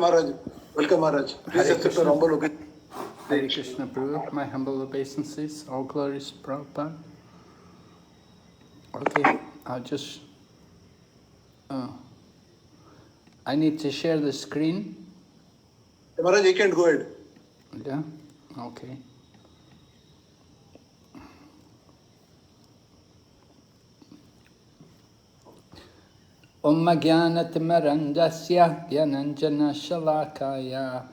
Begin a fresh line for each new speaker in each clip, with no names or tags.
Maharaj. Welcome, Maharaj. Please accept your humble obeisance.
Hare Krishna, Prabhu. My humble obeisances. All glories, Prabhupada. Okay, I'll just... I need to share the screen.
Maharaj, you can go ahead.
Yeah? Okay. Om Jnanatimirandasya Gyananjana Shalakaya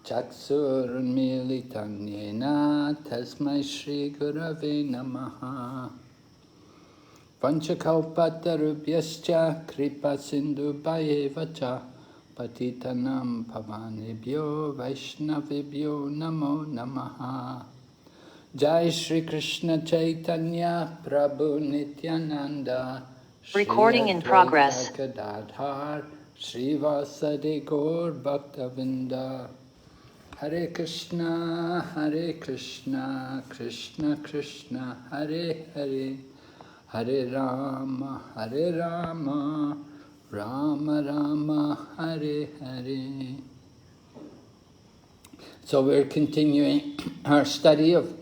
Chaksurunmilitam Yena Tasmai Shri Gurave Namaha Panchakalpatarubhyascha Kripa Sindhu Bhayevacha Patitanam Pavanebhyo Vaishnavibhyo Namo Namaha Jai Shri Krishna Chaitanya Prabhu Nityananda
Recording in progress.
Gadadhar Srivasadi Gaur Bhaktavinda Hare Krishna Krishna Krishna Hare Hare Hare Rama Rama Rama Hare Hare. So we're continuing our study of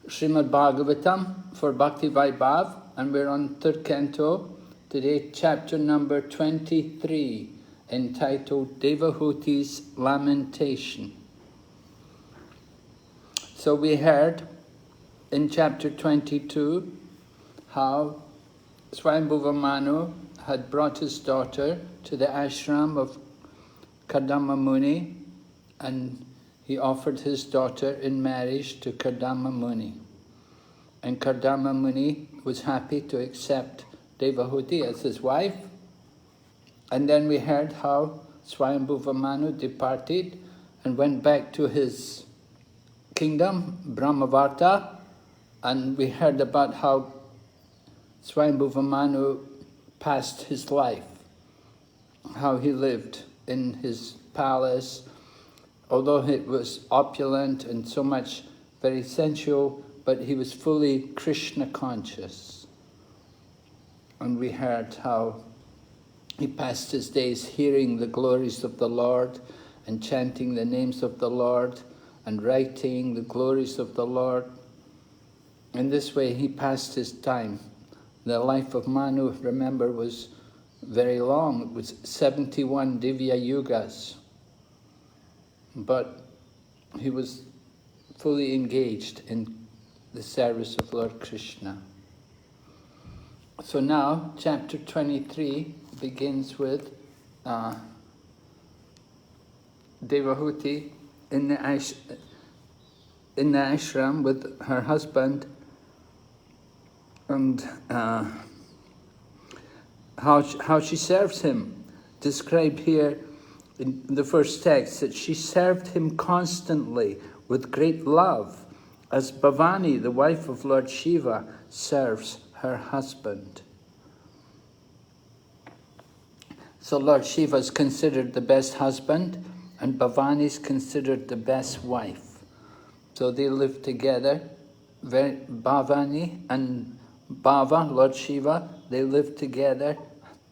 Srimad Bhagavatam for Bhakti Vaibhava, and we're on third canto. Today, chapter number 23, entitled Devahuti's Lamentation. So we heard in chapter 22 how Swayambhuva Manu had brought his daughter to the ashram of Kardama Muni, and he offered his daughter in marriage to Kardama Muni. And Kardama Muni was happy to accept Devahuti as his wife. And then we heard how Swayambhuva Manu departed and went back to his kingdom, Brahmavarta, and we heard about how Swayambhuva Manu passed his life, how he lived in his palace, although it was opulent and so much very sensual, but he was fully Krishna conscious. And we heard how he passed his days hearing the glories of the Lord and chanting the names of the Lord and writing the glories of the Lord. In this way he passed his time. The life of Manu, remember, was very long. It was 71 Divya Yugas. But he was fully engaged in the service of Lord Krishna. So now, chapter 23 begins with Devahuti in the ashram with her husband, and how she serves him. Described here in the first text that she served him constantly with great love, as Bhavani, the wife of Lord Shiva, serves her husband. So Lord Shiva is considered the best husband, and Bhavani is considered the best wife. So they live together. Bhavani and Bhava, Lord Shiva, they live together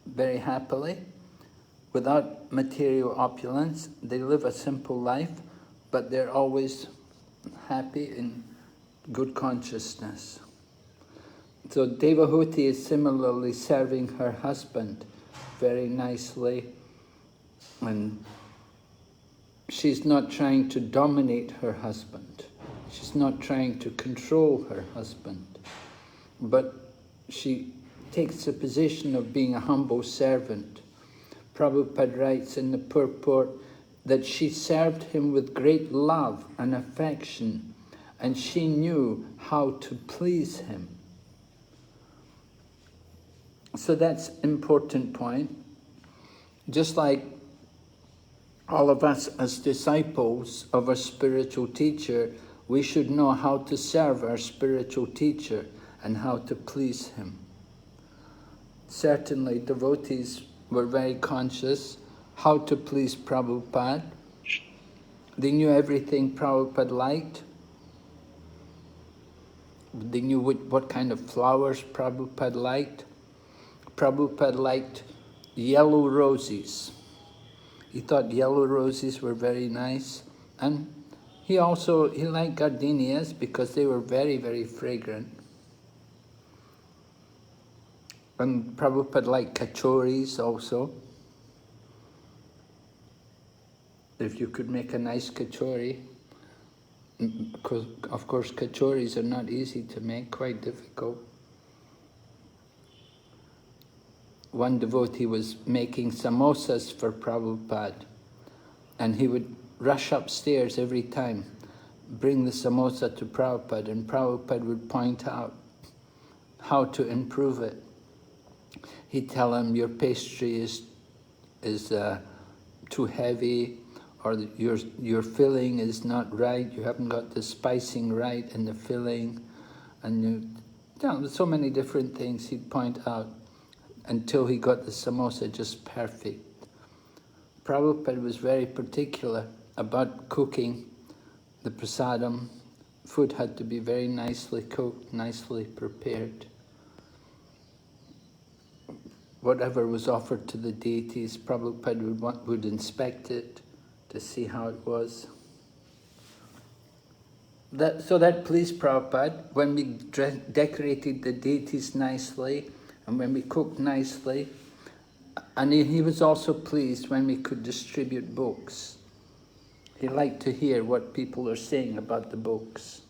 very happily, without material opulence. They live a simple life, but they're always happy in good consciousness. So Devahuti is similarly serving her husband very nicely, and she's not trying to dominate her husband. She's not trying to control her husband, but she takes the position of being a humble servant. Prabhupada writes in the purport that she served him with great love and affection, and she knew how to please him. So that's an important point. Just like all of us as disciples of a spiritual teacher, we should know how to serve our spiritual teacher and how to please him. Certainly, devotees were very conscious how to please Prabhupada. They knew everything Prabhupada liked. They knew what kind of flowers Prabhupada liked. Prabhupada liked yellow roses. He thought yellow roses were very nice. And he liked gardenias because they were very, very fragrant. And Prabhupada liked kachoris also. If you could make a nice kachori, because of course kachoris are not easy to make, quite difficult. One devotee was making samosas for Prabhupada, and he would rush upstairs every time, bring the samosa to Prabhupada, and Prabhupada would point out how to improve it. He'd tell him, your pastry is too heavy, or your filling is not right, you haven't got the spicing right in the filling, and so many different things he'd point out until he got the samosa just perfect. Prabhupada was very particular about cooking the prasadam. Food had to be very nicely cooked, nicely prepared. Whatever was offered to the deities, Prabhupada would inspect it to see how it was. So that pleased Prabhupada when we decorated the deities nicely and when we cooked nicely. And he was also pleased when we could distribute books. He liked to hear what people are saying about the books.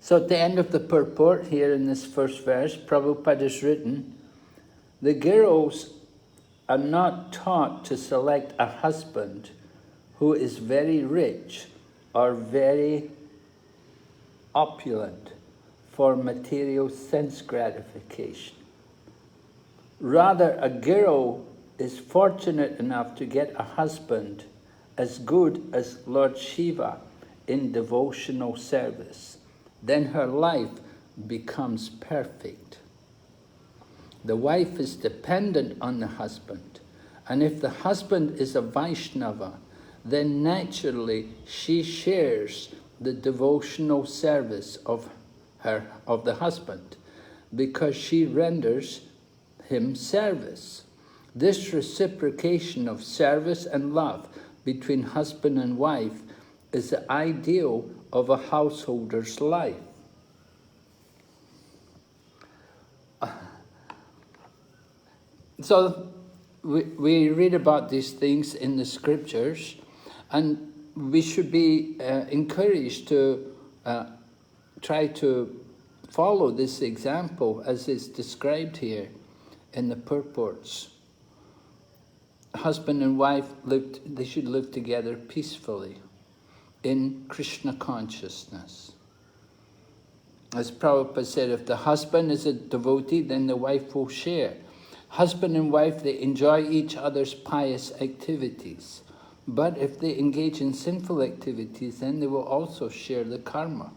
So at the end of the purport, here in this first verse, Prabhupada has written, the girls are not taught to select a husband who is very rich or very opulent for material sense gratification. Rather, a girl is fortunate enough to get a husband as good as Lord Shiva in devotional service. Then her life becomes perfect. The wife is dependent on the husband, and if the husband is a Vaishnava, then naturally she shares the devotional service of the husband, because she renders him service. This reciprocation of service and love between husband and wife is the ideal of a householder's life. So we read about these things in the scriptures, and we should be encouraged to try to follow this example as is described here in the purports. Husband and wife they should live together peacefully in Krishna consciousness. As Prabhupada said, if the husband is a devotee, then the wife will share. Husband and wife, they enjoy each other's pious activities. But if they engage in sinful activities, then they will also share the karma.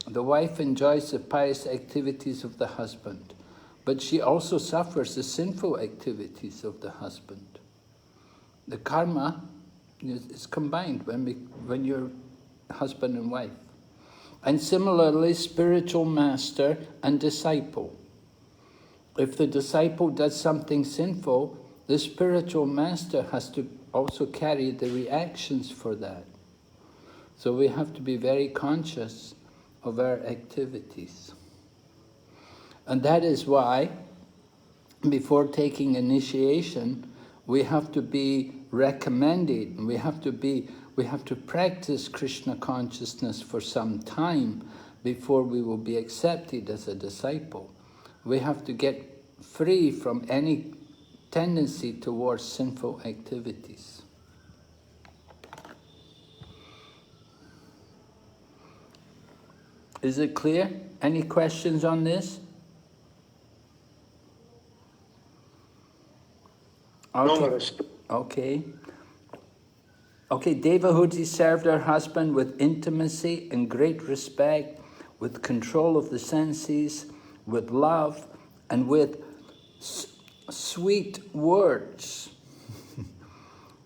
The wife enjoys the pious activities of the husband, but she also suffers the sinful activities of the husband. The karma is combined when you're husband and wife. And similarly, spiritual master and disciple. If the disciple does something sinful, the spiritual master has to also carry the reactions for that. So we have to be very conscious of our activities. And that is why, before taking initiation, we have to be recommended, and we have to practice Krishna consciousness for some time before we will be accepted as a disciple. We have to get free from any tendency towards sinful activities. Is it clear? Any questions on this?
No, Maharaj.
Okay. Okay, Devahuti served her husband with intimacy and great respect, with control of the senses, with love, and with sweet words.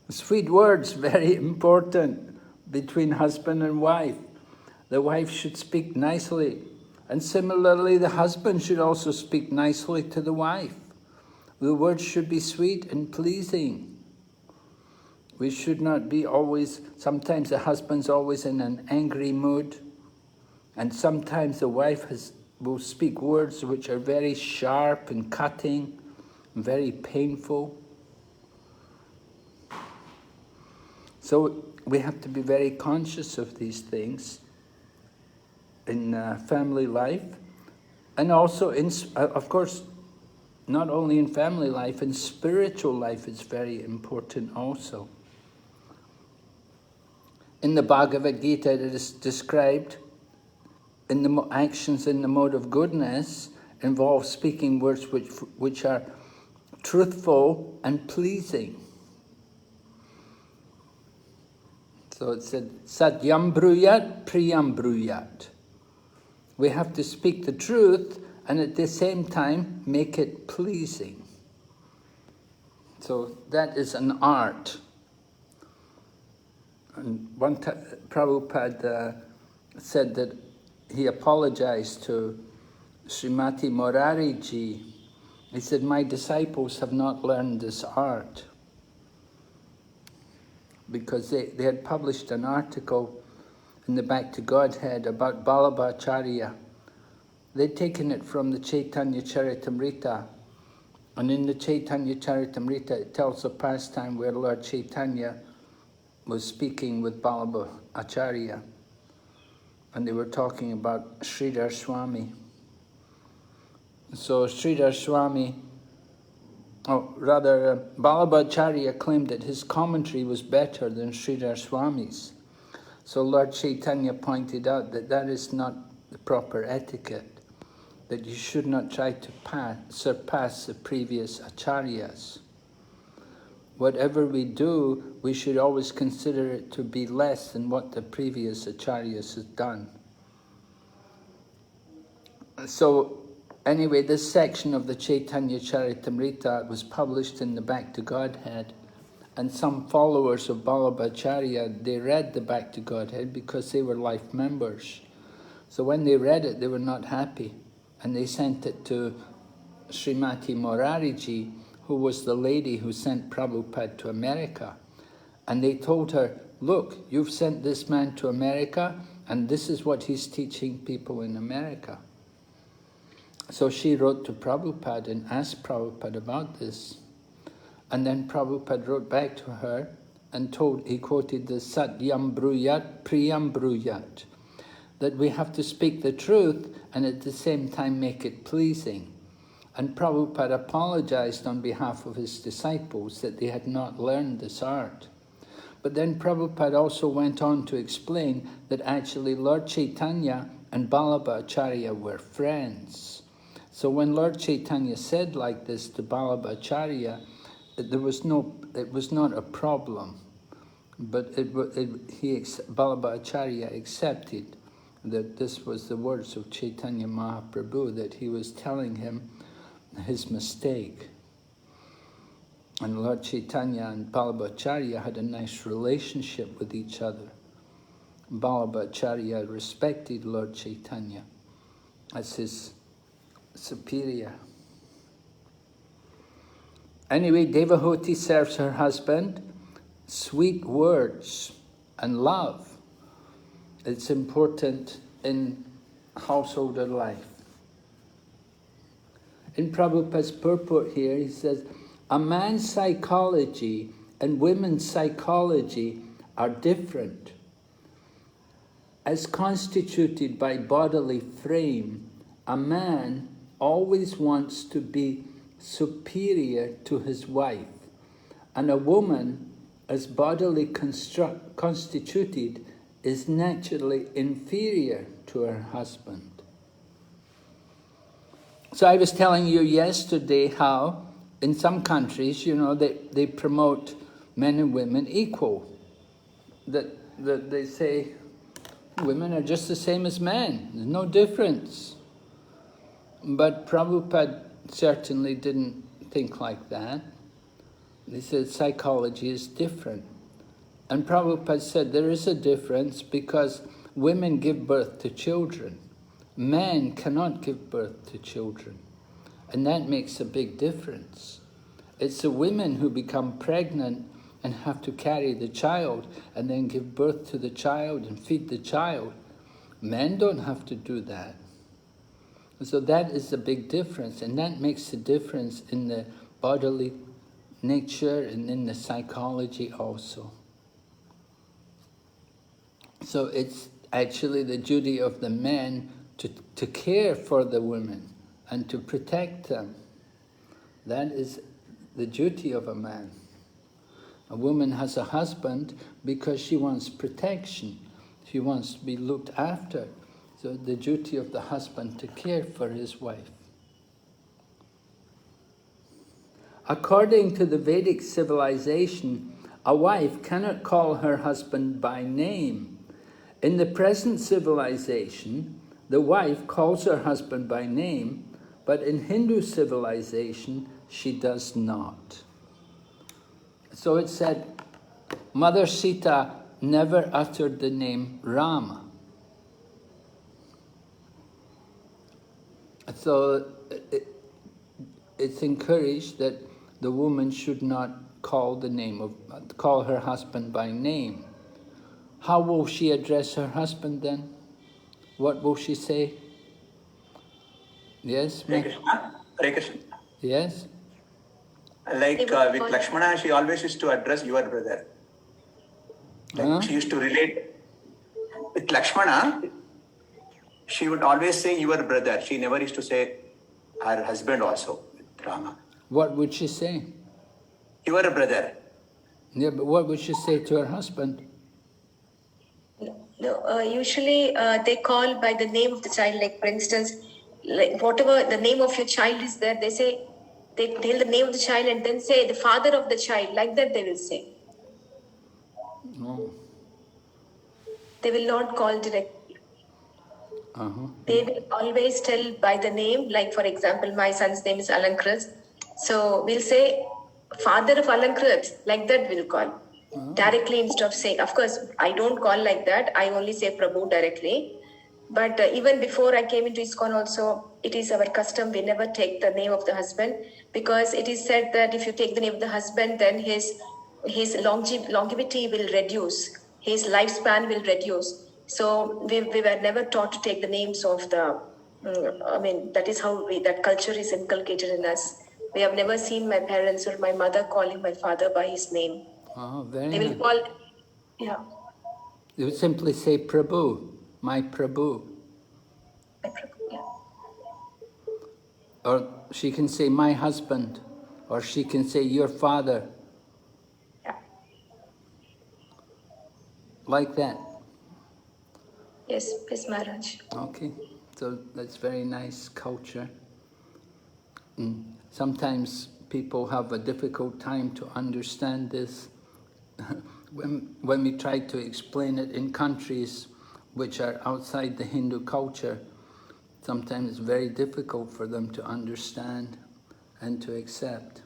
Sweet words, very important between husband and wife. The wife should speak nicely, and similarly the husband should also speak nicely to the wife. The words should be sweet and pleasing. We should not be always, sometimes the husband's always in an angry mood, and sometimes the wife will speak words which are very sharp and cutting, and very painful. So we have to be very conscious of these things in family life, and also, of course, not only in family life, in spiritual life it's very important also. In the Bhagavad Gita it is described, in the actions in the mode of goodness involve speaking words which are truthful and pleasing. So it said, Satyam bruyat, priyam bruyat. We have to speak the truth and at the same time make it pleasing. So that is an art. And one time Prabhupada said that he apologized to Srimati Morariji. He said, my disciples have not learned this art. Because they had published an article in the Bhakti Godhead about Vallabhacharya. They'd taken it from the Chaitanya Charitamrita. And in the Chaitanya Charitamrita it tells a pastime where Lord Chaitanya was speaking with Vallabhacharya. And they were talking about Sridhar Swami. So Sridhar Swami, Vallabhacharya claimed that his commentary was better than Sridhar Swami's. So Lord Chaitanya pointed out that that is not the proper etiquette, that you should not try to surpass the previous acharyas. Whatever we do, we should always consider it to be less than what the previous acharyas has done. So, anyway, this section of the Chaitanya Charitamrita was published in the Bhakti Godhead, and some followers of Vallabhacharya, they read the Bhakti Godhead because they were life members. So when they read it, they were not happy, and they sent it to Srimati Morariji, who was the lady who sent Prabhupada to America. And they told her, look, you've sent this man to America, and this is what he's teaching people in America. So she wrote to Prabhupada and asked Prabhupada about this. And then Prabhupada wrote back to her and he quoted the Satyam bruyat, priyam bruyat, that we have to speak the truth and at the same time make it pleasing. And Prabhupada apologized on behalf of his disciples that they had not learned this art. But then Prabhupada also went on to explain that actually Lord Chaitanya and Vallabhacharya were friends. So when Lord Chaitanya said like this to Vallabhacharya, it was not a problem, but Vallabhacharya accepted that this was the words of Chaitanya Mahaprabhu, that he was telling him his mistake. And Lord Chaitanya and Vallabhacharya had a nice relationship with each other. Vallabhacharya respected Lord Chaitanya as his superior. Anyway, Devahoti serves her husband. Sweet words and love. It's important in householder life. In Prabhupada's purport here, he says, a man's psychology and women's psychology are different. As constituted by bodily frame, a man always wants to be superior to his wife, and a woman, as bodily constituted, is naturally inferior to her husband. So I was telling you yesterday how in some countries, they promote men and women equal. That they say women are just the same as men, there's no difference. But Prabhupada certainly didn't think like that. He said psychology is different. And Prabhupada said there is a difference because women give birth to children. Men cannot give birth to children. And that makes a big difference. It's the women who become pregnant and have to carry the child and then give birth to the child and feed the child. Men don't have to do that. So that is the big difference, and that makes the difference in the bodily nature and in the psychology also. So it's actually the duty of the men to care for the women and to protect them. That is the duty of a man. A woman has a husband because she wants protection. She wants to be looked after. So the duty of the husband to care for his wife. According to the Vedic civilization, a wife cannot call her husband by name. In the present civilization, the wife calls her husband by name, but in Hindu civilization, she does not. So it said, Mother Sita never uttered the name Rama. So it's encouraged that the woman should not call her husband by name. How will she address her husband then? What will she say? Yes?
Hare Krishna. Hare Krishna.
Yes?
Like with Lakshmana, she always used to address your brother. Like she used to relate with Lakshmana, she would always say your brother. She never used to say her husband also, Rama.
What would she say?
Your brother.
Yeah, but what would she say to her husband?
No, usually they call by the name of the child. Like for instance, like whatever the name of your child is there, they say they tell the name of the child and then say the father of the child. Like that they will say.
No.
They will not call directly. They will always tell by the name. Like for example, my son's name is Alankrit. So we'll say father of Alankrit. Like that we'll call. Directly instead of saying, of course, I don't call like that. I only say Prabhu directly. But even before I came into ISKCON also, it is our custom, we never take the name of the husband, because it is said that if you take the name of the husband, then his longevity will reduce, his lifespan will reduce. So we were never taught to take the names of the, that is how that culture is inculcated in us. We have never seen my parents or my mother calling my father by his name.
Oh, very
They will
nice.
call, yeah.
They would simply say Prabhu, my Prabhu.
Yeah.
Or she can say my husband, or she can say your father.
Yeah.
Like that.
Yes, Maharaj.
Okay, so that's very nice culture. Sometimes people have a difficult time to understand this. When we try to explain it in countries which are outside the Hindu culture, sometimes it's very difficult for them to understand and to accept.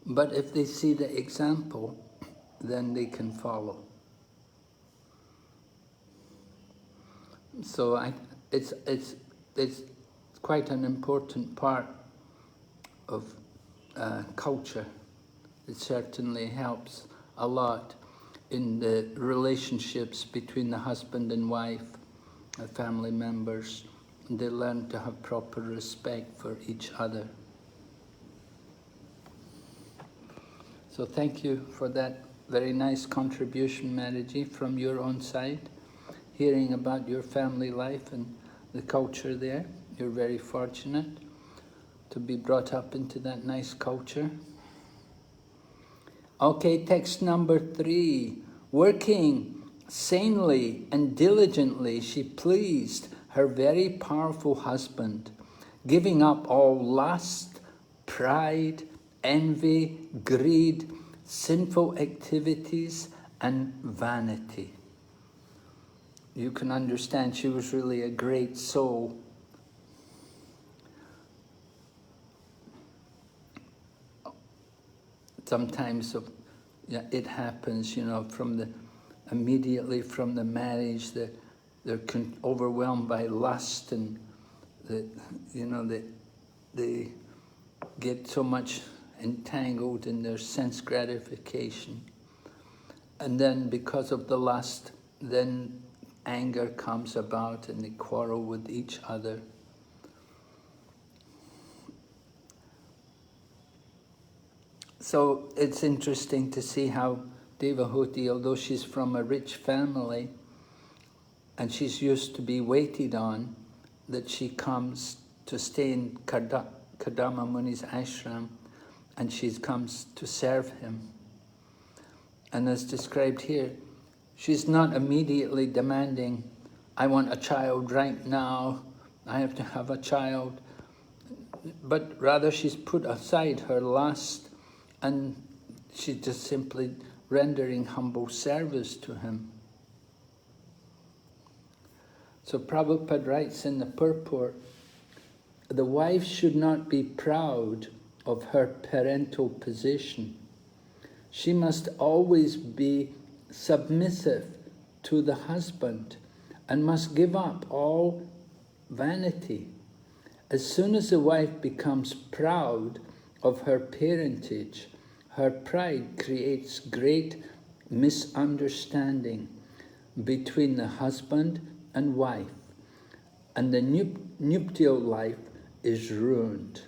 But if they see the example, then they can follow. So it's quite an important part of culture. It certainly helps a lot in the relationships between the husband and wife, the family members. They learn to have proper respect for each other. So thank you for that very nice contribution, Maraji, from your own side. Hearing about your family life and the culture there. You're very fortunate to be brought up into that nice culture. Okay, text number 3. Working sanely and diligently, she pleased her very powerful husband, giving up all lust, pride, envy, greed, sinful activities, and vanity. You can understand she was really a great soul. Sometimes it happens, immediately from the marriage, they're overwhelmed by lust, and they get so much entangled in their sense gratification. And then because of the lust, then anger comes about and they quarrel with each other. So it's interesting to see how Devahuti, although she's from a rich family and she's used to be waited on, that she comes to stay in Kadama Muni's ashram and she comes to serve him. And as described here, she's not immediately demanding, I want a child right now, I have to have a child, but rather she's put aside her lust and she's just simply rendering humble service to him. So Prabhupada writes in the purport, the wife should not be proud of her parental position. She must always be submissive to the husband and must give up all vanity. As soon as the wife becomes proud of her parentage, her pride creates great misunderstanding between the husband and wife, and the nuptial life is ruined.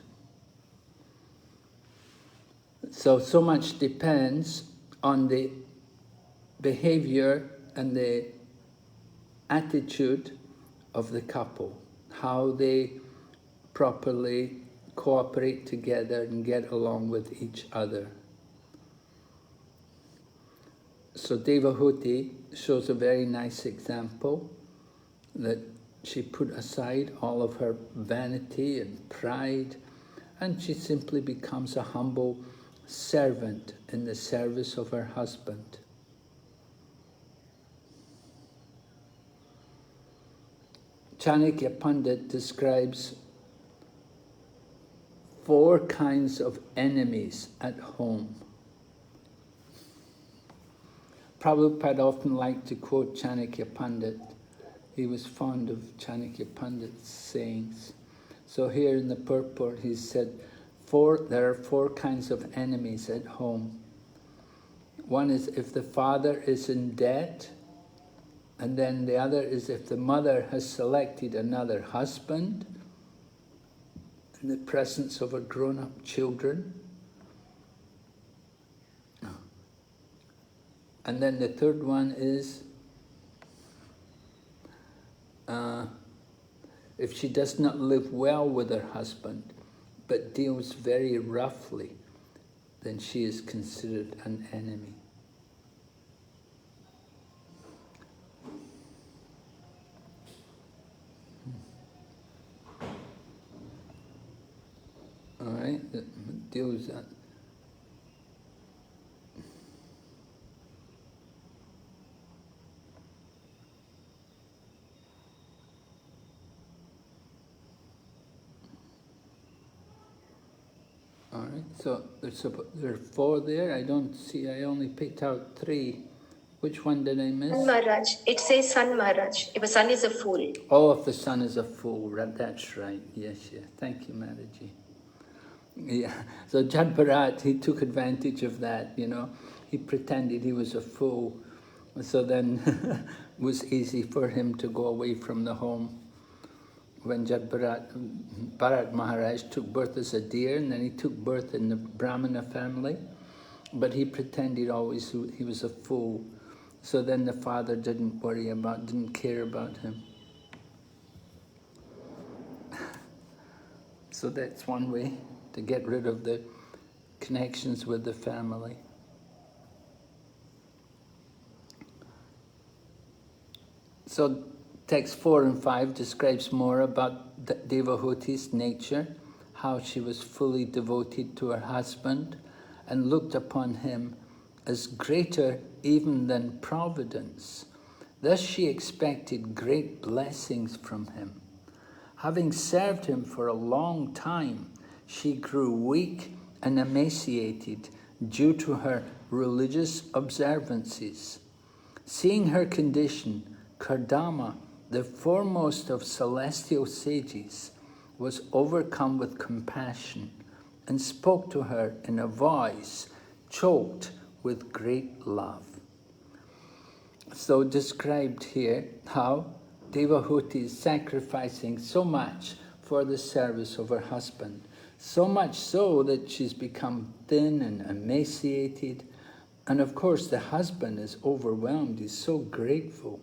So much depends on the behavior and the attitude of the couple, how they properly cooperate together and get along with each other. So Devahuti shows a very nice example that she put aside all of her vanity and pride and she simply becomes a humble servant in the service of her husband. Chanakya Pandit describes 4 kinds of enemies at home. Prabhupada often liked to quote Chanakya Pandit. He was fond of Chanakya Pandit's sayings. So here in the purport he said, there are 4 kinds of enemies at home. One is if the father is in debt, and then the other is if the mother has selected another husband in the presence of her grown-up children. And then the third one is if she does not live well with her husband, but deals very roughly, then she is considered an enemy. All right, deals. All right, so there are 4 there. I don't see, I only picked out 3. Which one did I miss?
Son Maharaj. It says Son Maharaj. If a son is a fool.
Oh, if the son is a fool, that's right. Yes. Thank you, Maharaji. Yeah, so Jad Bharat, he took advantage of that, you know. He pretended he was a fool. So then it was easy for him to go away from the home. When Jad Bharat Maharaj took birth as a deer, and then he took birth in the Brahmana family, but he pretended always he was a fool. So then the father didn't care about him. So that's one way to get rid of the connections with the family. So text 4 and 5 describes more about Devahuti's nature, how she was fully devoted to her husband and looked upon him as greater even than Providence. Thus she expected great blessings from him. Having served him for a long time, she grew weak and emaciated due to her religious observances. Seeing her condition, Kardama, the foremost of celestial sages, was overcome with compassion and spoke to her in a voice choked with great love. So described here how Devahuti is sacrificing so much for the service of her husband, so much so that she's become thin and emaciated. And of course the husband is overwhelmed, he's so grateful.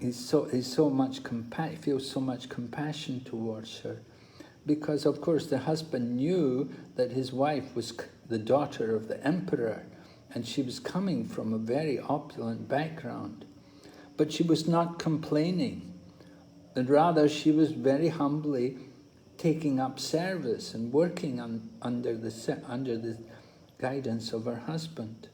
He feels so much compassion towards her, because of course the husband knew that his wife was the daughter of the emperor, and she was coming from a very opulent background. But she was not complaining, and rather she was very humbly taking up service and working under the guidance of her husband.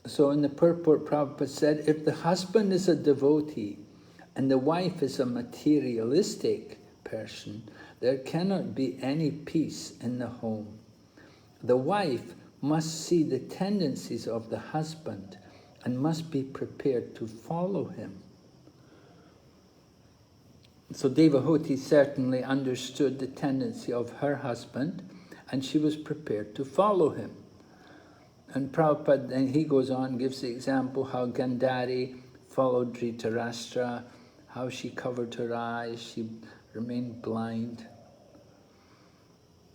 So in the purport, Prabhupada said, if the husband is a devotee and the wife is a materialistic person, there cannot be any peace in the home. The wife must see the tendencies of the husband and must be prepared to follow him. So Devahuti certainly understood the tendency of her husband, and she was prepared to follow him. And Prabhupada, then he goes on, gives the example how Gandhari followed Dhritarashtra, how she covered her eyes, she remained blind.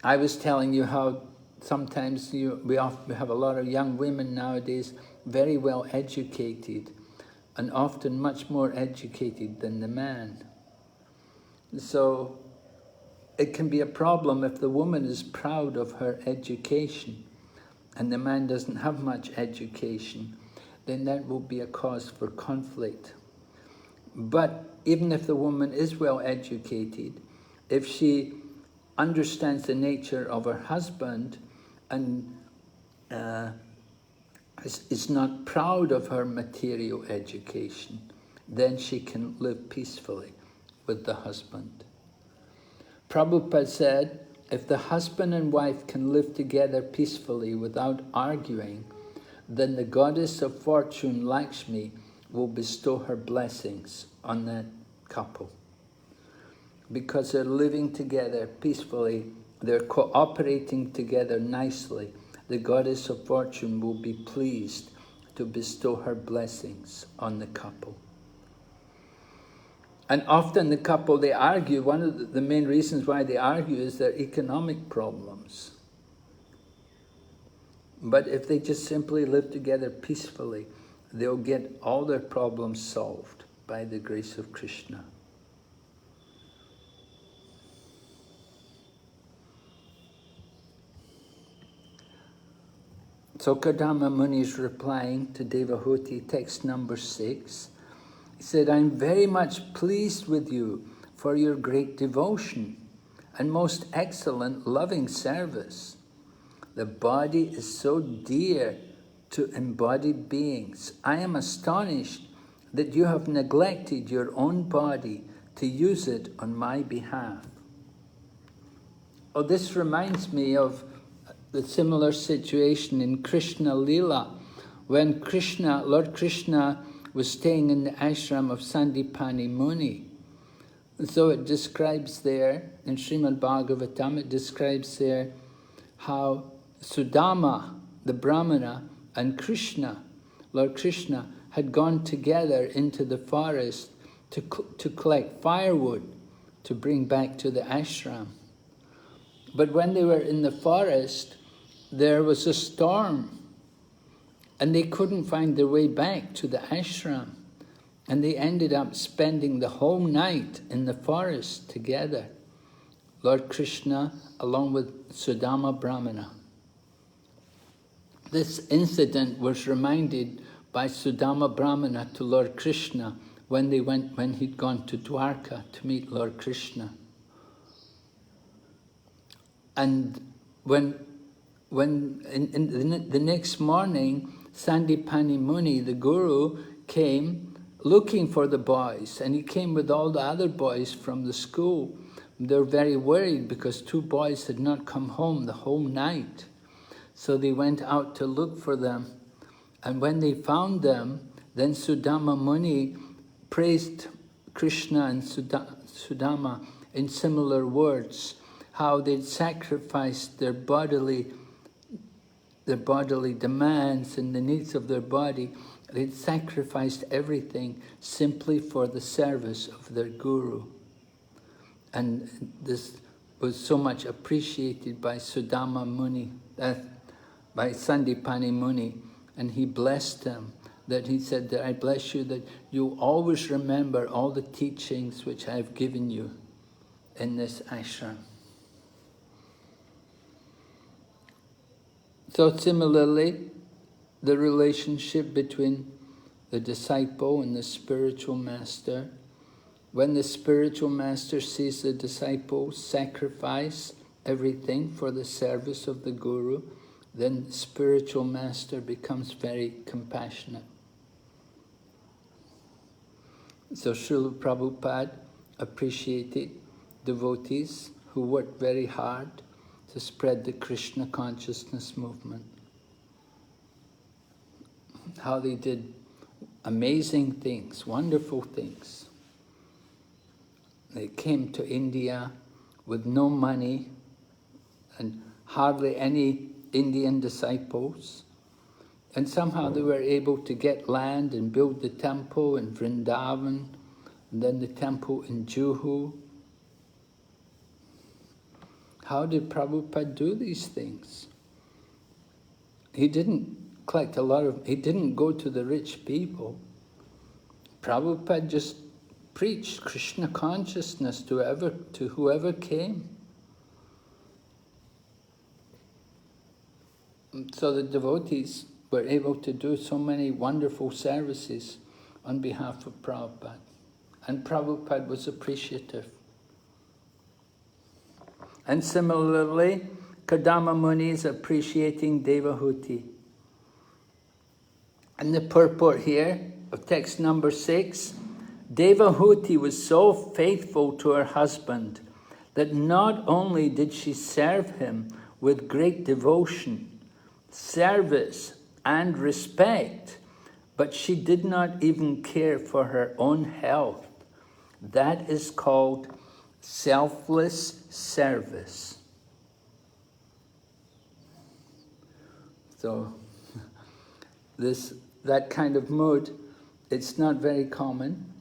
I was telling you how sometimes we have a lot of young women nowadays, very well educated, and often much more educated than the man. So it can be a problem if the woman is proud of her education and the man doesn't have much education, then that will be a cause for conflict. But even if the woman is well educated, if she understands the nature of her husband and is not proud of her material education, then she can live peacefully with the husband. Prabhupada said, if the husband and wife can live together peacefully without arguing, then the goddess of fortune, Lakshmi, will bestow her blessings on that couple. Because they're living together peacefully, they're cooperating together nicely, the goddess of fortune will be pleased to bestow her blessings on the couple. And often the couple, they argue. One of the main reasons why they argue is their economic problems. But if they just simply live together peacefully, they'll get all their problems solved by the grace of Krishna. So Kardama Muni is replying to Devahuti, text number 6. He said, I'm very much pleased with you for your great devotion and most excellent loving service. The body is so dear to embodied beings. I am astonished that you have neglected your own body to use it on my behalf. Oh, this reminds me of the similar situation in Krishna Lila, when Lord Krishna was staying in the ashram of Sandipani Muni. And so it describes there, in Srimad Bhagavatam, it describes there how Sudama, the Brahmana, and Krishna, Lord Krishna, had gone together into the forest to collect firewood to bring back to the ashram. But when they were in the forest, there was a storm, and they couldn't find their way back to the ashram. And they ended up spending the whole night in the forest together, Lord Krishna along with Sudama Brahmana. This incident was reminded by Sudama Brahmana to Lord Krishna when he'd gone to Dwarka to meet Lord Krishna. And when the next morning, Sandipani Muni, the guru, came looking for the boys, and he came with all the other boys from the school. They were very worried because 2 boys had not come home the whole night. So they went out to look for them. And when they found them, then Sudama Muni praised Krishna and Sudama in similar words, how they'd sacrificed their bodily demands and the needs of their body. They'd sacrificed everything simply for the service of their guru. And this was so much appreciated by Sudama Muni, by Sandipani Muni, and he blessed them. That he said that I bless you that you always remember all the teachings which I have given you in this ashram. So similarly, the relationship between the disciple and the spiritual master, when the spiritual master sees the disciple sacrifice everything for the service of the guru, then the spiritual master becomes very compassionate. So Srila Prabhupada appreciated devotees who worked very hard to spread the Krishna consciousness movement. How they did amazing things, wonderful things. They came to India with no money and hardly any Indian disciples. And somehow they were able to get land and build the temple in Vrindavan, and then the temple in Juhu. How did Prabhupada do these things? He didn't collect he didn't go to the rich people. Prabhupada just preached Krishna consciousness to whoever came. So the devotees were able to do so many wonderful services on behalf of Prabhupada. And Prabhupada was appreciative. And similarly, Kadama Muni is appreciating Devahuti. And the purport here of text number 6, Devahuti was so faithful to her husband that not only did she serve him with great devotion, service, and respect, but she did not even care for her own health. That is called selfless service. So that kind of mood, it's not very common.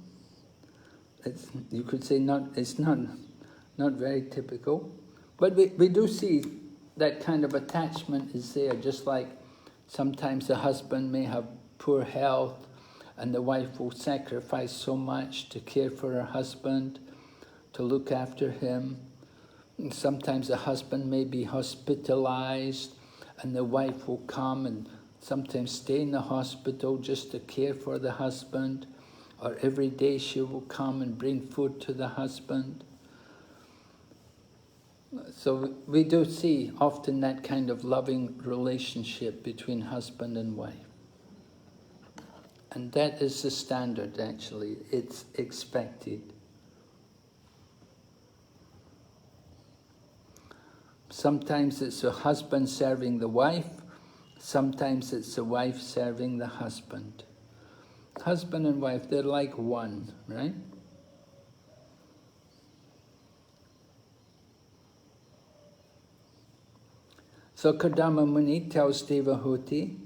You could say it's not very typical, but we do see that kind of attachment is there, just like sometimes the husband may have poor health and the wife will sacrifice so much to care for her husband, to look after him. And sometimes the husband may be hospitalized and the wife will come and sometimes stay in the hospital just to care for the husband, or every day she will come and bring food to the husband. So we do see often that kind of loving relationship between husband and wife. And that is the standard, actually. It's expected. Sometimes it's the husband serving the wife, sometimes it's the wife serving the husband. Husband and wife, they're like one, right? So Kadama Muni tells Devahuti,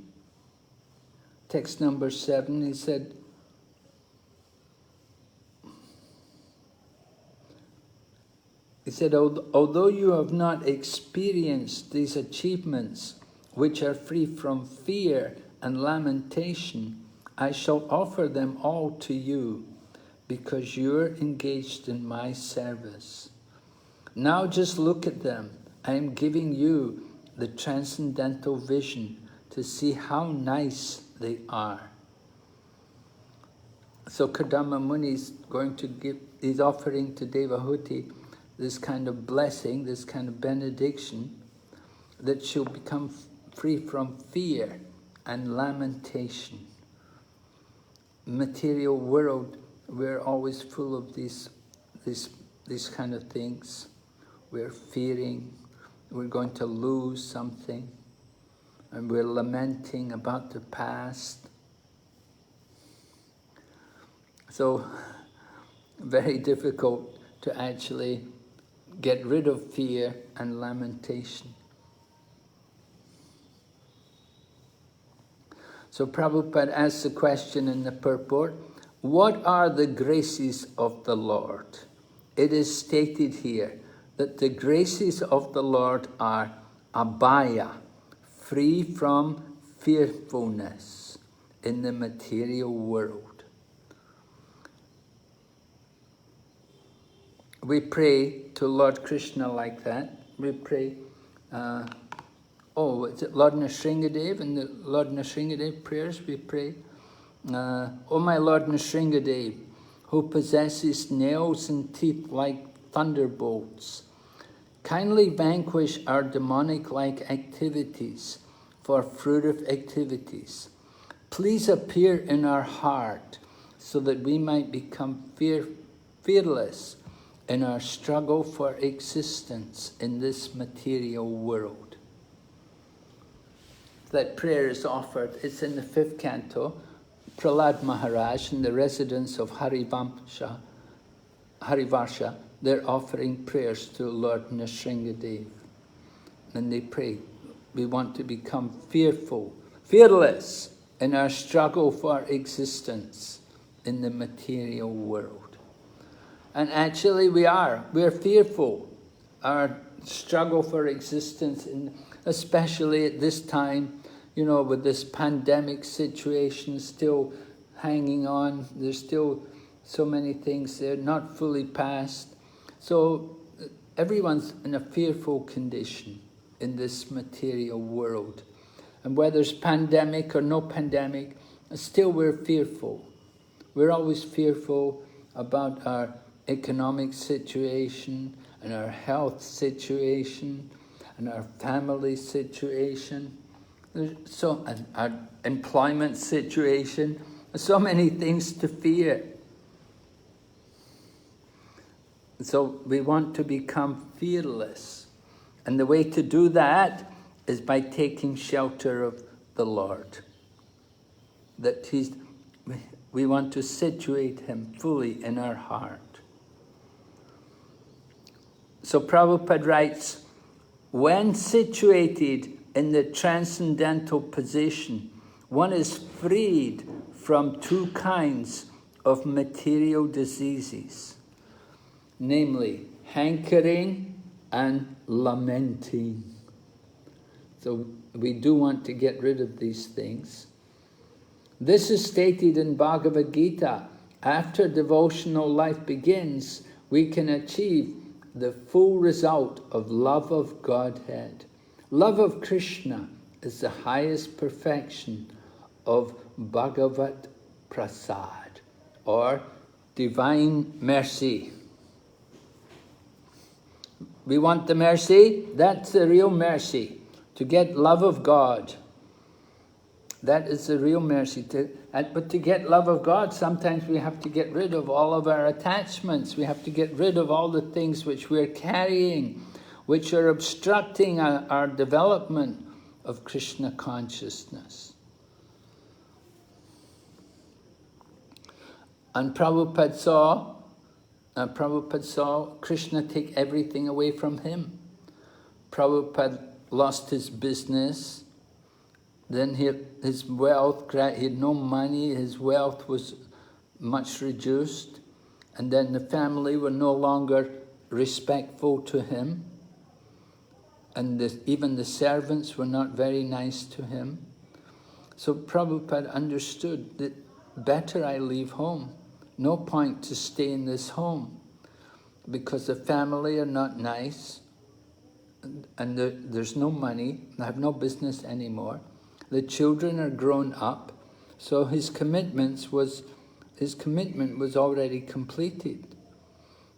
text number 7, he said, although you have not experienced these achievements, which are free from fear and lamentation, I shall offer them all to you, because you're engaged in my service. Now just look at them. I am giving you the transcendental vision to see how nice they are. So Kadama Muni is he's offering to Devahuti this kind of blessing, this kind of benediction, that she'll become free from fear and lamentation. Material world, we're always full of these kind of things. We're fearing we're going to lose something, and we're lamenting about the past. So very difficult to actually get rid of fear and lamentation. So Prabhupada asks the question in the purport, what are the graces of the Lord? It is stated here that the graces of the Lord are abhaya, free from fearfulness in the material world. We pray to Lord Krishna like that. We pray, is it Lord Nrsingadev? In the Lord Nrsingadev prayers we pray, O my Lord Nrsingadev, who possesses nails and teeth like thunderbolts, kindly vanquish our demonic-like activities for fruitive activities. Please appear in our heart so that we might become fearless in our struggle for existence in this material world. That prayer is offered. It's in the 5th canto. Prahlad Maharaj, in the residence of Harivarsha, they're offering prayers to Lord Nrsingadev. And they pray, we want to become fearless in our struggle for existence in the material world. And actually we're fearful. Our struggle for existence, especially at this time, with this pandemic situation still hanging on, there's still so many things there, not fully passed. So everyone's in a fearful condition in this material world. And whether it's pandemic or no pandemic, still we're fearful. We're always fearful about our economic situation and our health situation and our family situation. And our employment situation, so many things to fear. So we want to become fearless. And the way to do that is by taking shelter of the Lord. That we want to situate Him fully in our heart. So Prabhupada writes, when situated in the transcendental position, one is freed from 2 kinds of material diseases, namely hankering and lamenting. So we do want to get rid of these things. This is stated in Bhagavad Gita. After devotional life begins, we can achieve the full result of love of Godhead. Love of Krishna is the highest perfection of Bhagavat Prasad, or divine mercy. We want the mercy, that's the real mercy. To get love of God, that is the real mercy. But to get love of God, sometimes we have to get rid of all of our attachments. We have to get rid of all the things which we're carrying, which are obstructing our development of Krishna consciousness. And Prabhupada saw Krishna take everything away from him. Prabhupada lost his business, then his wealth, he had no money, his wealth was much reduced, and then the family were no longer respectful to him. And even the servants were not very nice to him. So Prabhupada understood that better I leave home. No point to stay in this home because the family are not nice and there's no money. I have no business anymore. The children are grown up. So his commitment was already completed.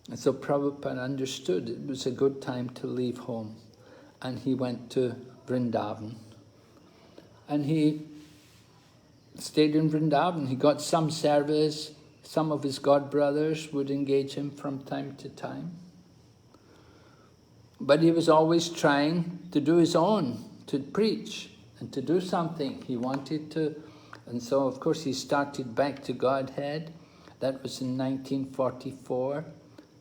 And so Prabhupada understood it was a good time to leave home. And he went to Vrindavan. And he stayed in Vrindavan. He got some service. Some of his godbrothers would engage him from time to time. But he was always trying to do his own, to preach and to do something. He wanted to. And so, of course, he started Back to Godhead. That was in 1944.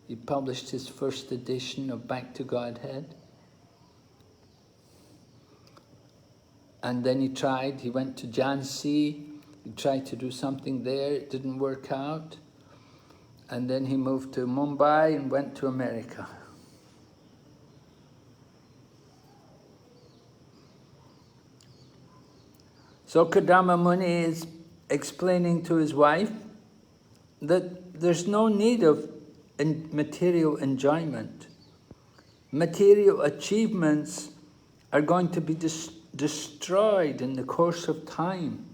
He published his first edition of Back to Godhead. And then he went to Jhansi, he tried to do something there, it didn't work out. And then he moved to Mumbai and went to America. So Kadama Muni is explaining to his wife that there's no need of material enjoyment. Material achievements are going to be destroyed in the course of time.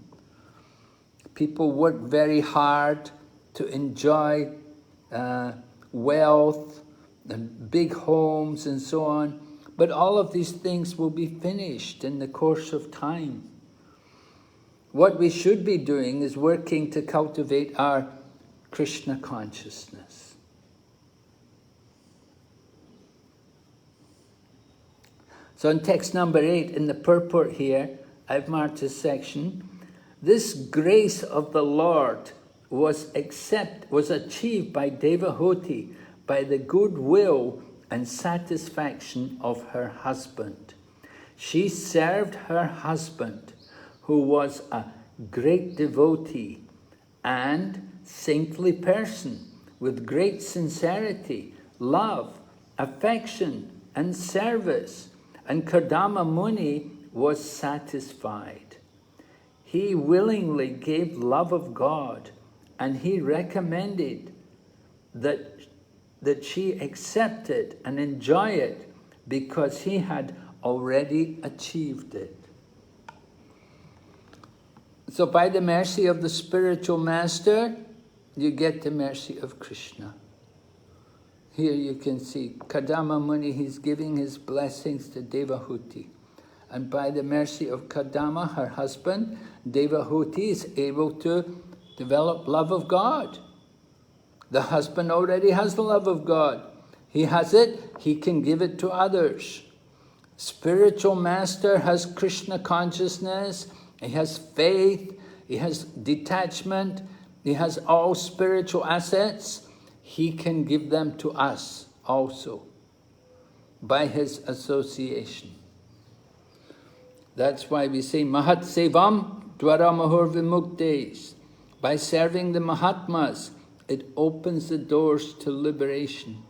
People work very hard to enjoy wealth and big homes and so on, but all of these things will be finished in the course of time. What we should be doing is working to cultivate our Krishna consciousness. So in text number 8, in the purport here, I've marked this section. This grace of the Lord was achieved by Devahuti by the goodwill and satisfaction of her husband. She served her husband, who was a great devotee and saintly person with great sincerity, love, affection, and service. And Kadama Muni was satisfied. He willingly gave love of God, and he recommended that she accept it and enjoy it because he had already achieved it. So by the mercy of the spiritual master, you get the mercy of Krishna. Here you can see Kadama Muni, he's giving his blessings to Devahuti. And by the mercy of Kadama, her husband, Devahuti is able to develop love of God. The husband already has the love of God. He has it, he can give it to others. Spiritual master has Krishna consciousness, he has faith, he has detachment, he has all spiritual assets. He can give them to us also by his association. That's why we say Mahat Sevam Dwara Mahur Vimuktes. By serving the Mahatmas, it opens the doors to liberation.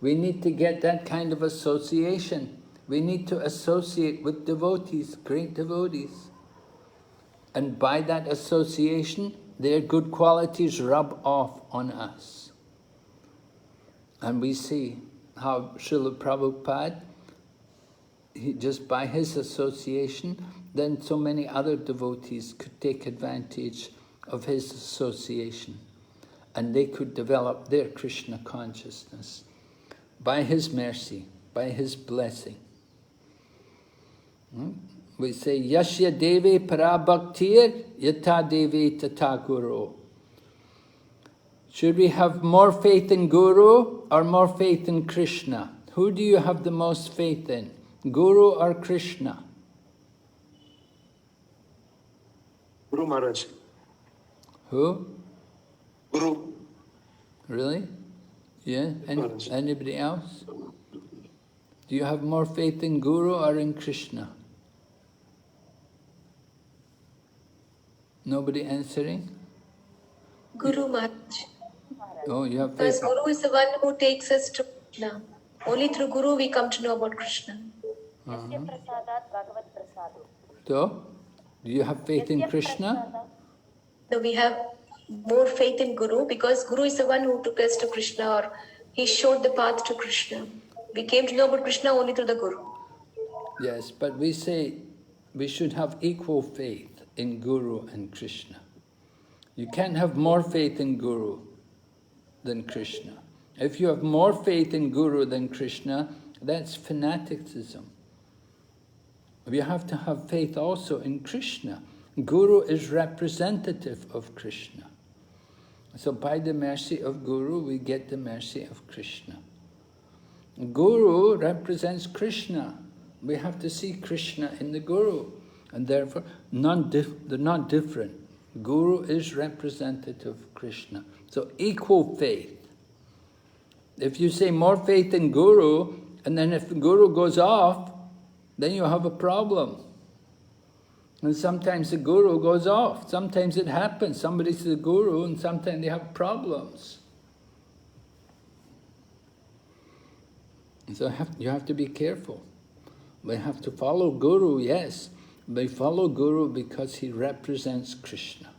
We need to get that kind of association. We need to associate with devotees, great devotees. And by that association, their good qualities rub off on us. And we see how Srila Prabhupada, just by his association, then so many other devotees could take advantage of his association. And they could develop their Krishna consciousness by his mercy, by his blessing. We say, Yashya Deve Parabhaktir Yata Deve Tata Guru. Should we have more faith in Guru or more faith in Krishna? Who do you have the most faith in, Guru or Krishna?
Guru Maharaj.
Who?
Guru.
Really? Yeah? Anybody else? Do you have more faith in Guru or in Krishna? Nobody answering?
Guru Maharaj.
Oh, you have faith.
Because Guru is the one who takes us to Krishna. Only through Guru we come to know about Krishna.
So, do you have faith in Krishna?
So we have more faith in Guru because Guru is the one who took us to Krishna, or he showed the path to Krishna. We came to know about Krishna only through the Guru.
Yes, but we say we should have equal faith in Guru and Krishna. You can't have more faith in Guru than Krishna. If you have more faith in Guru than Krishna, that's fanaticism. We have to have faith also in Krishna. Guru is representative of Krishna. So by the mercy of Guru, we get the mercy of Krishna. Guru represents Krishna. We have to see Krishna in the Guru. And therefore, they're not different. Guru is representative of Krishna. So equal faith If you say more faith in Guru, and then if the Guru goes off, then you have a problem. And sometimes the Guru goes off. Sometimes it happens. Somebody's the Guru and sometimes they have problems. So you have to be careful. We have to follow Guru, yes. We follow Guru because he represents Krishna.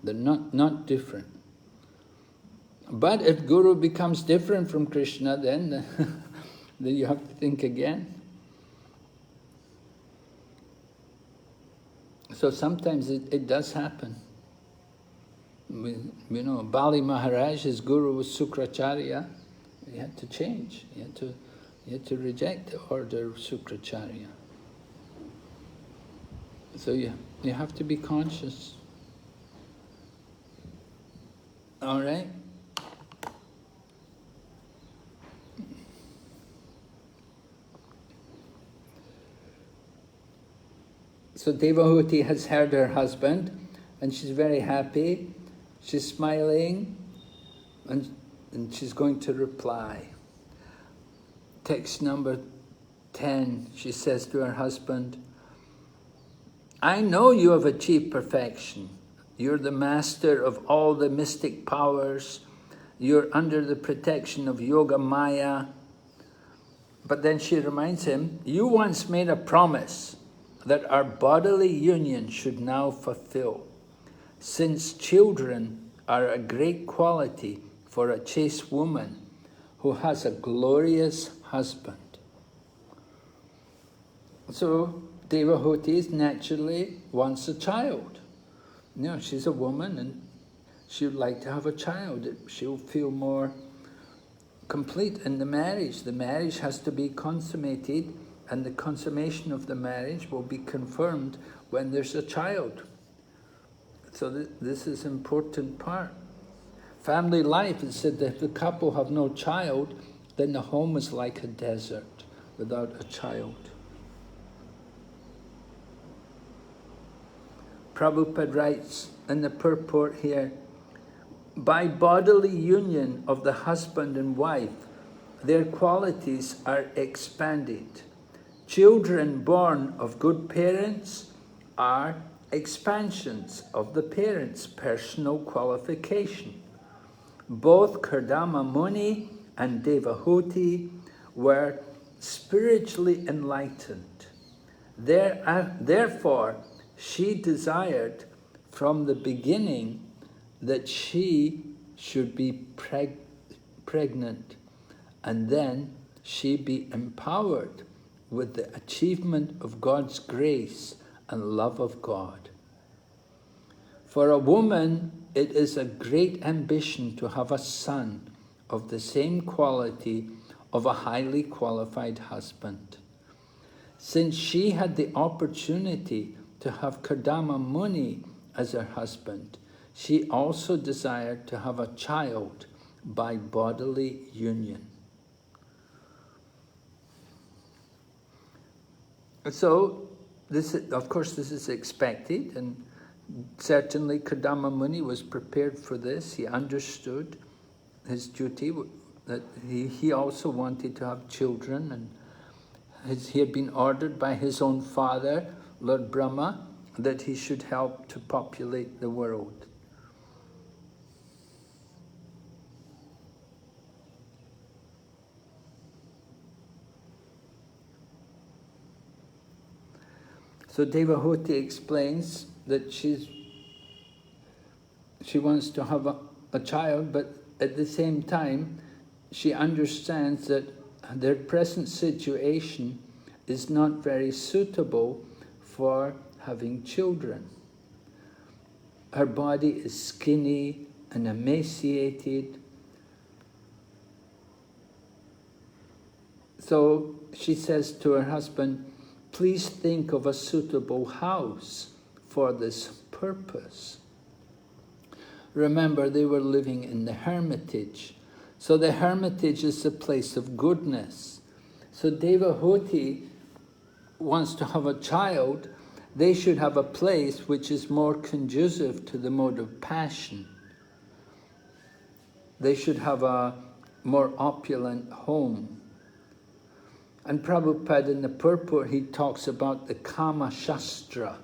They're not different. But if Guru becomes different from Krishna, then you have to think again. So sometimes it does happen. You know, Bali Maharaj, his Guru was Sukracharya. He had to change. He had to reject the order of Sukracharya. So you have to be conscious. All right? So Devahuti has heard her husband and she's very happy. She's smiling and she's going to reply. Text number 10, she says to her husband, I know you have achieved perfection. You're the master of all the mystic powers. You're under the protection of Yoga Maya. But then she reminds him, you once made a promise that our bodily union should now fulfill, since children are a great quality for a chaste woman who has a glorious husband. So Devahuti naturally wants a child. You know, she's a woman and she would like to have a child. She'll feel more complete in the marriage. The marriage has to be consummated, and the consummation of the marriage will be confirmed when there's a child. So this is an important part. Family life, it said that if the couple have no child, then the home is like a desert without a child. Prabhupada writes in the purport here, by bodily union of the husband and wife, their qualities are expanded. Children born of good parents are expansions of the parents' personal qualification. Both Kardama Muni and Devahuti were spiritually enlightened. Therefore, she desired from the beginning that she should be pregnant, and then she be empowered with the achievement of God's grace and love of God. For a woman, it is a great ambition to have a son of the same quality of a highly qualified husband. Since she had the opportunity to have Kardama Muni as her husband, she also desired to have a child by bodily union. So, of course, this is expected, and certainly Kardama Muni was prepared for this. He understood his duty, that he also wanted to have children, and he had been ordered by his own father, Lord Brahma, that he should help to populate the world. So Devahuti explains that she wants to have a child, but at the same time, she understands that their present situation is not very suitable for having children. Her body is skinny and emaciated. So she says to her husband, please think of a suitable house for this purpose. Remember, they were living in the hermitage. So the hermitage is the place of goodness. So Devahuti wants to have a child. They should have a place which is more conducive to the mode of passion. They should have a more opulent home. And Prabhupada in the purport, he talks about the Kama Shastra,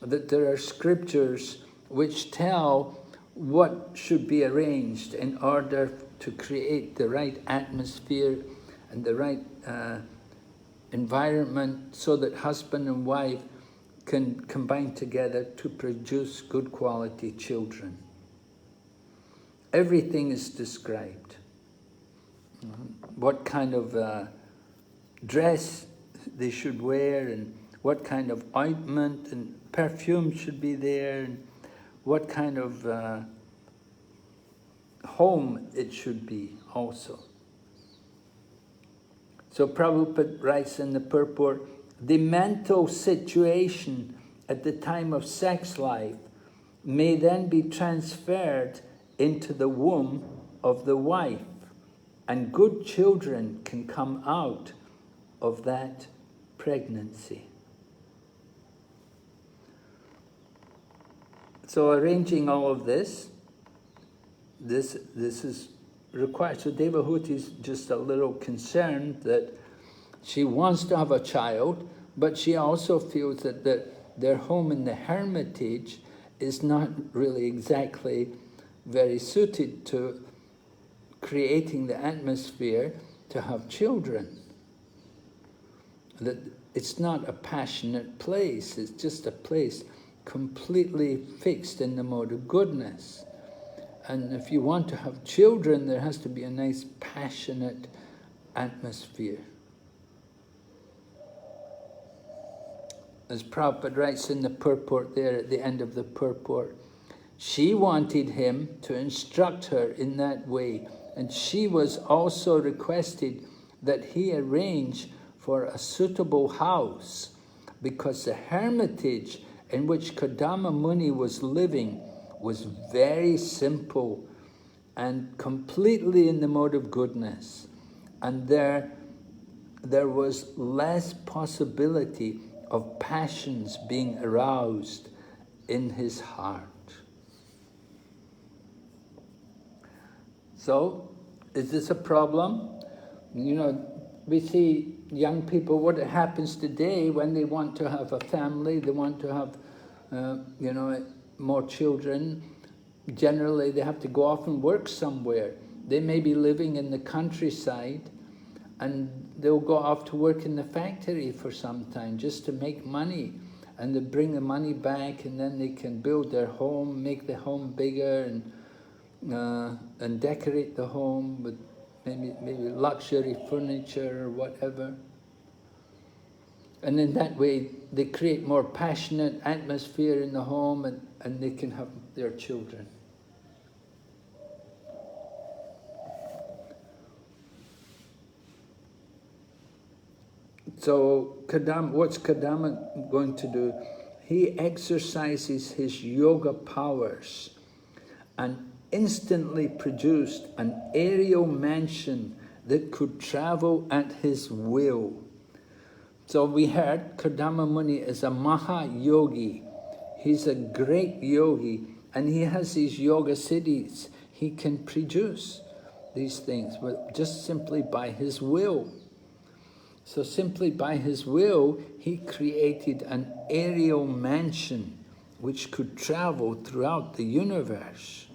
that there are scriptures which tell what should be arranged in order to create the right atmosphere and the right environment so that husband and wife can combine together to produce good quality children. Everything is described. What kind of dress they should wear, and what kind of ointment and perfume should be there, and what kind of home it should be also. So Prabhupada writes in the purport, the mental situation at the time of sex life may then be transferred into the womb of the wife, and good children can come out of that pregnancy. So arranging all of this is required. So Devahuti is just a little concerned that she wants to have a child, but she also feels that their home in the hermitage is not really exactly very suited to creating the atmosphere to have children. That it's not a passionate place, it's just a place completely fixed in the mode of goodness. And if you want to have children, there has to be a nice passionate atmosphere. As Prabhupada writes in the purport there at the end of the purport, she wanted him to instruct her in that way, and she was also requested that he arrange for a suitable house, because the hermitage in which Kadama Muni was living was very simple and completely in the mode of goodness, and there was less possibility of passions being aroused in his heart. So, is this a problem? You know, we see young people, what happens today when they want to have a family, they want to have, you know, more children. Generally, they have to go off and work somewhere. They may be living in the countryside, and they'll go off to work in the factory for some time just to make money, and they bring the money back, and then they can build their home, make the home bigger, and decorate the home with maybe luxury furniture or whatever. And in that way, they create more passionate atmosphere in the home, and they can have their children. So what's Kadama going to do? He exercises his yoga powers and instantly produced an aerial mansion that could travel at his will. So we heard Kadama Muni is a Maha Yogi. He's a great yogi, and he has these yoga siddhis. He can produce these things just simply by his will. So simply by his will, he created an aerial mansion which could travel throughout the universe.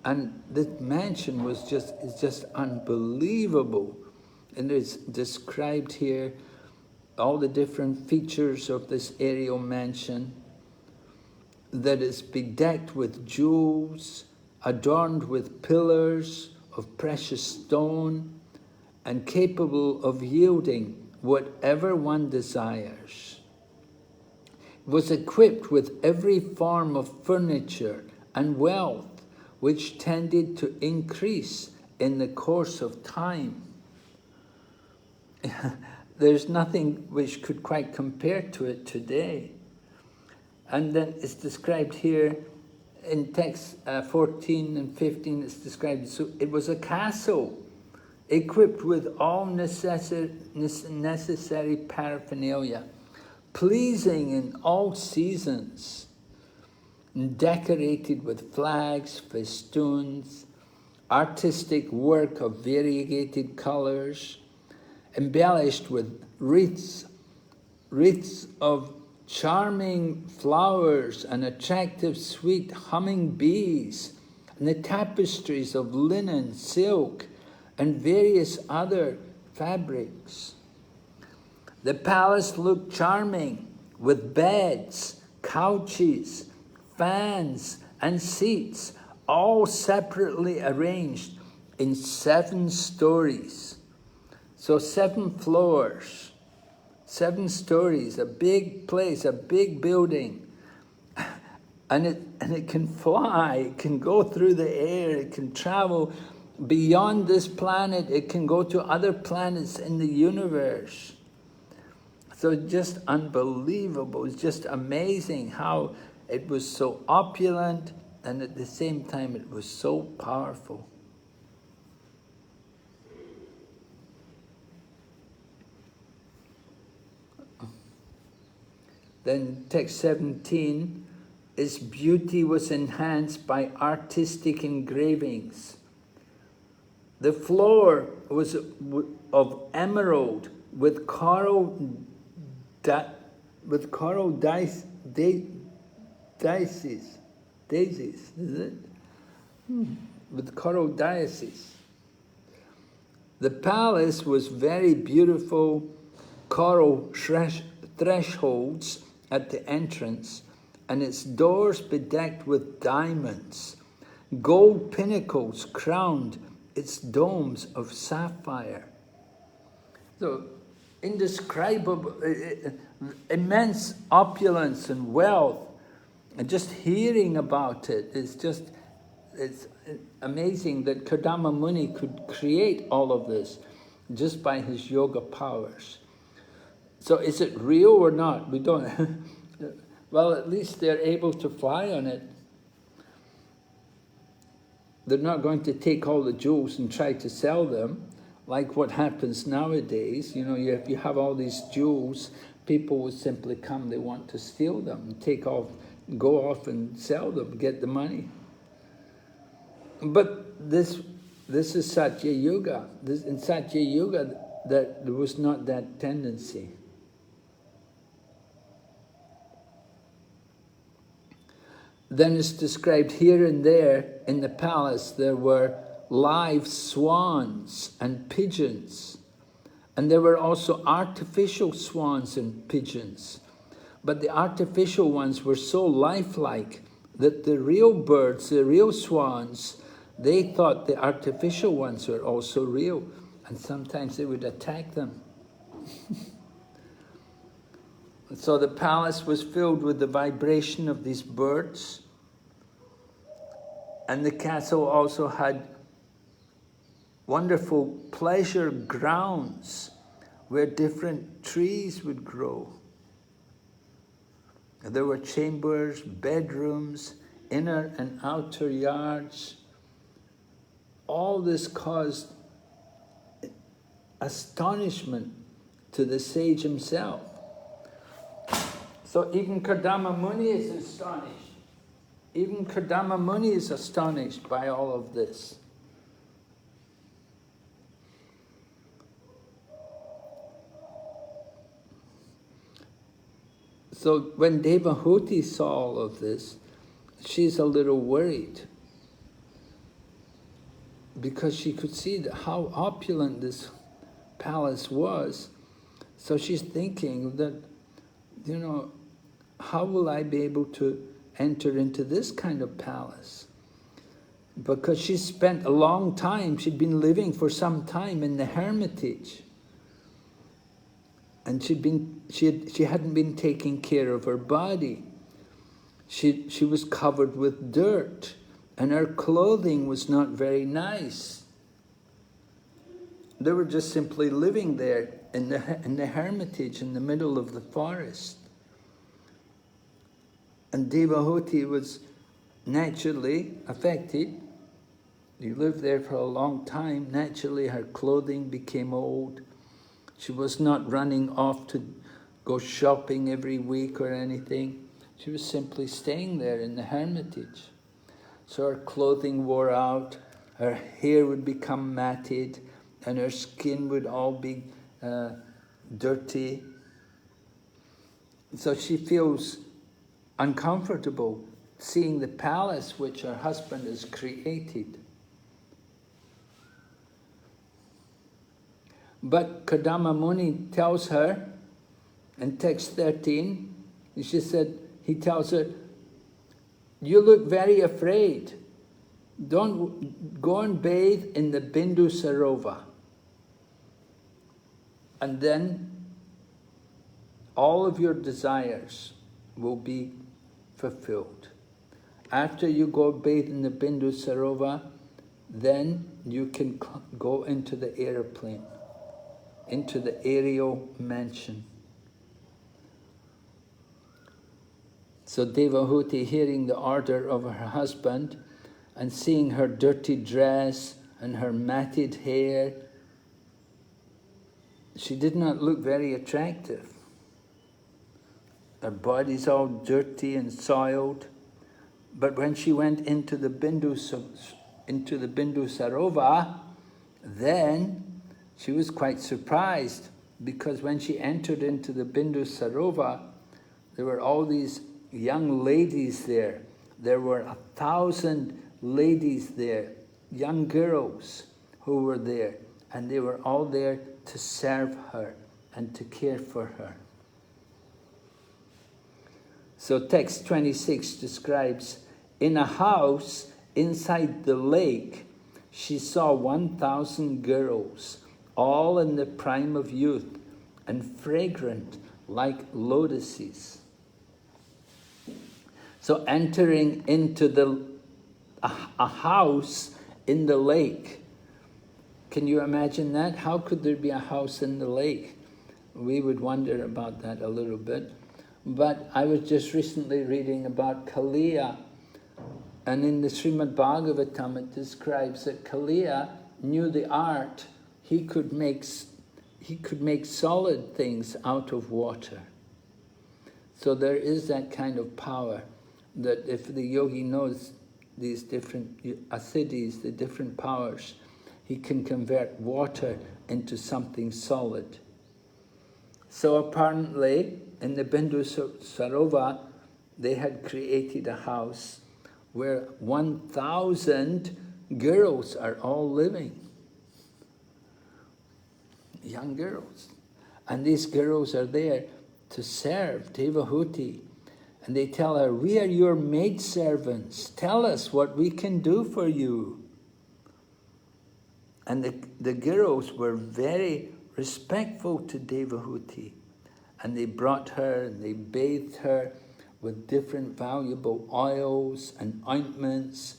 And this mansion is just unbelievable. And it's described here, all the different features of this aerial mansion, that is bedecked with jewels, adorned with pillars of precious stone, and capable of yielding whatever one desires. It was equipped with every form of furniture and wealth which tended to increase in the course of time. There's nothing which could quite compare to it today. And then it's described here in text 14 and 15, it's described, so it was a castle equipped with all necessary paraphernalia, pleasing in all seasons, and decorated with flags, festoons, artistic work of variegated colors, embellished with wreaths of charming flowers and attractive sweet humming bees, and the tapestries of linen, silk, and various other fabrics. The palace looked charming, with beds, couches, fans, and seats, all separately arranged in 7 stories. So 7 floors, 7 stories, a big place, a big building. And it can fly, it can go through the air, it can travel beyond this planet, it can go to other planets in the universe. So it's just unbelievable, it's just amazing how it was so opulent and at the same time it was so powerful. Then text 17, its beauty was enhanced by artistic engravings. The floor was of emerald with coral daisies, is it? With coral daisies. The palace was very beautiful, coral thresholds at the entrance, and its doors bedecked with diamonds. Gold pinnacles crowned its domes of sapphire. So, indescribable, immense opulence and wealth. And just hearing about it is just, it's amazing that Kardama Muni could create all of this just by his yoga powers. So is it real or not? We don't. Well, at least they're able to fly on it. They're not going to take all the jewels and try to sell them, like what happens nowadays. You know, if you have all these jewels, people will simply come, they want to steal them, and take off, go off and sell them, get the money. But this is Satya Yuga. In Satya Yuga, that there was not that tendency. Then it's described here and there in the palace there were live swans and pigeons. And there were also artificial swans and pigeons. But the artificial ones were so lifelike that the real birds, the real swans, they thought the artificial ones were also real. And sometimes they would attack them. So the palace was filled with the vibration of these birds. And the castle also had wonderful pleasure grounds where different trees would grow. And there were chambers, bedrooms, inner and outer yards. All this caused astonishment to the sage himself. So even Kardama Muni is astonished. Even Kardama Muni is astonished by all of this. So when Devahuti saw all of this, she's a little worried because she could see how opulent this palace was. So she's thinking that, you know, how will I be able to enter into this kind of palace? Because she spent a long time, she'd been living for some time in the hermitage. And she hadn't been taking care of her body. She was covered with dirt, and her clothing was not very nice. They were just simply living there in the hermitage in the middle of the forest. And Devahuti was naturally affected. You lived there for a long time. Naturally, her clothing became old. She was not running off to go shopping every week or anything. She was simply staying there in the hermitage. So her clothing wore out, her hair would become matted, and her skin would all be dirty. So she feels uncomfortable seeing the palace which her husband has created. But Kadama Muni tells her in text 13, he tells her, you look very afraid. Don't go and bathe in the Bindu Sarova. And then all of your desires will be fulfilled. After you go bathe in the Bindu Sarova, then you can go into the aeroplane, into the aerial mansion. So Devahuti, hearing the order of her husband and seeing her dirty dress and her matted hair, she did not look very attractive. Her body's all dirty and soiled. But when she went into the Bindu Sarova, then she was quite surprised, because when she entered into the Bindu Sarova, there were all these young ladies there. There were 1,000 ladies there, young girls who were there, and they were all there to serve her and to care for her. So text 26 describes, in a house inside the lake, she saw 1,000 girls, all in the prime of youth and fragrant like lotuses. So entering into a house in the lake. Can you imagine that? How could there be a house in the lake? We would wonder about that a little bit. But I was just recently reading about Kaliya, and in the Srimad Bhagavatam it describes that Kaliya knew the art. He could make solid things out of water. So there is that kind of power, that if the yogi knows these different asiddhis, the different powers, he can convert water into something solid. So apparently, in the Bindu Sarova, they had created a house where 1,000 girls are all living. Young girls. And these girls are there to serve Devahuti. And they tell her, we are your maidservants. Tell us what we can do for you. And the girls were very respectful to Devahuti. And they brought her and they bathed her with different valuable oils and ointments.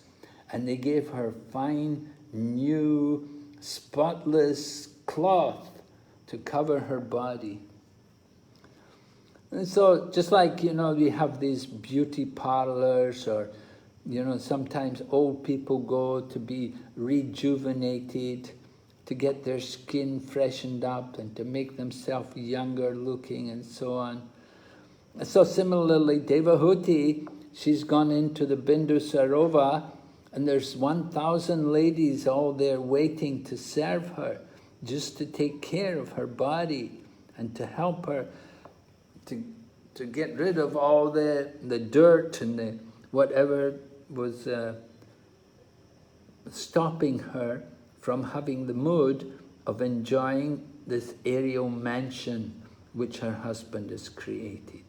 And they gave her fine, new, spotless cloth to cover her body. And so, just like, we have these beauty parlors, or, sometimes old people go to be rejuvenated, to get their skin freshened up and to make themselves younger looking and so on. So similarly, Devahuti, she's gone into the Bindu Sarova, and there's 1,000 ladies all there waiting to serve her, just to take care of her body and to help her to get rid of all the dirt and the whatever was stopping her from having the mood of enjoying this aerial mansion which her husband has created.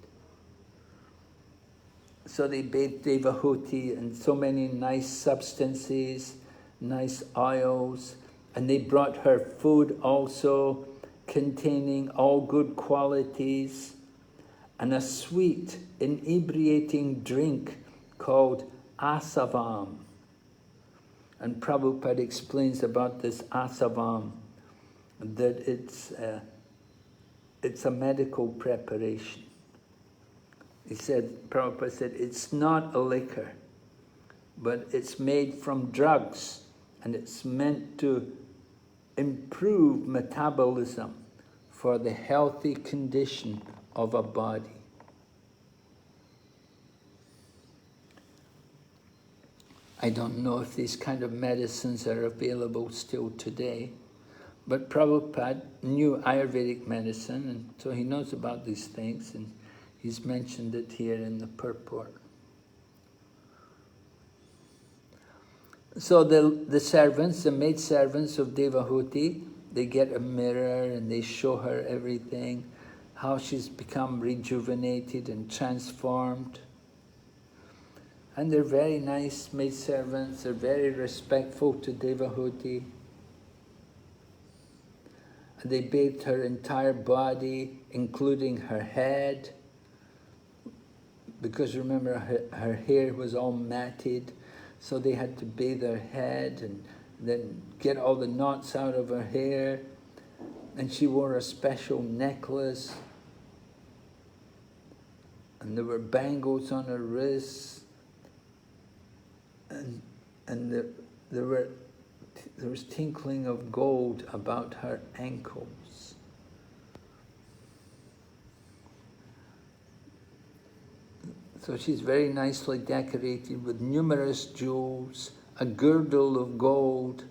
So they bathed Devahuti in so many nice substances, nice oils, and they brought her food also containing all good qualities, and a sweet, inebriating drink called asavam. And Prabhupada explains about this asavam, that it's a medical preparation. Prabhupada said, it's not a liquor, but it's made from drugs, and it's meant to improve metabolism for the healthy condition of a body. I don't know if these kind of medicines are available still today, but Prabhupada knew Ayurvedic medicine, and so he knows about these things, and he's mentioned it here in the purport. So the servants, the maidservants of Devahuti, they get a mirror and they show her everything, how she's become rejuvenated and transformed. And they're very nice maidservants, they're very respectful to Devahuti. And they bathed her entire body, including her head, because remember her hair was all matted, so they had to bathe her head and then get all the knots out of her hair. And she wore a special necklace. And there were bangles on her wrists. And there was tinkling of gold about her ankles. So she's very nicely decorated with numerous jewels, a girdle of gold,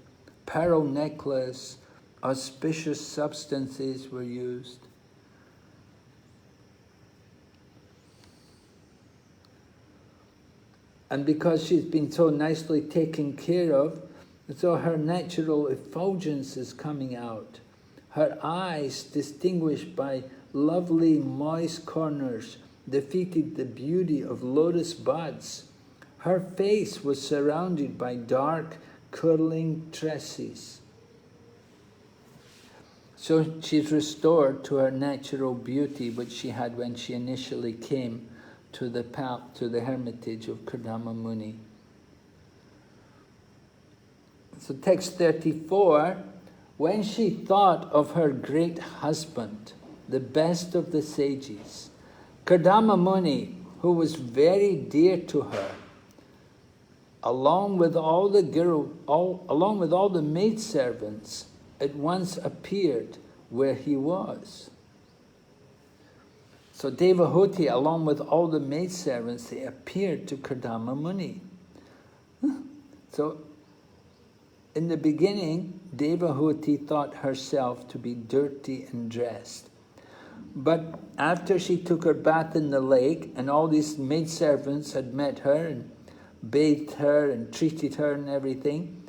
pearl necklace, auspicious substances were used. And because she's been so nicely taken care of, so her natural effulgence is coming out. Her eyes, distinguished by lovely moist corners, defeated the beauty of lotus buds. Her face was surrounded by dark, curling tresses. So she's restored to her natural beauty, which she had when she initially came to the hermitage of Kardama Muni. So text 34, when she thought of her great husband, the best of the sages, Kardama Muni, who was very dear to her, along with all the maidservants, at once appeared where he was. So Devahuti, along with all the maidservants, they appeared to Kardama Muni. So in the beginning, Devahuti thought herself to be dirty and dressed. But after she took her bath in the lake, and all these maidservants had met her and bathed her and treated her and everything,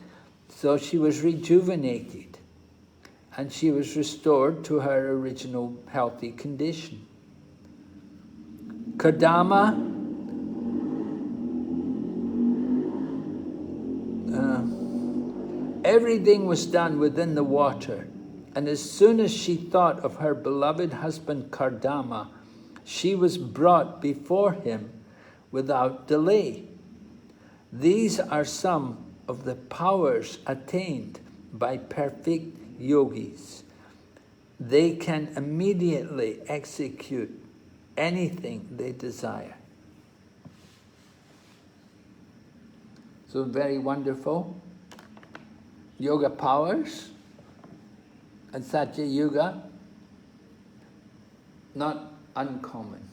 so she was rejuvenated and she was restored to her original healthy condition. Kardama everything was done within the water, and as soon as she thought of her beloved husband Kardama, she was brought before him without delay. These are some of the powers attained by perfect yogis. They can immediately execute anything they desire. So very wonderful. Yoga powers and Satya Yuga, not uncommon.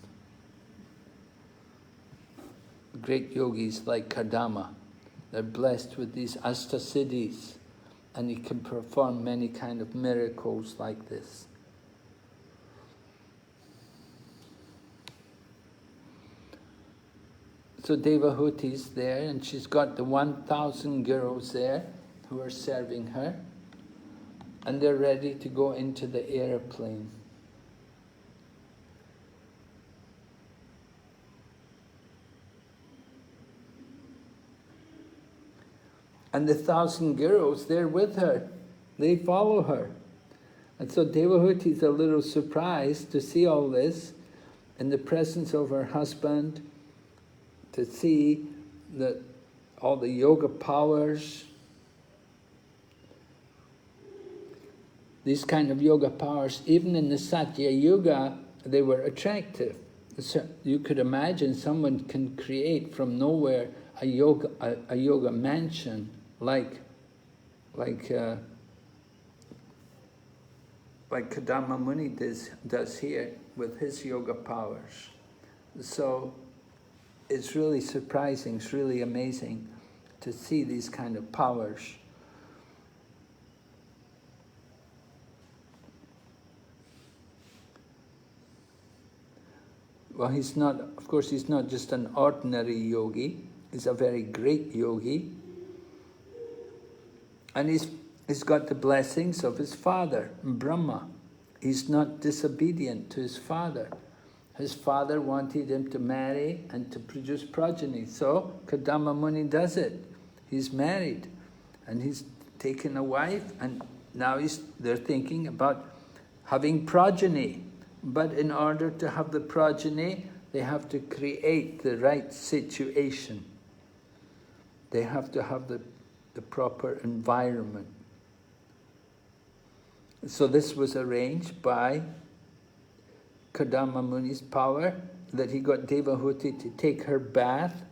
Great yogis like Kardama, they're blessed with these astasiddhis, and he can perform many kind of miracles like this. So Devahuti's there, and she's got the 1,000 girls there who are serving her, and they're ready to go into the airplane. And the 1,000 girls, they're with her. They follow her. And so Devahuti is a little surprised to see all this in the presence of her husband, to see that all the yoga powers, these kind of yoga powers, even in the Satya Yuga, they were attractive. So you could imagine someone can create from nowhere a yoga mansion like Kardama Muni does here with his yoga powers. So it's really surprising, it's really amazing. to see these kind of powers. Well, he's not, of course, he's not just an ordinary yogi. He's a very great yogi. And he's got the blessings of his father, Brahma. He's not disobedient to his father. His father wanted him to marry and to produce progeny. So Kadama Muni does it. He's married and he's taken a wife, and now they're thinking about having progeny. But in order to have the progeny, they have to create the right situation. They have to have the proper environment. So this was arranged by Kadama Muni's power, that he got Devahuti to take her bath,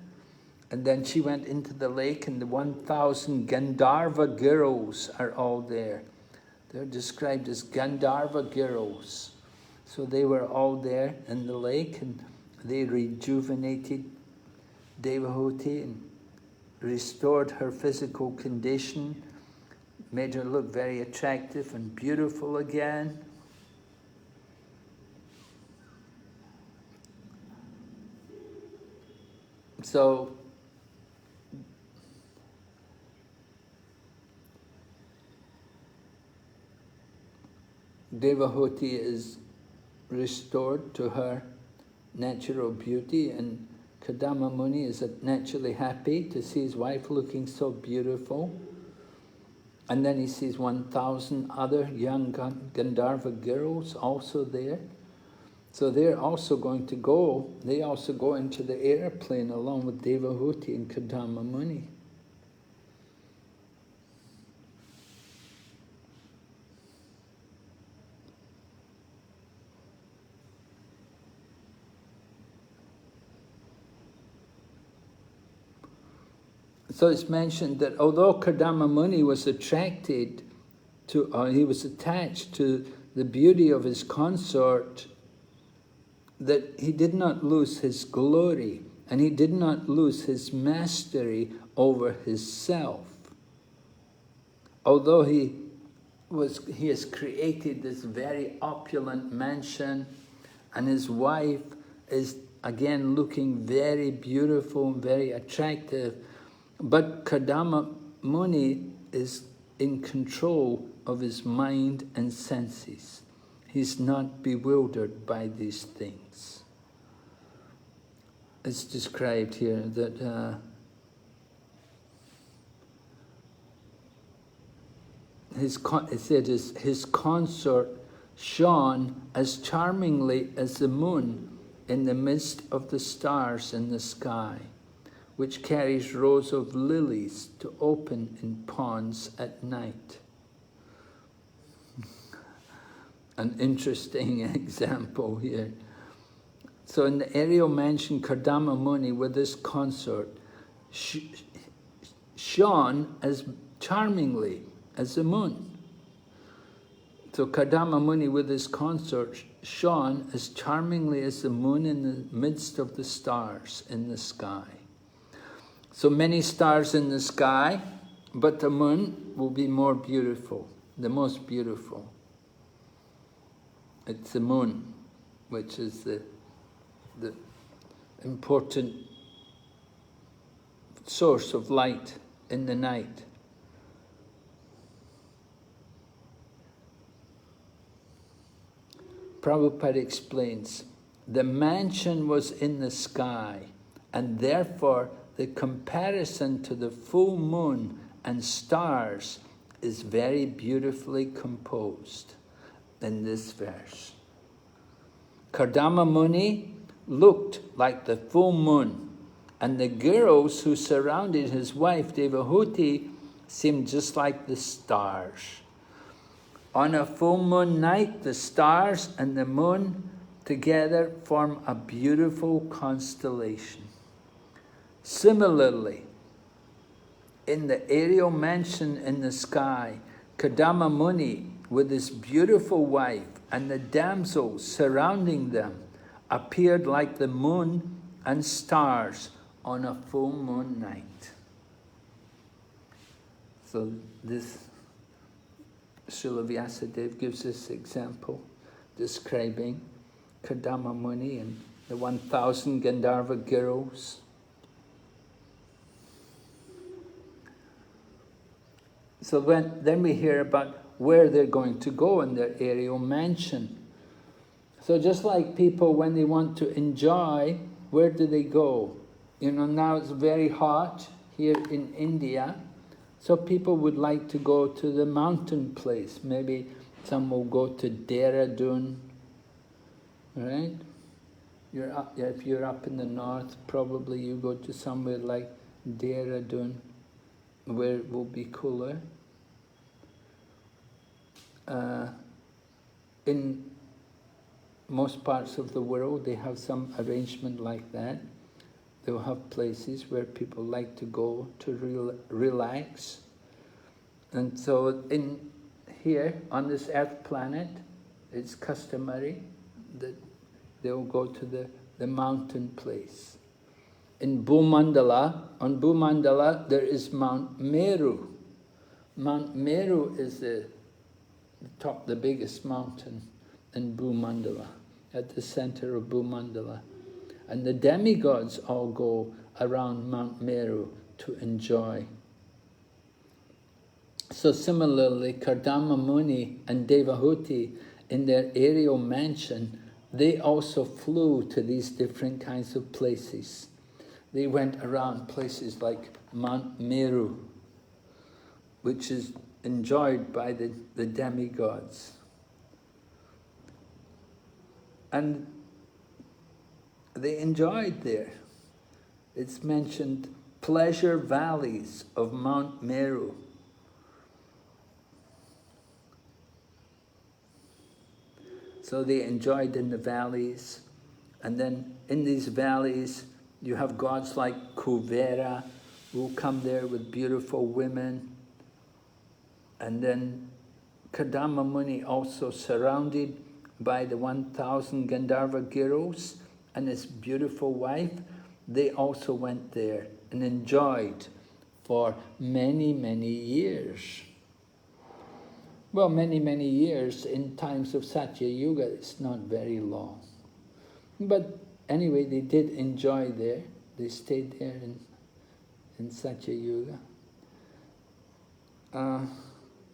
and then she went into the lake, and the 1,000 Gandharva girls are all there. They're described as Gandharva girls. So they were all there in the lake, and they rejuvenated Devahuti and restored her physical condition, made her look very attractive and beautiful again. So Devahuti is restored to her natural beauty, and Kadama Muni is naturally happy to see his wife looking so beautiful. And then he sees 1,000 other young Gandharva girls also there. So they're also going to go, they also go into the airplane along with Devahuti and Kadama Muni. So it's mentioned that although Kadama Muni was attracted to, he was attached to the beauty of his consort, that he did not lose his glory, and he did not lose his mastery over his self. Although he has created this very opulent mansion, and his wife is again looking very beautiful, very attractive, but Kadama Muni is in control of his mind and senses. He's not bewildered by these things. It's described here that his consort shone as charmingly as the moon in the midst of the stars in the sky, which carries rows of lilies to open in ponds at night. An interesting example here. So in the aerial mansion, Kadama Muni with his consort shone as charmingly as the moon. So Kadama Muni with his consort shone as charmingly as the moon in the midst of the stars in the sky. So many stars in the sky, but the moon will be more beautiful, the most beautiful. It's the moon, which is the important source of light in the night. Prabhupada explains, the mansion was in the sky, and therefore the comparison to the full moon and stars is very beautifully composed in this verse. Kadama Muni looked like the full moon, and the girls who surrounded his wife Devahuti seemed just like the stars. On a full moon night, the stars and the moon together form a beautiful constellation. Similarly, in the aerial mansion in the sky, Kadama Muni with his beautiful wife and the damsels surrounding them appeared like the moon and stars on a full moon night. So this Srila Vyasadeva gives this example, describing Kadama Muni and the 1,000 Gandharva girls. So then we hear about where they're going to go in their aerial mansion. So just like people, when they want to enjoy, where do they go? You know, now it's very hot here in India, so people would like to go to the mountain place. Maybe some will go to Dehradun, right? If you're up in the north, probably you go to somewhere like Dehradun, where it will be cooler. In most parts of the world, they have some arrangement like that. They'll have places where people like to go to relax. And so here, on this earth planet, it's customary that they'll go to the mountain place. In Bhumandala, on Bhumandala, there is Mount Meru. Mount Meru is the biggest mountain in Bhumandala, at the center of Bhumandala. And the demigods all go around Mount Meru to enjoy. So similarly, Kardama Muni and Devahuti, in their aerial mansion, they also flew to these different kinds of places. They went around places like Mount Meru, which is enjoyed by the demigods. And they enjoyed there. It's mentioned pleasure valleys of Mount Meru. So they enjoyed in the valleys. And then in these valleys, you have gods like Kuvera, who come there with beautiful women. And then Kadama Muni also surrounded by the 1,000 Gandharva girls and his beautiful wife. They also went there and enjoyed for many, many years. Well, many, many years in times of Satya Yuga, it's not very long. But anyway, they did enjoy there. They stayed there in Satya Yuga.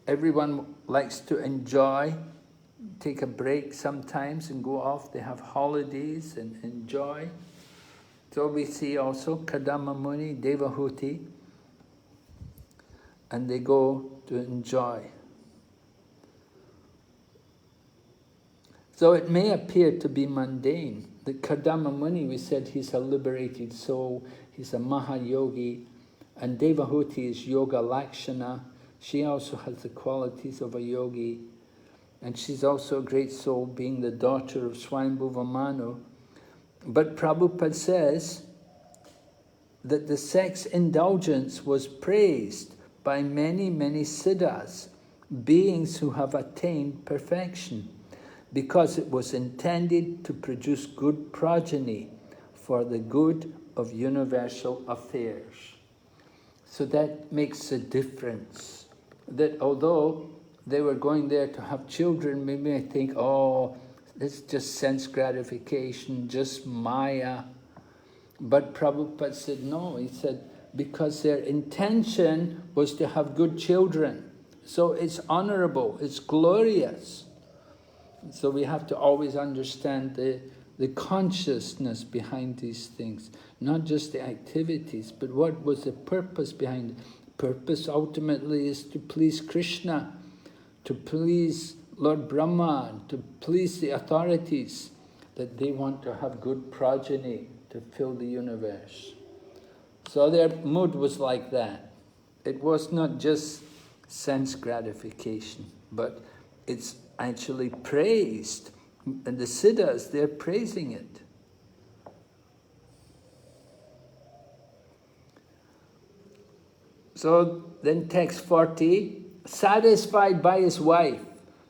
Everyone likes to enjoy, take a break sometimes and go off. They have holidays and enjoy. So we see also Kadama Muni, Devahuti, and they go to enjoy. So it may appear to be mundane. The Kadama Muni, we said he's a liberated soul, he's a Mahayogi, and Devahuti is Yoga Lakshana. She also has the qualities of a yogi, and she's also a great soul, being the daughter of Swayambhuva Manu. But Prabhupada says that the sex indulgence was praised by many, many siddhas, beings who have attained perfection, because it was intended to produce good progeny for the good of universal affairs. So that makes a difference. That although they were going there to have children, maybe I think, oh, it's just sense gratification, just Maya. But Prabhupada said no. He said, because their intention was to have good children. So it's honorable, it's glorious. So we have to always understand the consciousness behind these things, not just the activities, but what was the purpose behind it. Purpose ultimately is to please Krishna, to please Lord Brahma, to please the authorities, that they want to have good progeny to fill the universe. So their mood was like that. It was not just sense gratification, but it's actually praised. And the siddhas, they're praising it. So then text 40, satisfied by his wife,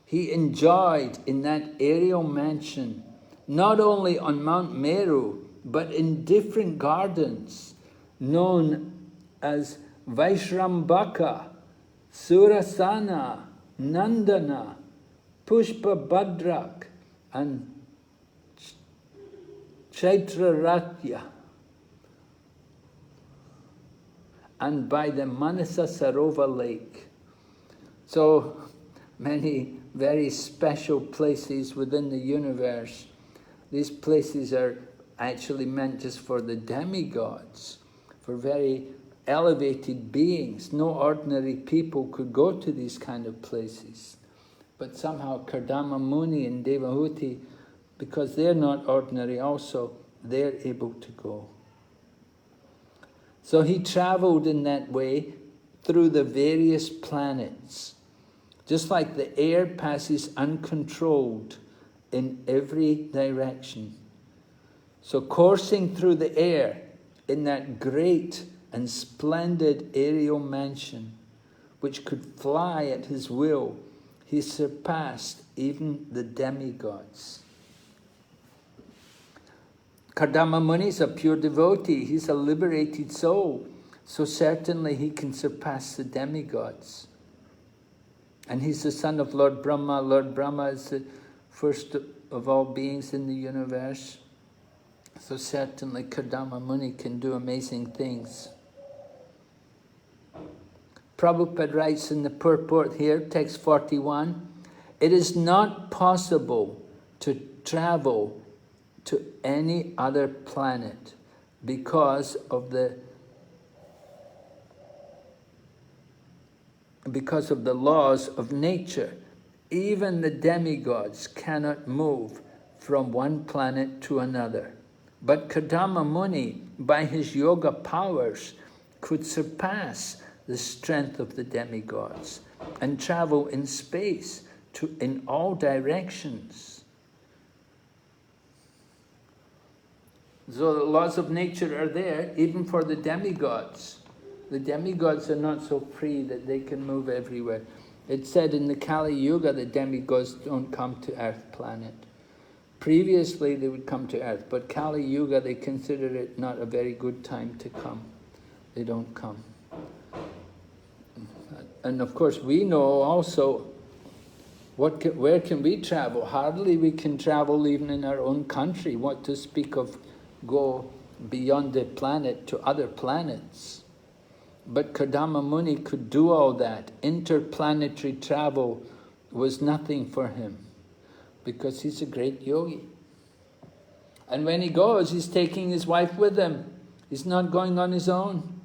he enjoyed in that aerial mansion, not only on Mount Meru, but in different gardens, known as Vaishrambaka, Surasana, Nandana, Pushpa Badrak, and Chaitraratya, and by the Manasa Sarova lake. So many very special places within the universe. These places are actually meant just for the demigods, for very elevated beings. No ordinary people could go to these kind of places. But somehow Kardama Muni and Devahuti, because they're not ordinary also, they're able to go. So he traveled in that way through the various planets. Just like the air passes uncontrolled in every direction. So coursing through the air in that great and splendid aerial mansion, which could fly at his will, he surpassed even the demigods. Kardama Muni is a pure devotee, he's a liberated soul, so certainly he can surpass the demigods. And he's the son of Lord Brahma. Lord Brahma is the first of all beings in the universe. So certainly Kardama Muni can do amazing things. Prabhupada writes in the purport here, text 41, it is not possible to travel to any other planet because of the laws of nature. Even the demigods cannot move from one planet to another. But Kardama Muni, by his yoga powers, could surpass the strength of the demigods and travel in space in all directions. So the laws of nature are there even for the demigods. The demigods are not so free that they can move everywhere. It's said in the Kali Yuga the demigods don't come to Earth planet. Previously they would come to Earth, but Kali Yuga they consider it not a very good time to come. They don't come. And of course we know also, where can we travel? Hardly we can travel even in our own country. What to speak of go beyond the planet to other planets. But Kardama Muni could do all that. Interplanetary travel was nothing for him because he's a great yogi. And when he goes, he's taking his wife with him. He's not going on his own.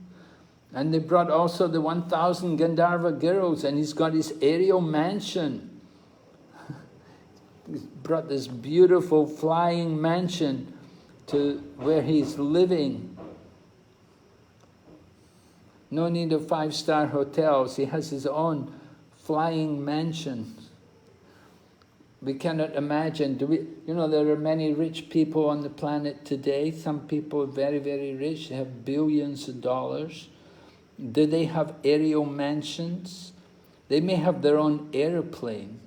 And they brought also the 1,000 Gandharva girls, and he's got his aerial mansion. He's brought this beautiful flying mansion to where he's living. No need of 5-star hotels. He has his own flying mansion. We cannot imagine. There are many rich people on the planet today. Some people are very, very rich. They have billions of dollars. Do they have aerial mansions? They may have their own airplane,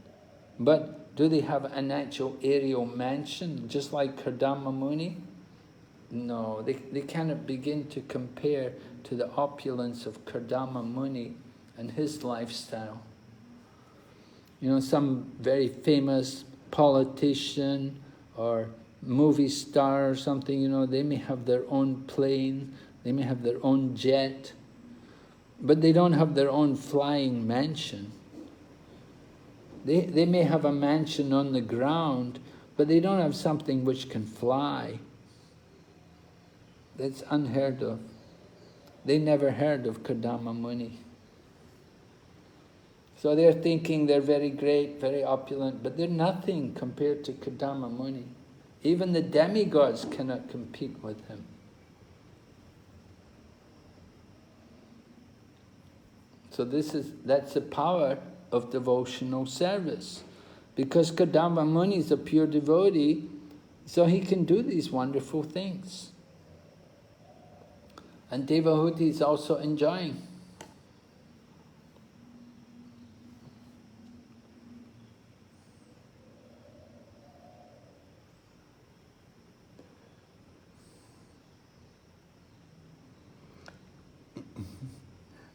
but do they have an actual aerial mansion, just like Kardama Muni? No, they cannot begin to compare to the opulence of Kardama Muni and his lifestyle. Some very famous politician or movie star or something, they may have their own plane, they may have their own jet, but they don't have their own flying mansion. They may have a mansion on the ground, but they don't have something which can fly. That's unheard of. They never heard of Kardama Muni. So they're thinking they're very great, very opulent, but they're nothing compared to Kardama Muni. Even the demigods cannot compete with him. So that's the power of devotional service. Because Kardama Muni is a pure devotee, so he can do these wonderful things. And Devahuti is also enjoying.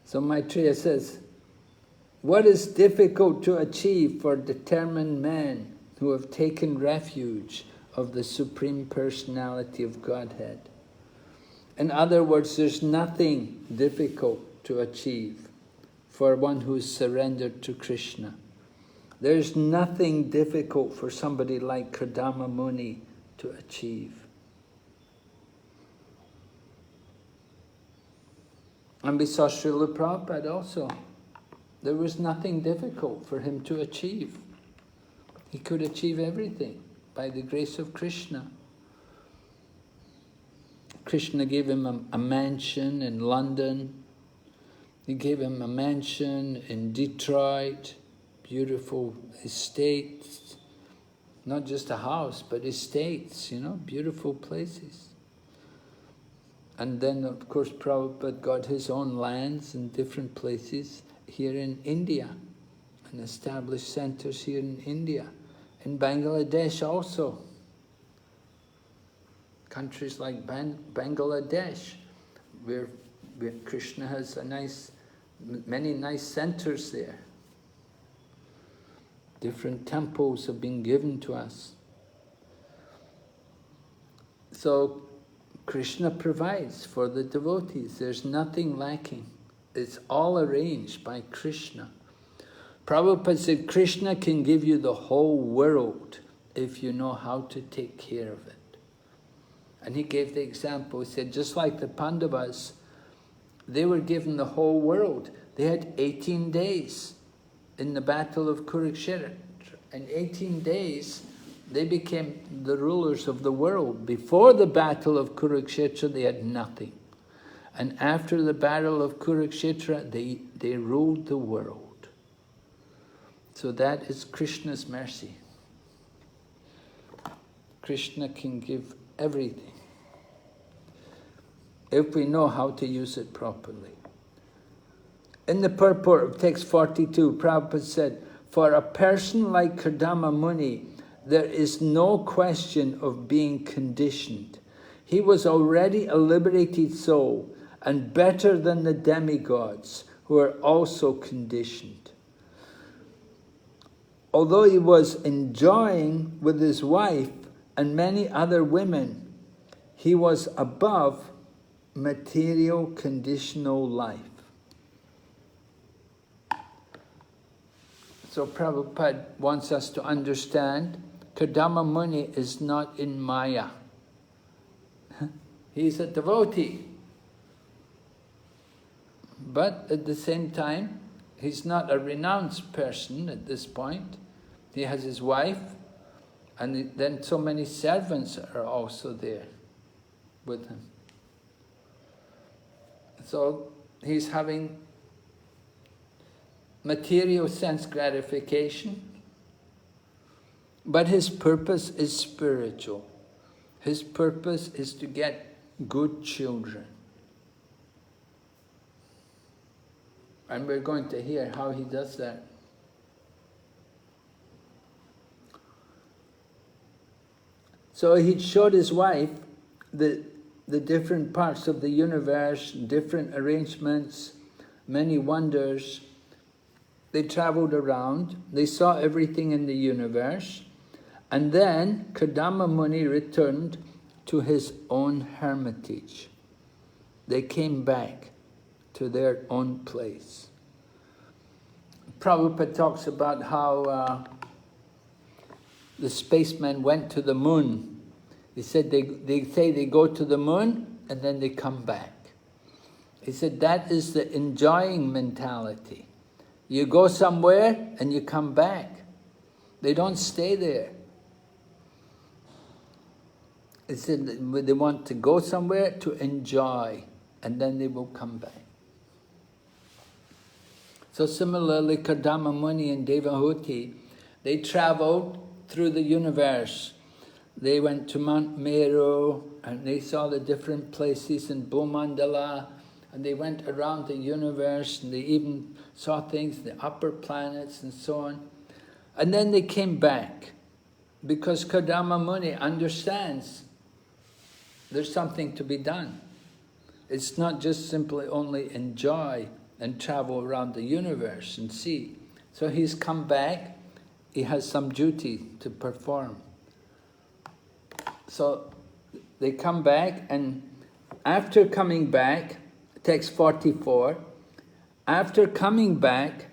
So Maitreya says, What is difficult to achieve for determined men who have taken refuge of the Supreme Personality of Godhead? In other words, there's nothing difficult to achieve for one who's surrendered to Krishna. There's nothing difficult for somebody like Kardama Muni to achieve. And we saw Srila Prabhupada also. There was nothing difficult for him to achieve. He could achieve everything by the grace of Krishna. Krishna gave him a mansion in London. He gave him a mansion in Detroit, beautiful estates. Not just a house, but estates, you know, beautiful places. And then, of course, Prabhupada got his own lands in different places here in India, and established centers here in India, in Bangladesh also. Countries like Bangladesh, where Krishna has many nice centers there. Different temples have been given to us. So Krishna provides for the devotees. There's nothing lacking. It's all arranged by Krishna. Prabhupada said, Krishna can give you the whole world if you know how to take care of it. And he gave the example. He said, just like the Pandavas, they were given the whole world. They had 18 days in the battle of Kurukshetra. In 18 days, they became the rulers of the world. Before the battle of Kurukshetra, they had nothing. And after the battle of Kurukshetra, they ruled the world. So that is Krishna's mercy. Krishna can give everything if we know how to use it properly. In the purport of text 42, Prabhupada said, for a person like Kardama Muni, there is no question of being conditioned. He was already a liberated soul and better than the demigods who are also conditioned. Although he was enjoying with his wife and many other women, he was above material conditional life. So Prabhupada wants us to understand Kardama Muni is not in Maya. He's a devotee. But at the same time, he's not a renounced person at this point. He has his wife, and then so many servants are also there with him. So he's having material sense gratification, but his purpose is spiritual. His purpose is to get good children. And we're going to hear how he does that. So he showed his wife the different parts of the universe, different arrangements, many wonders. They traveled around, they saw everything in the universe, and then Kardama Muni returned to his own hermitage. They came back to their own place. Prabhupada talks about how the spacemen went to the moon. He said they say they go to the moon and then they come back. He said that is the enjoying mentality. You go somewhere and you come back. They don't stay there. He said they want to go somewhere to enjoy, and then they will come back. So similarly, Kardama Muni and Devahuti, they traveled through the universe. They went to Mount Meru, and they saw the different places in Bhumandala, and they went around the universe, and they even saw things, the upper planets and so on. And then they came back, because Kardama Muni understands there's something to be done. It's not just simply only enjoy and travel around the universe and see. So he's come back, he has some duty to perform. So they come back, and after coming back, text 44, after coming back,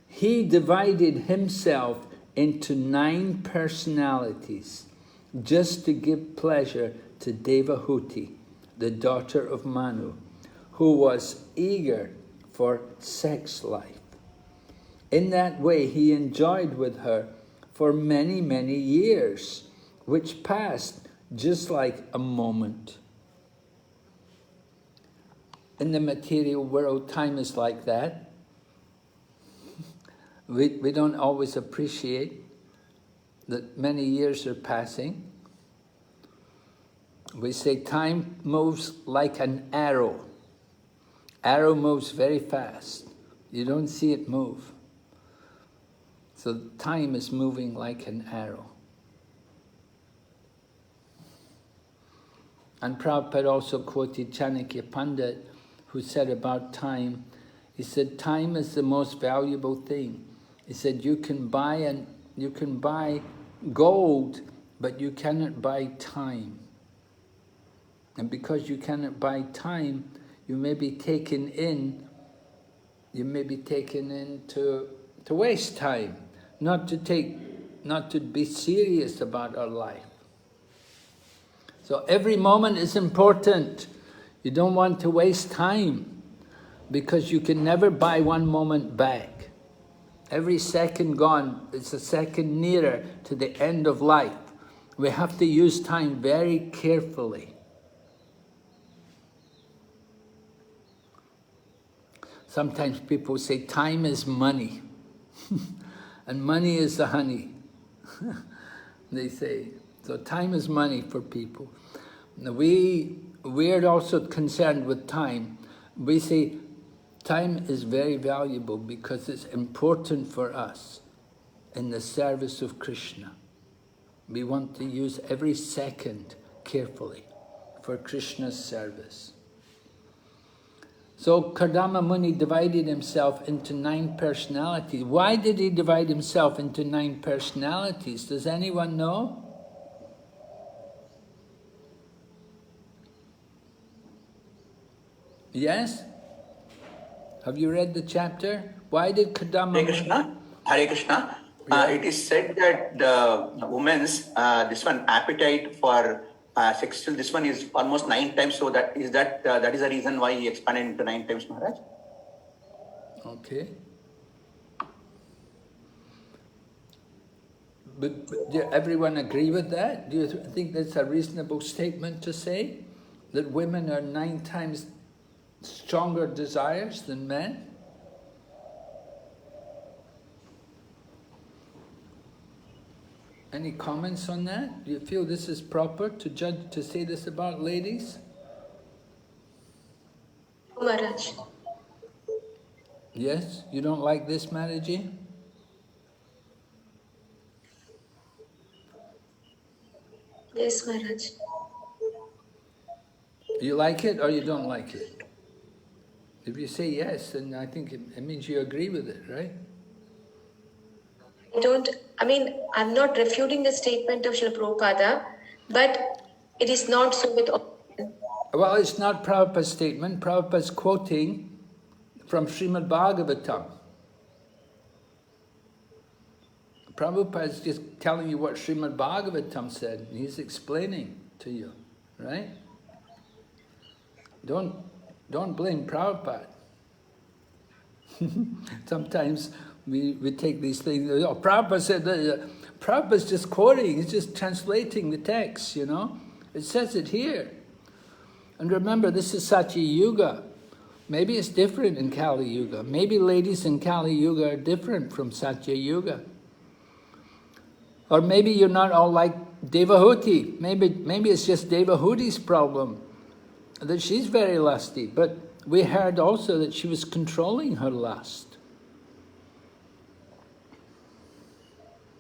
he divided himself into 9 personalities just to give pleasure to Devahuti, the daughter of Manu, who was eager for sex life. In that way, he enjoyed with her for many, many years, which passed just like a moment. In the material world, time is like that. We don't always appreciate that many years are passing. We say time moves like an arrow. Arrow moves very fast. You don't see it move. So time is moving like an arrow. And Prabhupada also quoted Chanakya Pandit, who said about time, he said, time is the most valuable thing. He said, you can buy gold, but you cannot buy time. And because you cannot buy time, you may be taken in to waste time, not to be serious about our life. So every moment is important. You don't want to waste time, because you can never buy one moment back. Every second gone is a second nearer to the end of life. We have to use time very carefully. Sometimes people say time is money, and money is the honey. They say, so time is money for people. We're also concerned with time. We say time is very valuable because it's important for us in the service of Krishna. We want to use every second carefully for Krishna's service. So Kardama Muni divided himself into 9 personalities. Why did he divide himself into 9 personalities? Does anyone know? Yes? Have you read the chapter? Why did Kardama
Hare Krishna. Hare Krishna. It is said that the woman's appetite for sexual, this one is almost 9 times. So that is the reason why he expanded into 9 times, Maharaj.
Okay. But do everyone agree with that? Do you think that's a reasonable statement to say? That women are 9 times stronger desires than men? Any comments on that? Do you feel this is proper to judge, to say this about ladies?
Maharaj.
Yes? You don't like this, Maraji?
Yes, Maharaj.
You like it or you don't like it? If you say yes, then I think it means you agree with it, right?
I'm not refuting the statement of Srila Prabhupada, but it is not so with all.
Well, it's not Prabhupada's statement. Prabhupada's quoting from Srimad Bhagavatam. Prabhupada's just telling you what Srimad Bhagavatam said, and he's explaining to you, right? Don't blame Prabhupada. Sometimes we take these things, oh, Prabhupada said that, Prabhupada's just quoting, he's just translating the text, you know? It says it here. And remember, this is Satya Yuga. Maybe it's different in Kali Yuga. Maybe ladies in Kali Yuga are different from Satya Yuga. Or maybe you're not all like Devahuti. Maybe it's just Devahuti's problem, that she's very lusty. But we heard also that she was controlling her lust.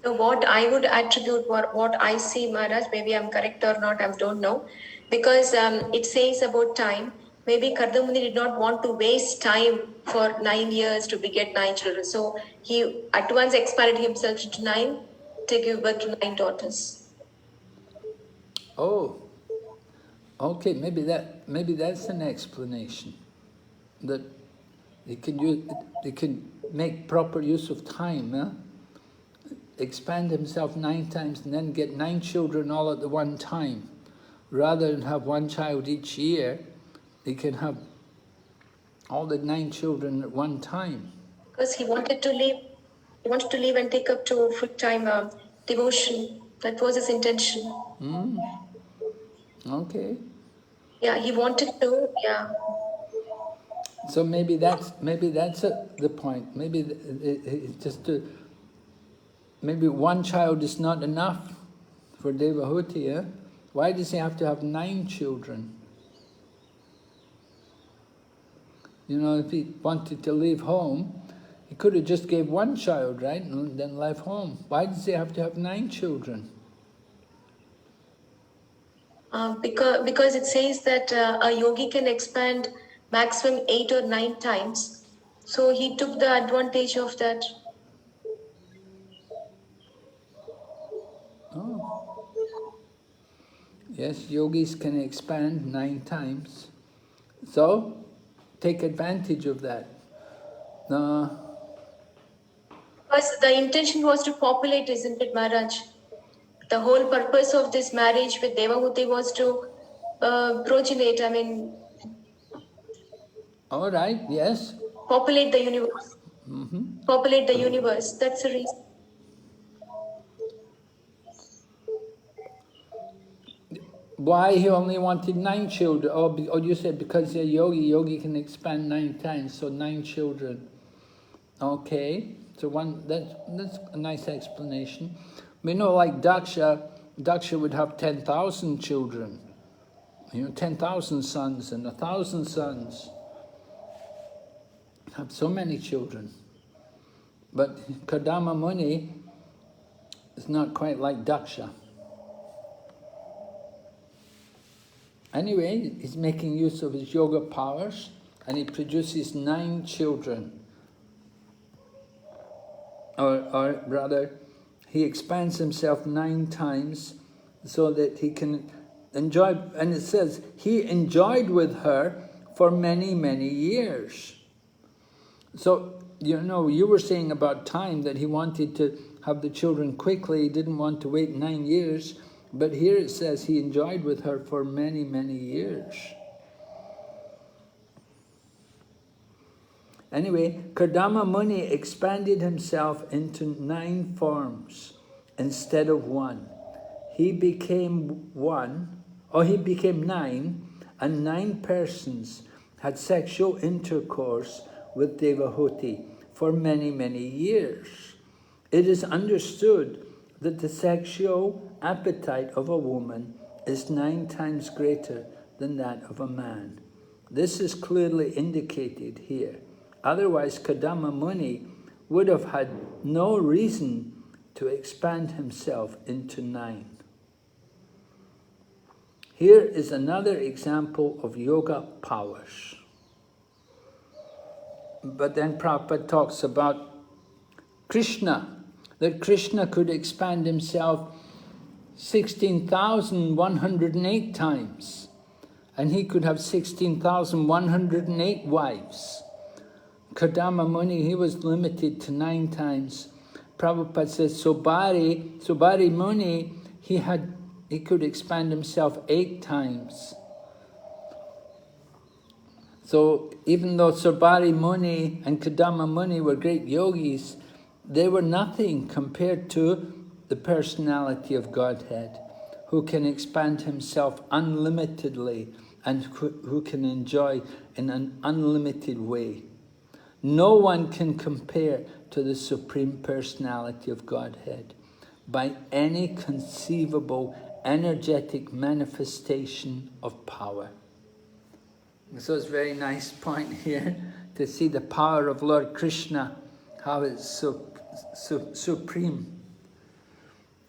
So what I would attribute, what I see, Maharaj, maybe I'm correct or not, I don't know. Because it says about time, maybe Kardamuni did not want to waste time for 9 years to beget 9 children. So he at once expanded himself to 9 to give birth to 9 daughters.
Oh, okay, maybe that's an explanation. That he can make proper use of time, expand himself 9 times and then get 9 children all at the one time. Rather than have 1 child each year, he can have all the 9 children at one time.
Because he wanted to leave and take up to full-time devotion. That was his intention.
Okay.
Yeah, he wanted to, yeah.
So maybe that's the point. Maybe maybe 1 child is not enough for Devahuti. Why does he have to have 9 children? You know, if he wanted to leave home, he could have just gave 1 child, right, and then left home. Why does he have to have 9 children?
Because it says that a yogi can expand maximum 8 or 9 times. So he took the advantage of that.
Oh. Yes, yogis can expand 9 times. So, take advantage of that.
Because the intention was to populate, isn't it, Maharaj? The whole purpose of this marriage with Devahuti was to progenate,
all right, yes.
populate the universe. Populate the universe, that's the reason.
Why he only wanted 9 children? Oh, you said because he's a yogi can expand 9 times, so 9 children. Okay, so that's a nice explanation. We know like Daksha would have 10,000 children. 10,000 sons and 1,000 sons. Have so many children. But Kadama Muni is not quite like Daksha. Anyway, he's making use of his yoga powers and he produces 9 children. Or rather, he expands himself 9 times so that he can enjoy, and it says, he enjoyed with her for many, many years. So, you were saying about time that he wanted to have the children quickly, he didn't want to wait 9 years. But here it says he enjoyed with her for many, many years. Anyway, Kardama Muni expanded himself into 9 forms instead of 1. He became 9, and 9 persons had sexual intercourse with Devahuti for many, many years. It is understood that the sexual appetite of a woman is 9 times greater than that of a man. This is clearly indicated here. Otherwise, Kadama Muni would have had no reason to expand himself into 9. Here is another example of yoga powers. But then Prabhupada talks about Krishna, that Krishna could expand himself 16,108 times, and he could have 16,108 wives. Kadama Muni, he was limited to 9 times. Prabhupada says Subari Muni, he could expand himself 8 times. So even though Subari Muni and Kadama Muni were great yogis, they were nothing compared to the personality of Godhead, who can expand himself unlimitedly and who can enjoy in an unlimited way. No one can compare to the Supreme Personality of Godhead by any conceivable energetic manifestation of power. So it's a very nice point here to see the power of Lord Krishna, how it's so supreme.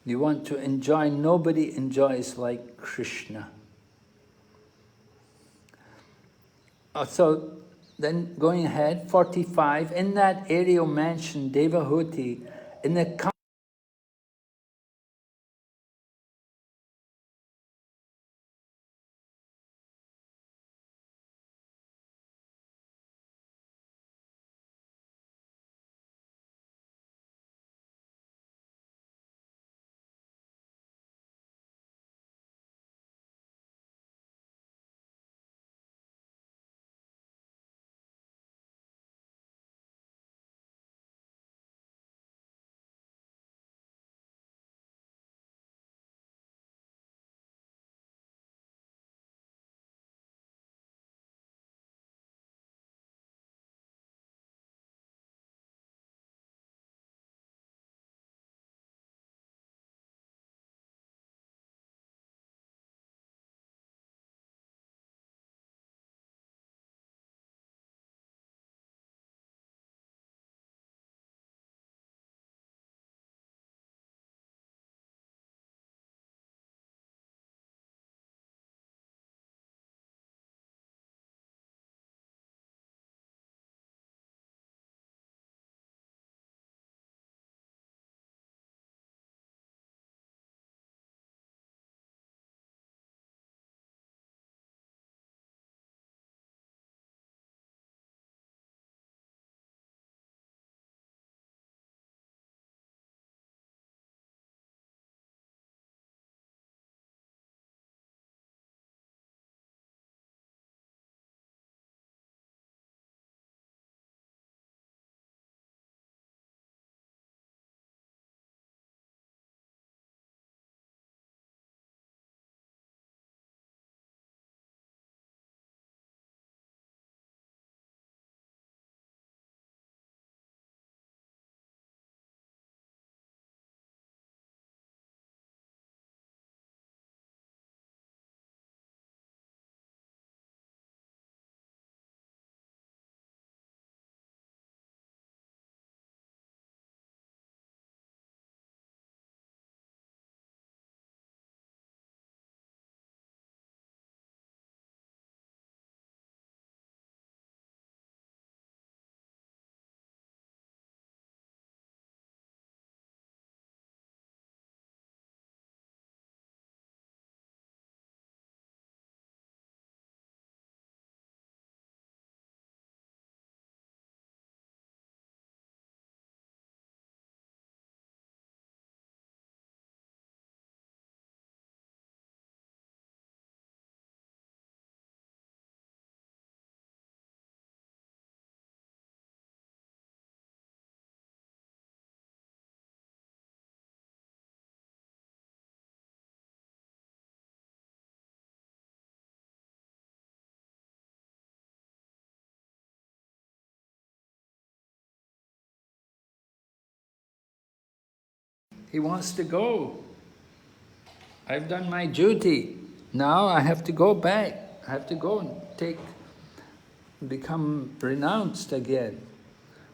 You want to enjoy, nobody enjoys like Krishna. So then going ahead, 45, in that aerial mansion, Devahuti, in the he wants to go. I've done my duty. Now I have to go back. I have to go and become renounced again.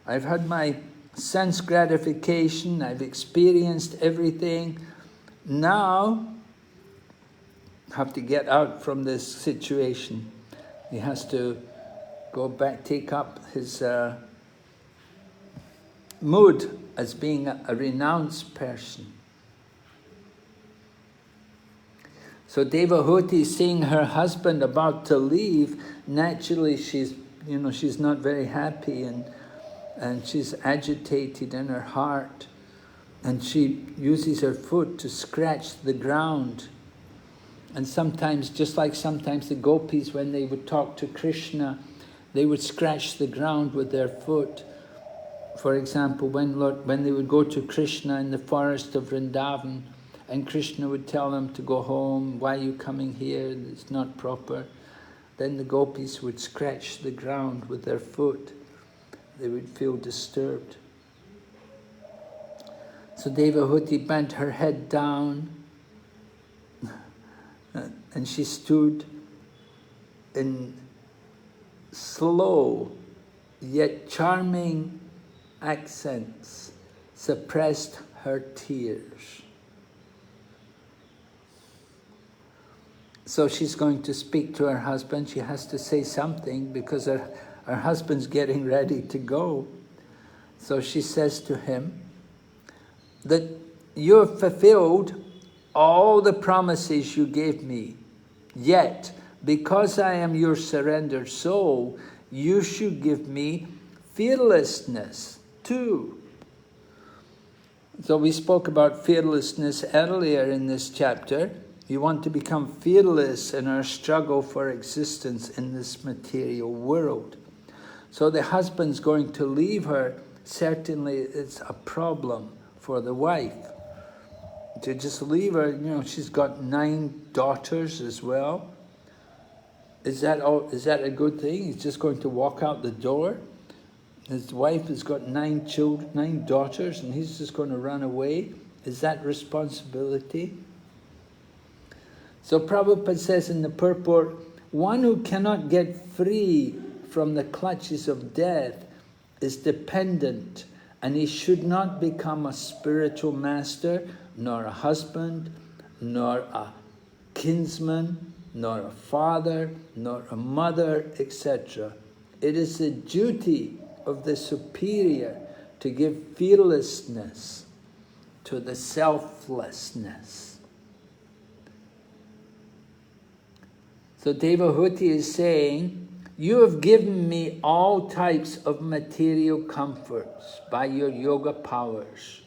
I've had my sense gratification. I've experienced everything. Now I have to get out from this situation. He has to go back, take up his mood as being a renounced person. So Devahuti, seeing her husband about to leave, naturally she's not very happy and she's agitated in her heart, and she uses her foot to scratch the ground. And sometimes, just like sometimes the gopis, when they would talk to Krishna, they would scratch the ground with their foot. For example, when they would go to Krishna in the forest of Vrindavan, and Krishna would tell them to go home, why are you coming here, it's not proper. Then the gopis would scratch the ground with their foot. They would feel disturbed. So Devahuti bent her head down, and she stood in slow yet charming accents, suppressed her tears. So she's going to speak to her husband. She has to say something because her husband's getting ready to go. So she says to him that you have fulfilled all the promises you gave me. Yet, because I am your surrendered soul, you should give me fearlessness too. So we spoke about fearlessness earlier in this chapter. You want to become fearless in our struggle for existence in this material world. So the husband's going to leave her. Certainly it's a problem for the wife. To just leave her, she's got 9 daughters as well. Is that a good thing? He's just going to walk out the door? His wife has got 9 children, 9 daughters, and he's just going to run away? Is that responsibility? So Prabhupada says in the purport, one who cannot get free from the clutches of death is dependent, and he should not become a spiritual master, nor a husband, nor a kinsman, nor a father, nor a mother, etc. It is the duty of the superior to give fearlessness to the selflessness. So Devahuti is saying, you have given me all types of material comforts by your yoga powers.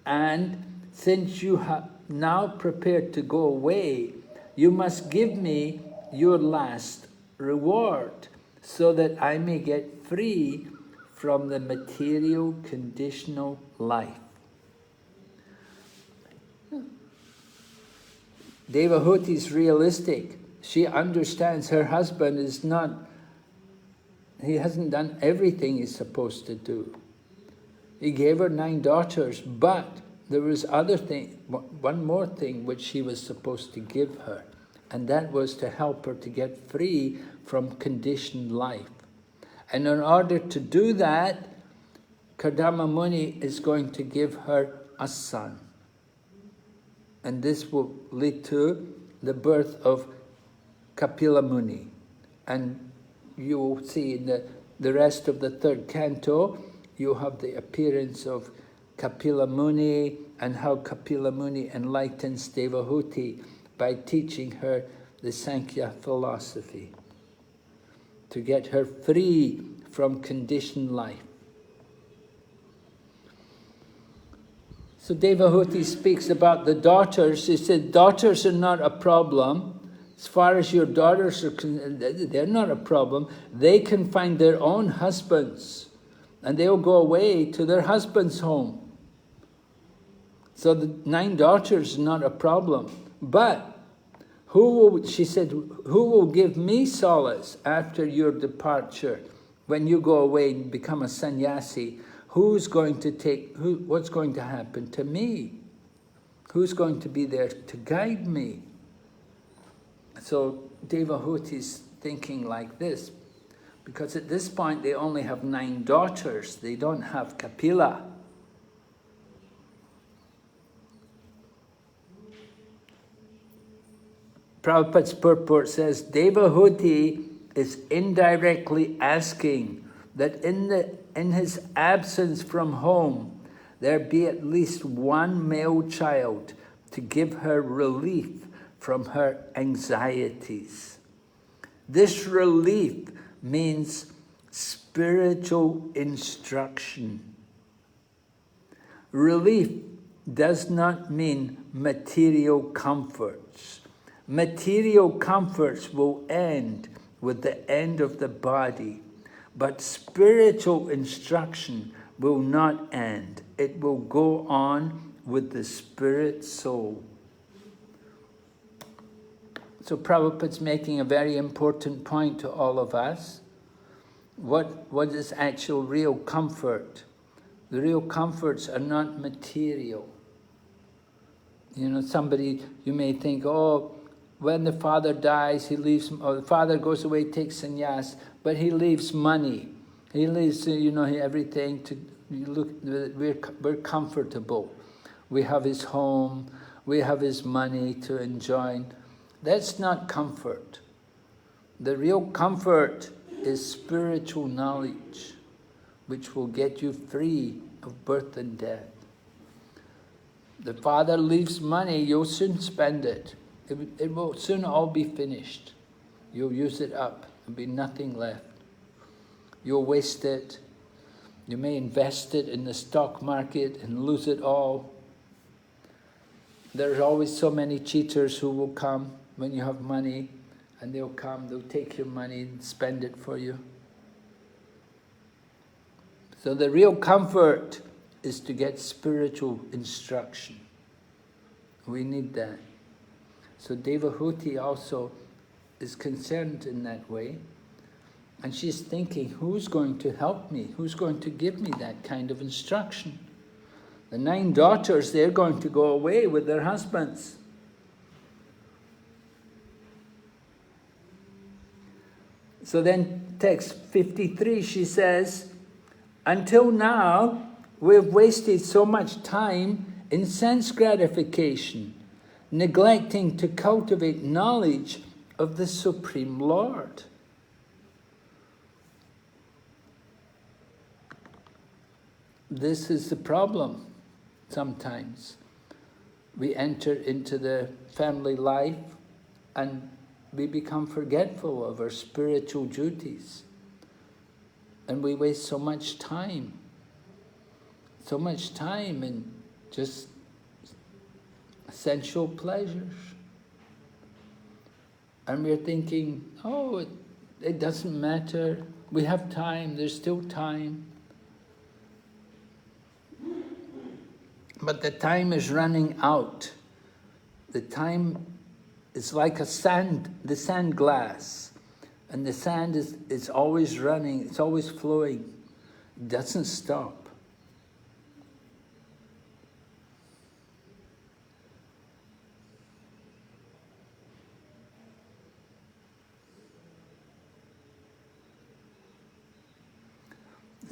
And since you have now prepared to go away, you must give me your last reward so that I may get free from the material conditional life. Devahuti is realistic. She understands her husband is not, he hasn't done everything he's supposed to do. He gave her 9 daughters, but there was one more thing which he was supposed to give her, and that was to help her to get free from conditioned life. And in order to do that, Kardama Muni is going to give her a son. And this will lead to the birth of Kapila Muni. And you will see in the rest of the 3rd canto, you have the appearance of Kapila Muni and how Kapila Muni enlightens Devahuti by teaching her the Sankhya philosophy to get her free from conditioned life. So Devahuti speaks about the daughters. He said, daughters are not a problem. As far as your daughters are concerned, they're not a problem. They can find their own husbands, and they'll go away to their husband's home. So the 9 daughters are not a problem. But she said, who will give me solace after your departure? When you go away and become a sannyasi, what's going to happen to me? Who's going to be there to guide me? So Devahuti is thinking like this, because at this point they only have 9 daughters, they don't have Kapila. Prabhupada's purport says, Devahuti is indirectly asking that in his absence from home, there be at least one male child to give her relief from her anxieties. This relief means spiritual instruction. Relief does not mean material comforts. Material comforts will end with the end of the body, but spiritual instruction will not end. It will go on with the spirit soul. So Prabhupada's making a very important point to all of us. What is actual real comfort? The real comforts are not material. Somebody, you may think, oh, when the father dies, he leaves, or the father goes away, takes sannyas, but he leaves money. He leaves, everything to look. We're comfortable. We have his home. We have his money to enjoy. That's not comfort. The real comfort is spiritual knowledge, which will get you free of birth and death. The Father leaves money, you'll soon spend it. It will soon all be finished. You'll use it up. There'll be nothing left. You'll waste it. You may invest it in the stock market and lose it all. There's always so many cheaters who will come when you have money, and they'll take your money and spend it for you. So the real comfort is to get spiritual instruction. We need that. So Devahuti also is concerned in that way. And she's thinking, who's going to help me? Who's going to give me that kind of instruction? The 9 daughters, they're going to go away with their husbands. So then text 53, she says, until now, we've wasted so much time in sense gratification, neglecting to cultivate knowledge of the Supreme Lord. This is the problem sometimes. We enter into the family life and we become forgetful of our spiritual duties. And we waste so much time in just sensual pleasures. And we're thinking, oh, it doesn't matter, we have time, there's still time. But the time is running out. The time is like the sand glass. And the sand is always running, it's always flowing. It doesn't stop.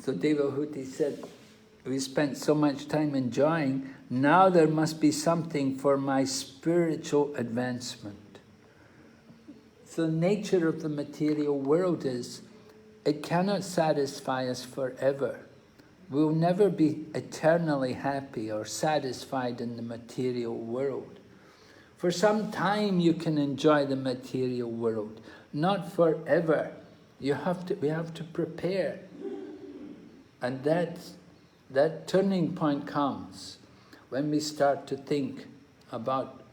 So Devahuti said, we spent so much time enjoying, now there must be something for my spiritual advancement. So the nature of the material world is, it cannot satisfy us forever. We'll never be eternally happy or satisfied in the material world. For some time you can enjoy the material world, not forever. We have to prepare. And that turning point comes when we start to think about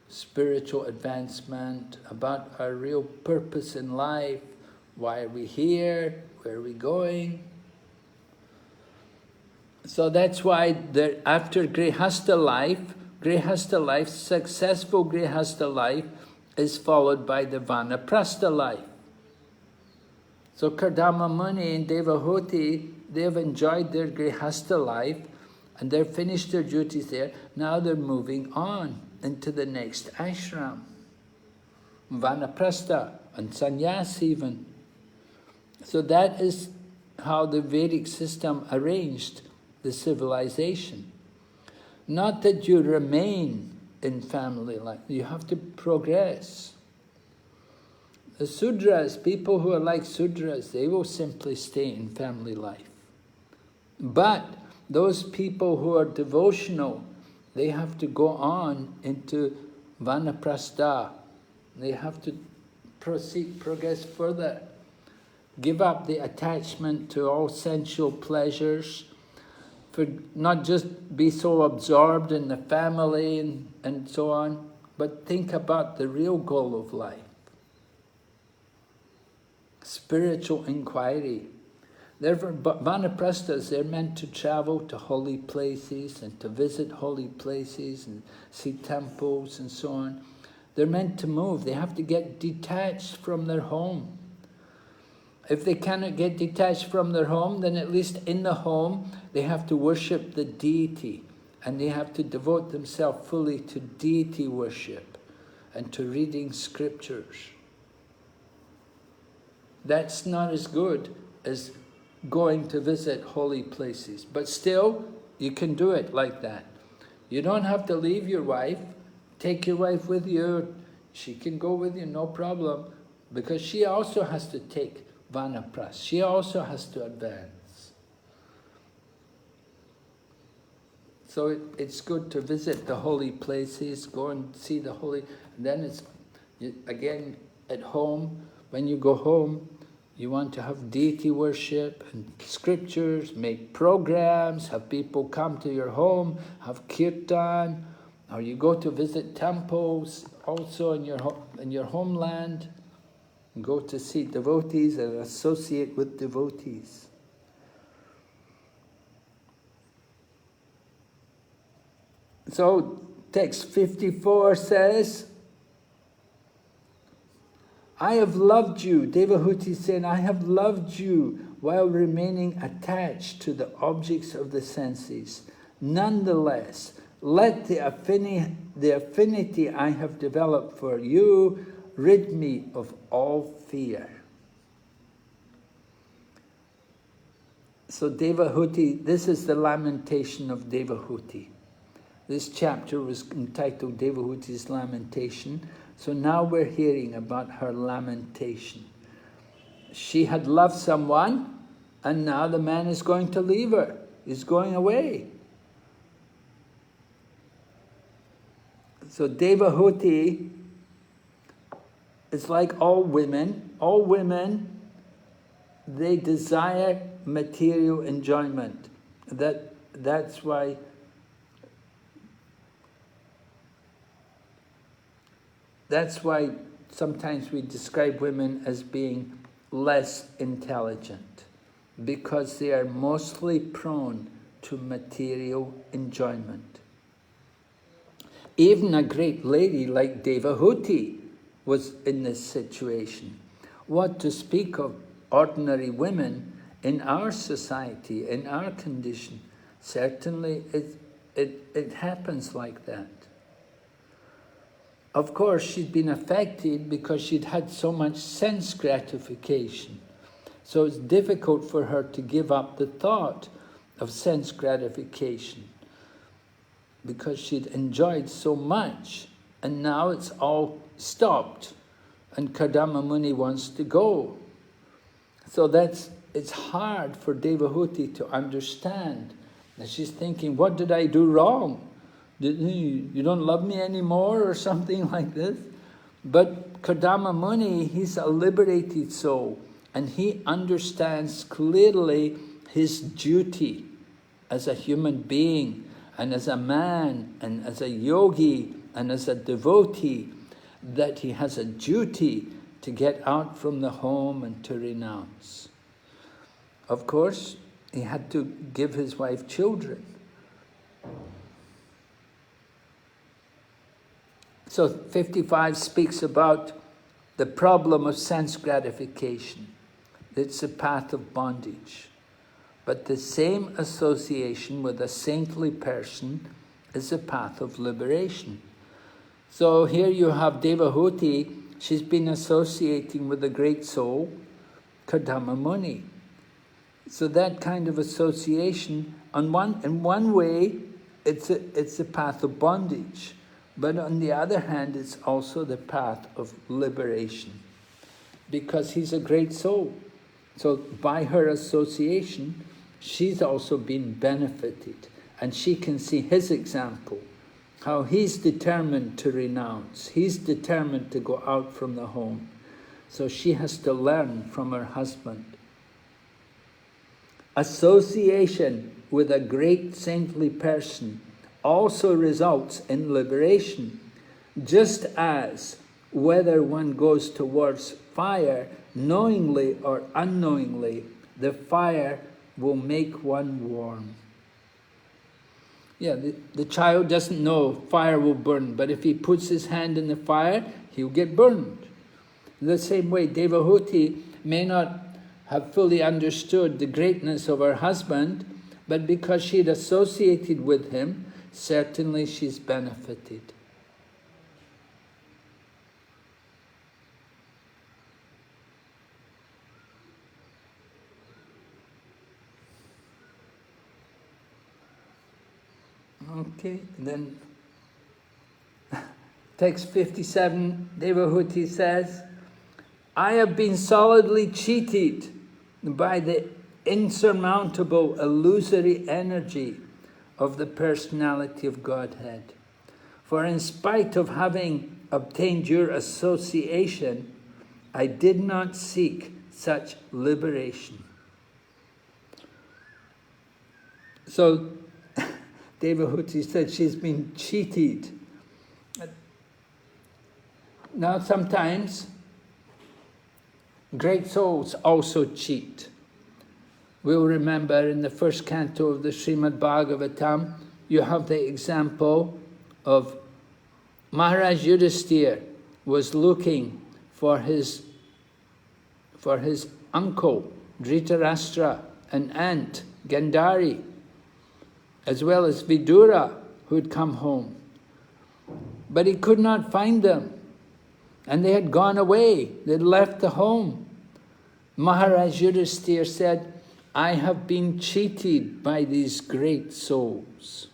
spiritual advancement, about our real purpose in life, why are we here, where are we going. So that's why after Grihastha life, successful Grihastha life is followed by the Vanaprastha life. So Kardama Muni and Devahuti, they have enjoyed their Grihastha life and they've finished their duties there. Now they're moving on into the next ashram. Vanaprastha and sannyas even. So that is how the Vedic system arranged the civilization. Not that you remain in family life, you have to progress. The Sudras, people who are like Sudras, they will simply stay in family life. But those people who are devotional, they have to go on into Vanaprastha. They have to progress further. Give up the attachment to all sensual pleasures, for not just be so absorbed in the family and so on, but think about the real goal of life. Spiritual inquiry. Therefore, Vanaprasthas, they're meant to travel to holy places and to visit holy places and see temples and so on. They're meant to move. They have to get detached from their home. If they cannot get detached from their home, then at least in the home, they have to worship the deity. And they have to devote themselves fully to deity worship and to reading scriptures. That's not as good as going to visit holy places. But still, you can do it like that. You don't have to leave your wife. Take your wife with you. she can go with you, no problem, because she also has to take Vanapras. She also has to advance. So it's good to visit the holy places, go and see the holy, and then it's, again, at home, when you go home, you want to have deity worship and scriptures, make programs, have people come to your home, have kirtan, or you go to visit temples also in your homeland, and go to see devotees and associate with devotees. So text 54 says, I have loved you, Devahuti is saying, I have loved you while remaining attached to the objects of the senses. Nonetheless, let the affinity I have developed for you rid me of all fear. So Devahuti, this is the lamentation of Devahuti. This chapter was entitled Devahuti's Lamentation. So now we're hearing about her lamentation. She had loved someone, and now the man is going to leave her. He's going away. So Devahuti is like all women. All women, they desire material enjoyment. That's why sometimes we describe women as being less intelligent, because they are mostly prone to material enjoyment. Even a great lady like Devahuti was in this situation. What to speak of ordinary women in our society, in our condition? Certainly it happens like that. Of course, she'd been affected because she'd had so much sense gratification. So it's difficult for her to give up the thought of sense gratification, because she'd enjoyed so much, and now it's all stopped, and Kardama Muni wants to go. So it's hard for Devahuti to understand. And she's thinking, what did I do wrong? You don't love me anymore, or something like this? But Kardama Muni, he's a liberated soul, and he understands clearly his duty as a human being, and as a man, and as a yogi, and as a devotee, that he has a duty to get out from the home and to renounce. Of course, he had to give his wife children. So 55 speaks about the problem of sense gratification. It's a path of bondage. But the same association with a saintly person is a path of liberation. So here you have Devahuti, she's been associating with a great soul, Kardama Muni. So that kind of association, in one way, it's a path of bondage. But on the other hand, it's also the path of liberation, because he's a great soul. So by her association, she's also been benefited, and she can see his example, how he's determined to renounce, he's determined to go out from the home. So she has to learn from her husband. Association with a great saintly person also results in liberation, just as whether one goes towards fire knowingly or unknowingly, the fire will make one warm. Yeah, the child doesn't know fire will burn, but if he puts his hand in the fire, he'll get burned. In the same way, Devahuti may not have fully understood the greatness of her husband, but because she'd associated with him, certainly she's benefited. Okay, then Text 57, Devahuti says, I have been solidly cheated by the insurmountable illusory energy of the personality of Godhead. For in spite of having obtained your association, I did not seek such liberation. So, Devahuti said she's been cheated. Now sometimes, great souls also cheat. We'll remember in the first canto of the Srimad Bhagavatam, you have the example of Maharaj Yudhisthira was looking for his uncle, Dhritarashtra, and aunt, Gandhari, as well as Vidura, who had come home. But he could not find them, and they had gone away, they'd left the home. Maharaj Yudhisthira said, I have been cheated by these great souls.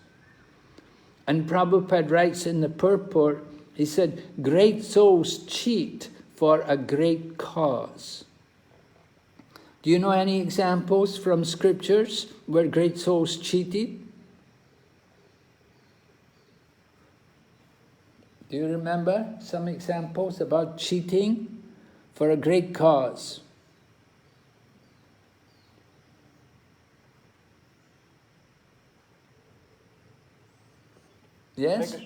And Prabhupada writes in the purport, he said, great souls cheat for a great cause. Do you know any examples from scriptures where great souls cheated? Do you remember some examples about cheating for a great cause? Yes?
Hare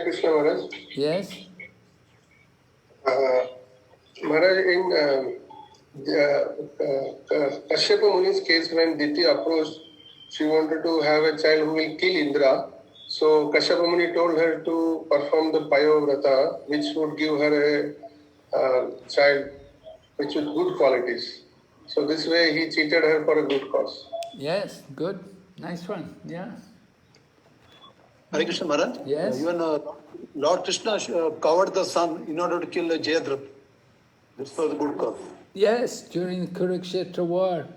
Krishna Maharaj.
Yes?
Maharaj, in Kashyapa Muni's case, when Diti approached, she wanted to have a child who will kill Indra. So Kashyapa Muni told her to perform the Payovrata, which would give her a child which with good qualities. So this way he cheated her for a good cause.
Yes, good. Nice one. Yeah.
Hare Krishna Maharaj.
Yes.
Even Lord Krishna covered the sun in order to kill Jayadratha. This was a good cause.
Yes, during the Kurukshetra war.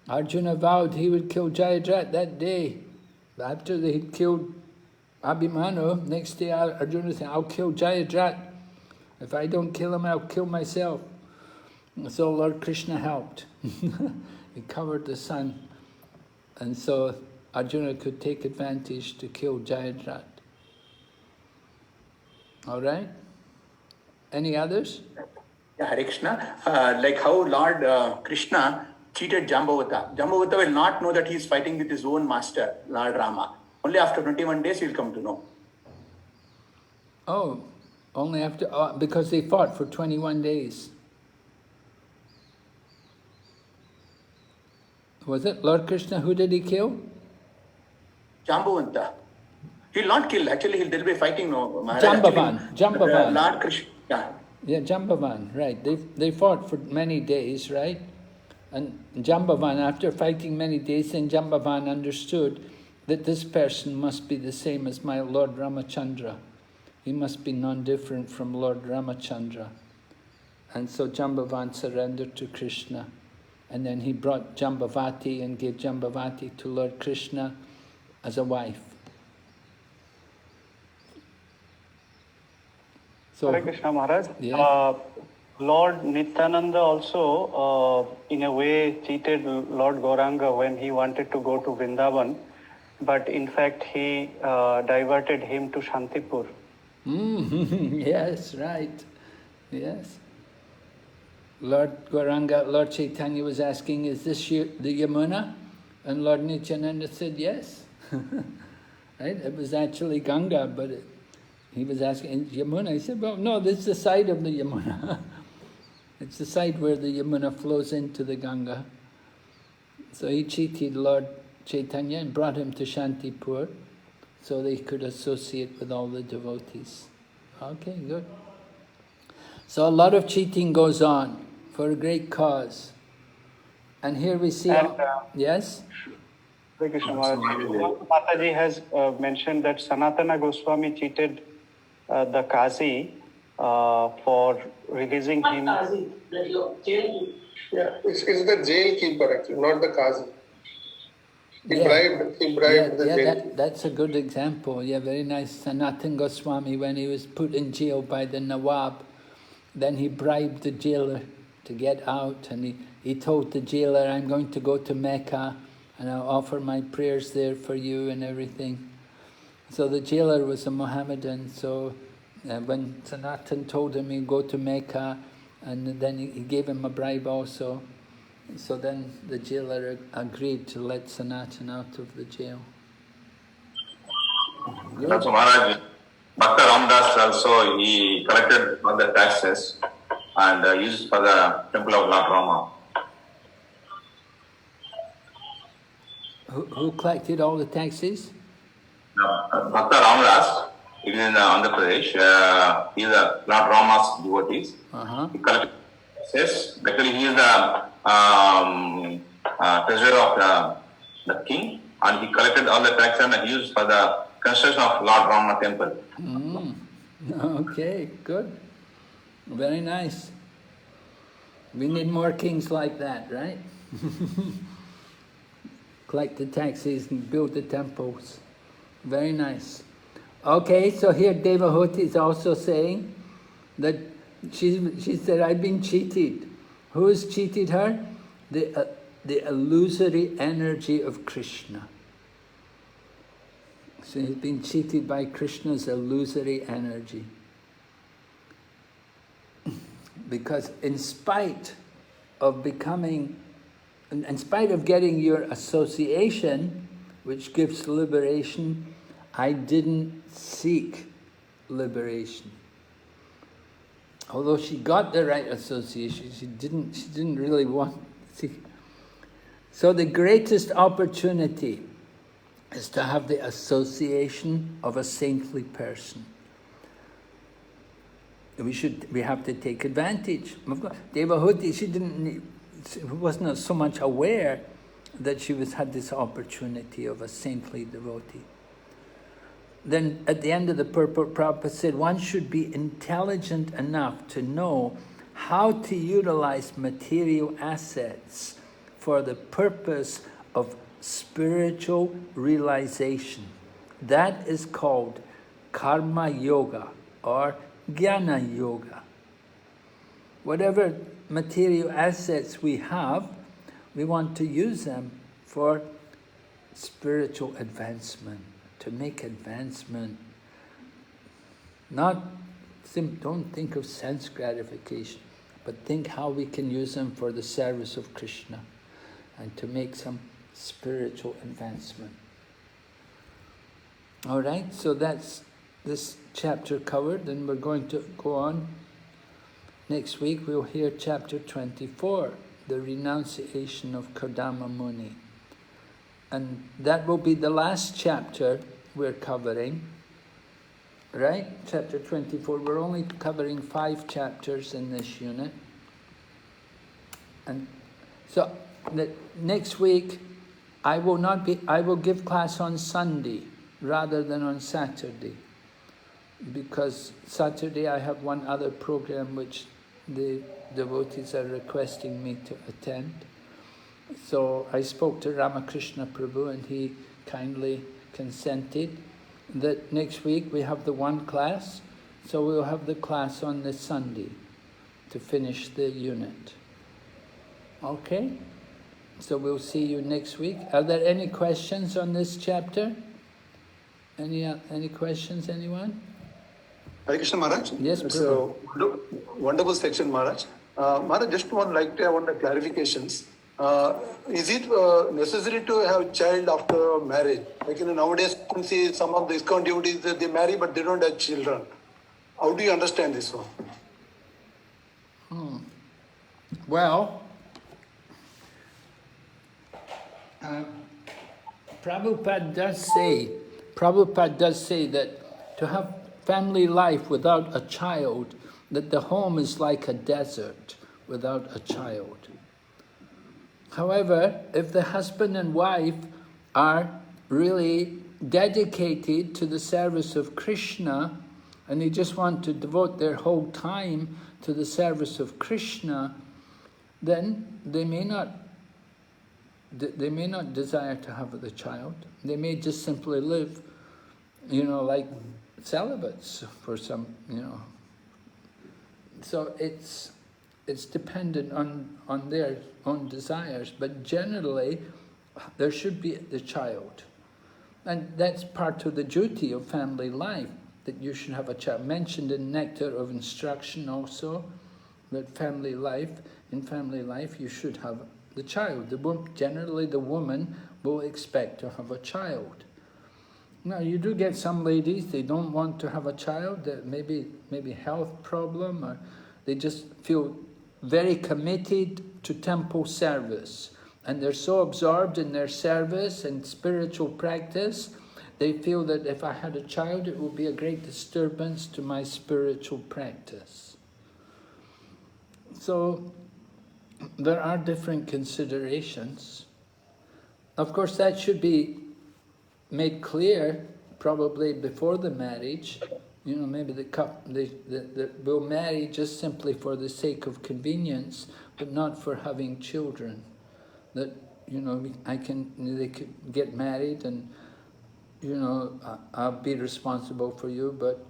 Arjuna vowed he would kill Jayadratha that day. After they had killed Abhimanyu, next day Arjuna said, I'll kill Jayadratha. If I don't kill him, I'll kill myself. So Lord Krishna helped. He covered the sun. And so Arjuna could take advantage to kill Jayadratha. All right? Any others?
Yeah, Hare Krishna. Like how Lord Krishna cheated Jambavata. Jambavata will not know that he is fighting with his own master, Lord Rama. Only after 21 days he will come to know.
Oh, only after, because they fought for 21 days. Was it Lord Krishna? Who did he kill?
Jambavanta. He will not kill. Actually, they'll be fighting. No,
Jambavan. Jambavan.
Lord Krishna. Yeah.
Yeah, Jambavan, right. They fought for many days, right? And Jambavan, after fighting many days, then Jambavan understood that this person must be the same as my Lord Ramachandra. He must be non-different from Lord Ramachandra. And so Jambavan surrendered to Krishna. And then he brought Jambavati and gave Jambavati to Lord Krishna as a wife. So,
Hare Krishna Maharaj.
Yeah.
Lord Nityananda also, in a way, cheated Lord Gauranga when he wanted to go to Vrindavan, but in fact he diverted him to Shantipur.
Yes, right. Yes. Lord Gauranga, Lord Chaitanya was asking, is this the Yamuna? And Lord Nityananda said, yes. Right? It was actually Ganga, but he was asking, Yamuna? He said, well, no, this is the side of the Yamuna. It's the side where the Yamuna flows into the Ganga. So he cheated Lord Chaitanya and brought him to Shantipur so they could associate with all the devotees. Okay, good. So a lot of cheating goes on for a great cause. And here we see... yes?
Hare Krishna Maharaj. Mataji has mentioned that Sanatana Goswami cheated the Qazi for releasing him.
Yeah, it's the jail keeper actually, not the Qazi. He bribed the jail.
That's a good example. Yeah, very nice. Sanatana Goswami, when he was put in jail by the Nawab, then he bribed the jailer to get out, and he told the jailer, I'm going to go to Mecca and I'll offer my prayers there for you and everything. So the jailer was a Mohammedan, so when Sanatan told him he'd go to Mecca, and then he gave him a bribe also, so then the jailer agreed to let Sanatan out of the jail. Good.
So Maharaj, Bhakta Ramdas also, he collected all the taxes and used for the temple of Lord Rama.
Who collected all the taxes?
Bhakta Ramdas, it is in Andhra Pradesh. He is a Lord Rama's devotees. He collected taxes. Actually, he is the treasurer of the king, and he collected all the taxes and he used for the construction of Lord Rama temple.
Okay, good. Very nice. We need more kings like that, right? Collect the taxes and build the temples. Very nice. Okay, so here Devahuti is also saying that she said, I've been cheated. Who has cheated her? The illusory energy of Krishna. She has been cheated by Krishna's illusory energy. Because in spite of getting your association, which gives liberation, I didn't seek liberation. Although she got the right association, she didn't really want to seek. So the greatest opportunity is to have the association of a saintly person. We have to take advantage. Devahuti, she wasn't so much aware that she had this opportunity of a saintly devotee. Then at the end of the purport, Prabhupada said, one should be intelligent enough to know how to utilize material assets for the purpose of spiritual realization. That is called karma yoga or jnana yoga. Whatever material assets we have, we want to use them for spiritual advancement, to make advancement. Don't think of sense gratification, but think how we can use them for the service of Krishna and to make some spiritual advancement. All right, so that's this chapter covered, and we're going to go on. Next week we'll hear chapter 24, the renunciation of Kardama Muni. And that will be the last chapter we're covering, right? Chapter 24. We're only covering 5 chapters in this unit. And so next week I will give class on Sunday rather than on Saturday, because Saturday I have one other program which the devotees are requesting me to attend. So I spoke to Ramakrishna Prabhu and he kindly consented that next week we have the one class, so we'll have the class on this Sunday to finish the unit. Okay? So we'll see you next week. Are there any questions on this chapter? Any questions, anyone?
Hare Krishna Maharaj.
Yes,
it's a wonderful section, Maharaj. Maharaj, just want to have one clarifications. Is it necessary to have child after marriage? Like nowadays, you can see some of the ISKCON devotees that they marry but they don't have children. How do you understand this one?
Well, Prabhupada does say that to have family life without a child, that the home is like a desert without a child. However, if the husband and wife are really dedicated to the service of Krishna and they just want to devote their whole time to the service of Krishna, then they may not they may not desire to have the child. They may just simply live, you know, like celibates for some, you know. So it's dependent on their own desires, but generally there should be the child. And that's part of the duty of family life, that you should have a child. Mentioned in Nectar of Instruction also, that in family life you should have the child. Generally the woman will expect to have a child. Now you do get some ladies, they don't want to have a child, that maybe health problem, or they just feel very committed to temple service. And they're so absorbed in their service and spiritual practice, they feel that if I had a child, it would be a great disturbance to my spiritual practice. So there are different considerations. Of course, that should be made clear probably before the marriage. You know, maybe the couple they will marry just simply for the sake of convenience, but not for having children. That, you know, they could get married and, you know, I'll be responsible for you, but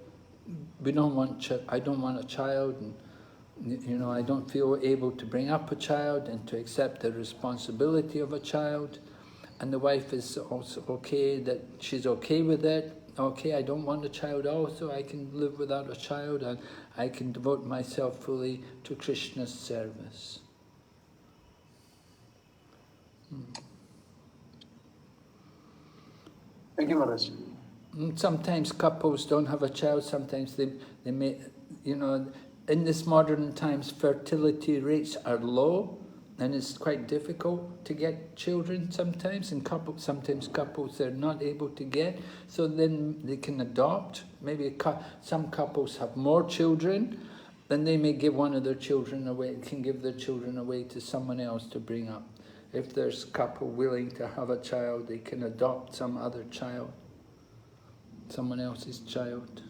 I don't want a child, and, you know, I don't feel able to bring up a child and to accept the responsibility of a child. And the wife is also okay, that she's okay with it. Okay, I don't want a child also, I can live without a child, and I can devote myself fully to Krishna's service.
Thank you, Maharaj.
Sometimes couples don't have a child, sometimes they may, you know, in this modern times fertility rates are low, and it's quite difficult to get children sometimes, and sometimes couples they're not able to get, so then they can adopt. Maybe some couples have more children, then they may give one of their children away, can give their children away to someone else to bring up. If there's a couple willing to have a child, they can adopt some other child, someone else's child.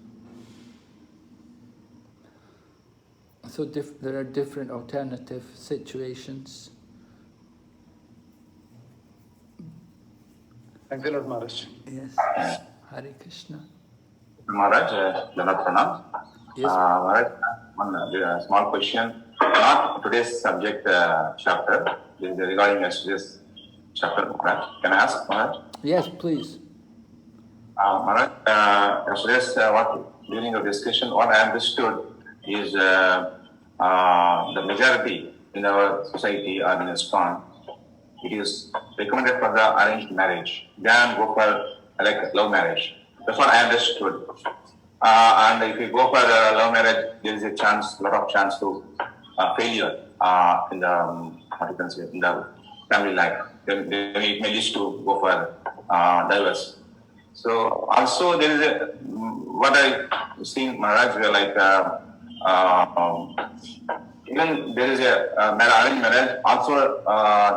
So there are different alternative situations.
Thank you, Lord Maharaj.
Yes. Hare Krishna.
Maharaj, Janat Pranam.
Yes.
Maharaj, one small question. Not today's subject chapter, this is regarding yesterday's chapter. Can I ask, Maharaj?
Yes, please.
Maharaj, yesterday's during the discussion, what I understood is the majority in our society or in ISKCON, it is recommended for the arranged marriage than go for like love marriage. That's what I understood. And if you go for love marriage, there is a lot of chance to failure in the what you can say in the family life. Then it may lead to go for divorce. So also there is what I seen Maharaj like. Even there is a arranged marriage, also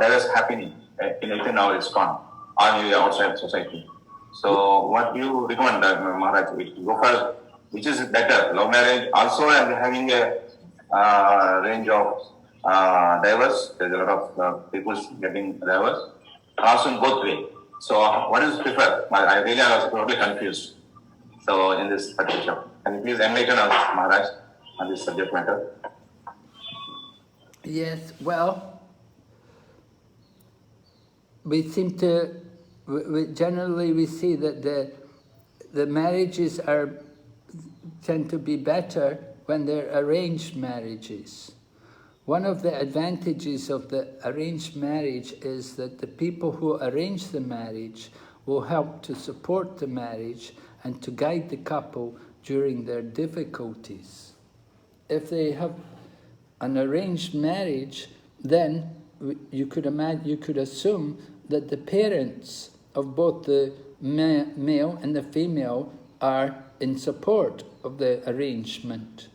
there is happening in our ISKCON or maybe outside society. So what do you recommend, Maharaj? Go for which is better, love marriage also and having a range of divorce. There's a lot of people getting divorce, also in both ways. So what is preferred? I really was totally confused. So in this particular, can you please enlighten us, Maharaj, on this subject matter?
Yes, well, we seem to, generally we see that the marriages tend to be better when they're arranged marriages. One of the advantages of the arranged marriage is that the people who arrange the marriage will help to support the marriage and to guide the couple during their difficulties. If they have an arranged marriage, then you could assume that the parents of both the male and the female are in support of the arrangement.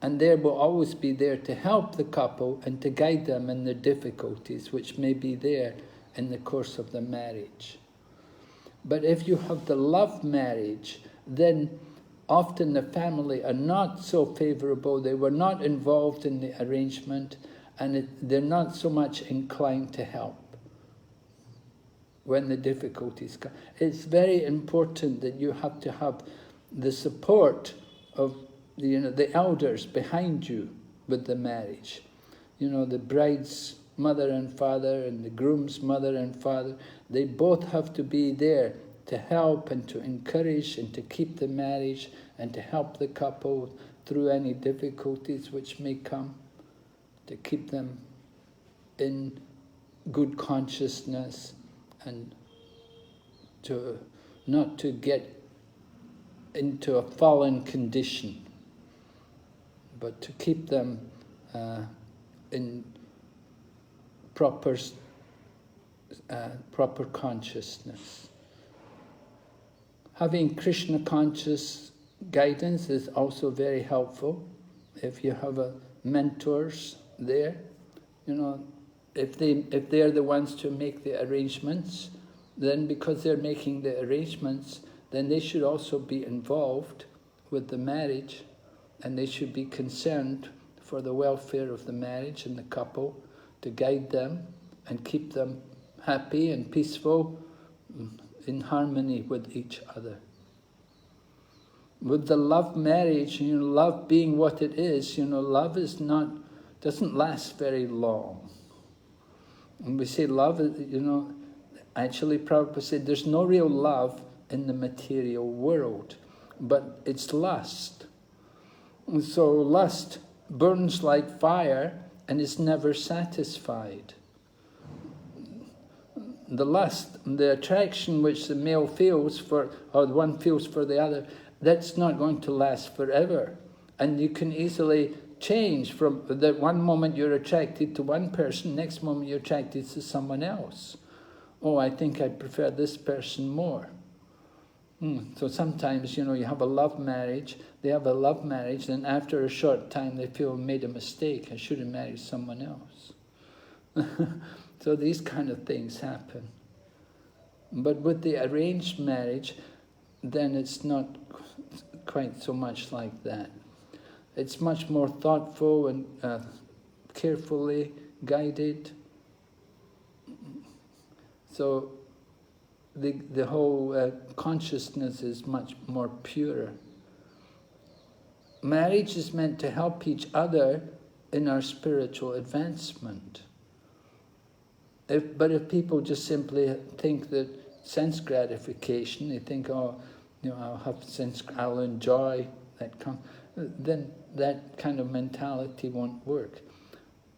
And they will always be there to help the couple and to guide them in their difficulties, which may be there in the course of the marriage. But if you have the love marriage, then often the family are not so favorable, they were not involved in the arrangement, and they're not so much inclined to help. when the difficulties come. It's very important that you have to have the support of the elders behind you with the marriage. The bride's mother and father and the groom's mother and father, they both have to be there to help and to encourage and to keep the marriage and to help the couple through any difficulties which may come, to keep them in good consciousness and to not to get into a fallen condition, but to keep them in proper consciousness. Having Krishna conscious guidance is also very helpful. If you have mentors there, if they're the ones to make the arrangements, then because they're making the arrangements, then they should also be involved with the marriage, and they should be concerned for the welfare of the marriage and the couple, to guide them and keep them happy and peaceful, in harmony with each other. With the love marriage, love being what it is, love doesn't last very long. When we say love, actually Prabhupada said there's no real love in the material world, but it's lust. And so lust burns like fire and is never satisfied. The lust, the attraction which the male feels for, or one feels for the other, that's not going to last forever. And you can easily change from that one moment you're attracted to one person, next moment you're attracted to someone else. Oh, I think I prefer this person more. So sometimes, you have a love marriage, they have a love marriage, and after a short time they feel made a mistake, I should have married someone else. So these kind of things happen. But with the arranged marriage, then it's not quite so much like that. It's much more thoughtful and carefully guided. So the whole consciousness is much more pure. Marriage is meant to help each other in our spiritual advancement. But if people just simply think that sense gratification, they think, I'll enjoy that, then that kind of mentality won't work.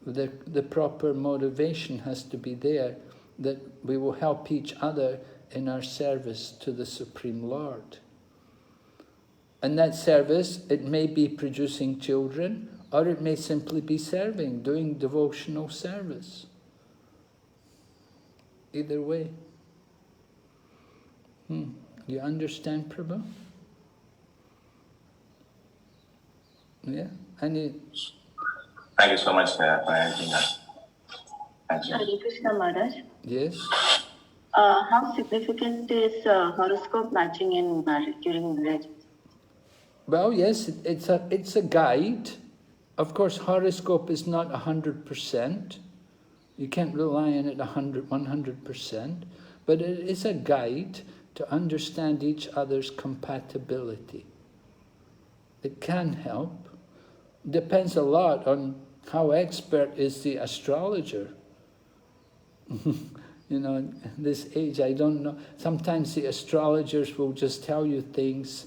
The proper motivation has to be there, that we will help each other in our service to the Supreme Lord. And that service, it may be producing children, or it may simply be serving, doing devotional service. Either way. You understand, Prabhu? Yeah?
Thank you so much for answering that. Thank you.
Hare Krishna Maharaj.
Yes?
How significant is horoscope matching in marriage, during marriage?
Well, yes, it's a guide. Of course, horoscope is not 100%. You can't rely on it 100%, but it is a guide to understand each other's compatibility. It can help. Depends a lot on how expert is the astrologer. In this age, I don't know. Sometimes the astrologers will just tell you things,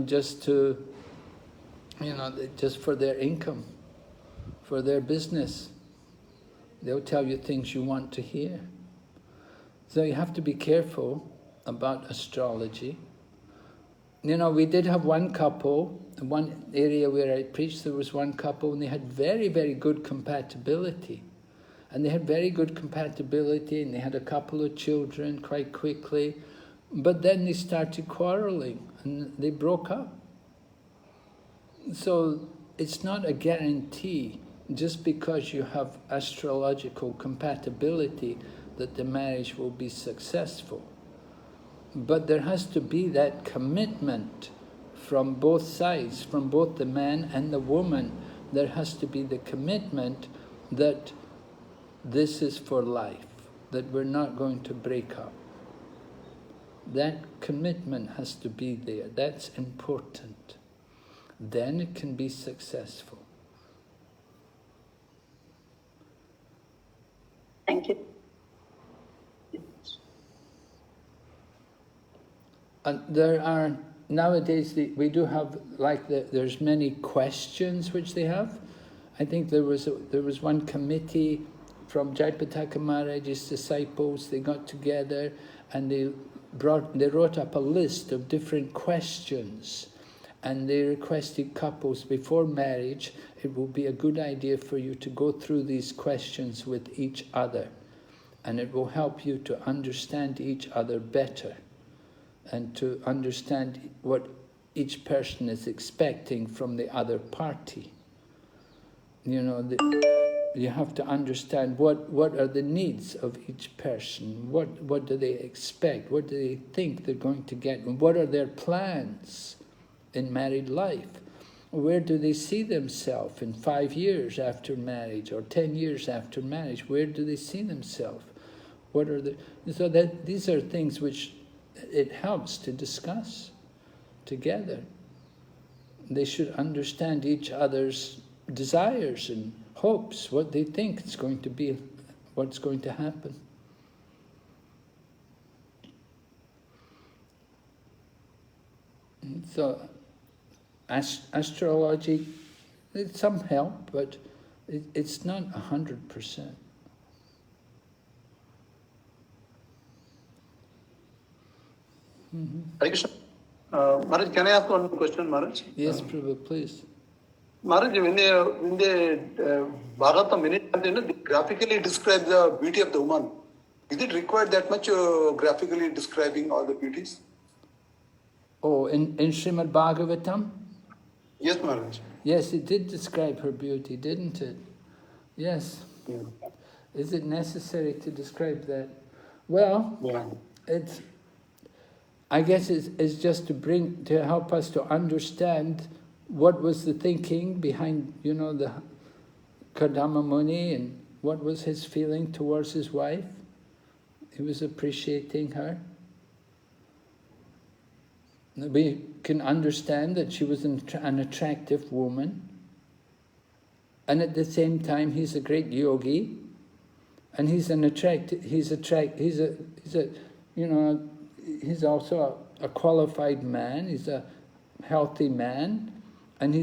just to, just for their income, for their business. They'll tell you things you want to hear. So you have to be careful about astrology. We did have one couple, in one area where I preached, there was one couple, and they had very, very good compatibility. And they had very good compatibility, and they had a couple of children quite quickly. But then they started quarreling, and they broke up. So it's not a guarantee, just because you have astrological compatibility, that the marriage will be successful. But there has to be that commitment from both sides, from both the man and the woman. There has to be the commitment that this is for life. that we're not going to break up. That commitment has to be there. That's important. Then it can be successful.
Thank you.
And there are, nowadays, we do have, there's many questions which they have. I think there was one committee from Jayapataka Maharaj's disciples. They got together and they wrote up a list of different questions, and they requested couples before marriage, it will be a good idea for you to go through these questions with each other, and it will help you to understand each other better and to understand what each person is expecting from the other party. You know, you have to understand what are the needs of each person, what do they expect, what do they think they're going to get, and what are their plans in married life. Where do they see themselves in 5 years after marriage or 10 years after marriage? Where do they see themselves? What are so that these are things which it helps to discuss together. They should understand each other's desires and hopes, what they think is going to be, what's going to happen. And so, astrology, it's some help, but it's not 100%.
Hare Krishna. Maharaj, can I ask one question, Maharaj?
Yes, Prabhu, please.
Maharaj, when they Bhagavatam, they graphically describe the beauty of the woman. Is it required that much graphically describing all the beauties?
Oh, in Srimad Bhagavatam?
Yes, Maharaj.
Yes, it did describe her beauty, didn't it? Yes.
Yeah.
Is it necessary to describe that? Well,
yeah.
I guess it's just to help us to understand what was the thinking behind, the Kadama Muni, and what was his feeling towards his wife. He was appreciating her. We can understand that she was an attractive woman, and at the same time he's a great yogi, and he's also a qualified man. He's a healthy man, and he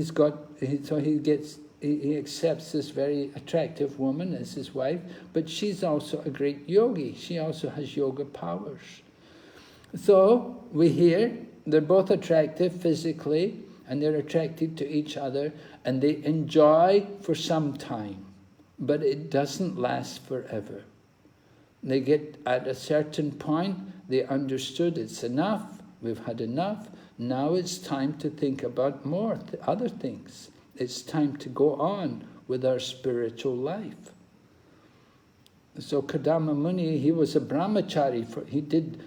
accepts this very attractive woman as his wife, but she's also a great yogi. She also has yoga powers. So we hear they're both attractive physically, and they're attracted to each other, and they enjoy for some time, but it doesn't last forever. They get at a certain point, they understood it's enough, we've had enough, now it's time to think about more other things. It's time to go on with our spiritual life. So Kadama Muni, he was a brahmachari, he did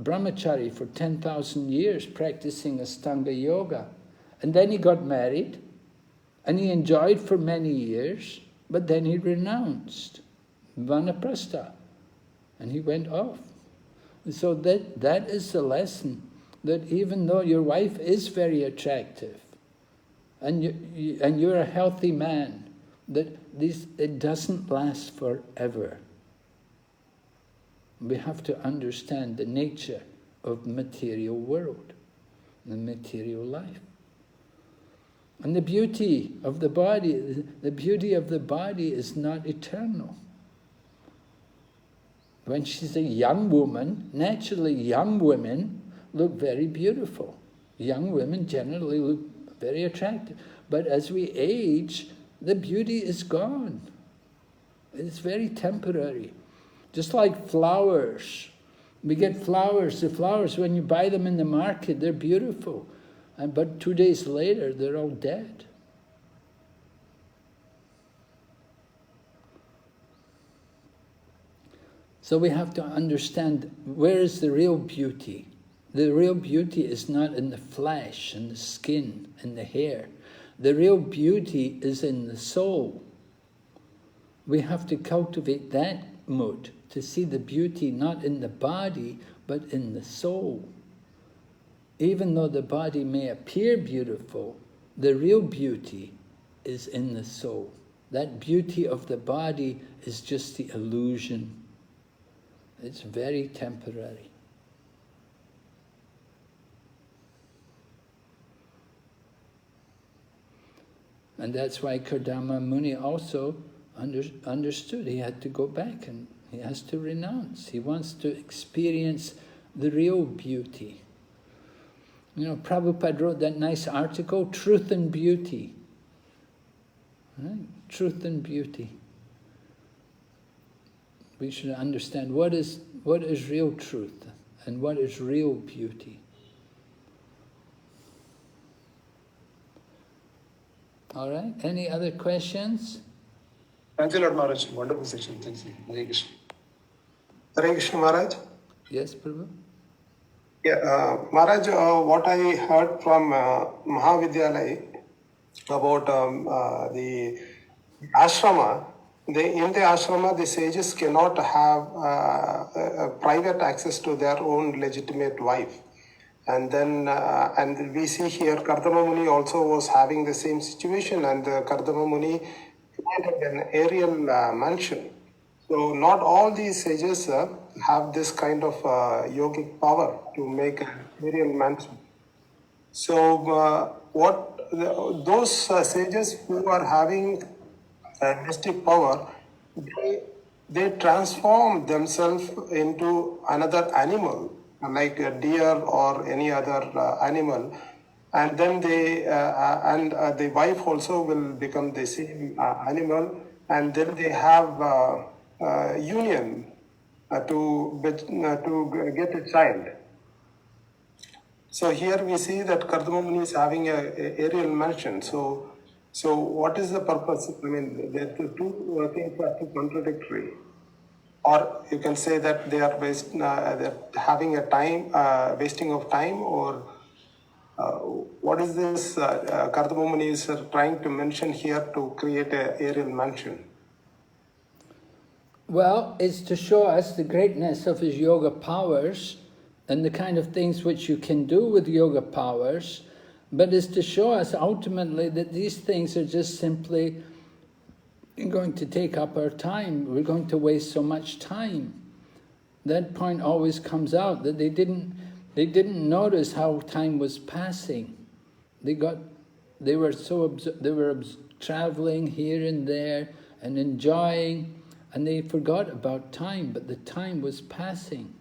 brahmachari for 10,000 years practicing Astanga Yoga. And then he got married, and he enjoyed for many years, but then he renounced vanaprastha, and he went off. So that is the lesson, that even though your wife is very attractive, and you're a healthy man, that it doesn't last forever. We have to understand the nature of the material world, the material life. And the beauty of the body is not eternal. When she's a young woman, naturally young women look very beautiful. Young women generally look very attractive. But as we age, the beauty is gone. It's very temporary. Just like flowers. We get flowers. The flowers, when you buy them in the market, they're beautiful. But 2 days later, they're all dead. So we have to understand, where is the real beauty? The real beauty is not in the flesh and the skin and the hair. The real beauty is in the soul. We have to cultivate that mood, to see the beauty not in the body, but in the soul. Even though the body may appear beautiful, the real beauty is in the soul. That beauty of the body is just the illusion. It's very temporary. And that's why Kardama Muni also understood. He had to go back and he has to renounce. He wants to experience the real beauty. You know, Prabhupada wrote that nice article, Truth and Beauty. Right? Truth and beauty. We should understand what is real truth and what is real beauty. All right, any other questions?
Thank you, Lord Maharaj. Wonderful session. Thank you. Hare Krishna. Hare Krishna, Maharaj.
Yes, Prabhu?
Yeah, Maharaj, what I heard from Mahavidyalaya about the ashrama, in the ashrama, the sages cannot have private access to their own legitimate wife. And then, and we see here, Kardama Muni also was having the same situation, and Kardama Muni created an aerial mansion. So not all these sages have this kind of yogic power to make an aerial mansion. So those sages who are having mystic power, they transform themselves into another animal, like a deer or any other animal, and then the wife also will become the same animal, and then they have union to get a child. So here we see that Kardama Muni is having a aerial mansion. So what is the purpose? I mean, the two things are too contradictory. Or you can say that they are they're having a wasting of time, or what is this Kardama Muni is trying to mention here to create an aerial mansion?
Well, it's to show us the greatness of his yoga powers and the kind of things which you can do with yoga powers, but it's to show us ultimately that these things are just simply going to take up our time. We're going to waste so much time. That point always comes out, that they didn't notice how time was passing. They were traveling here and there and enjoying, and they forgot about time, but the time was passing.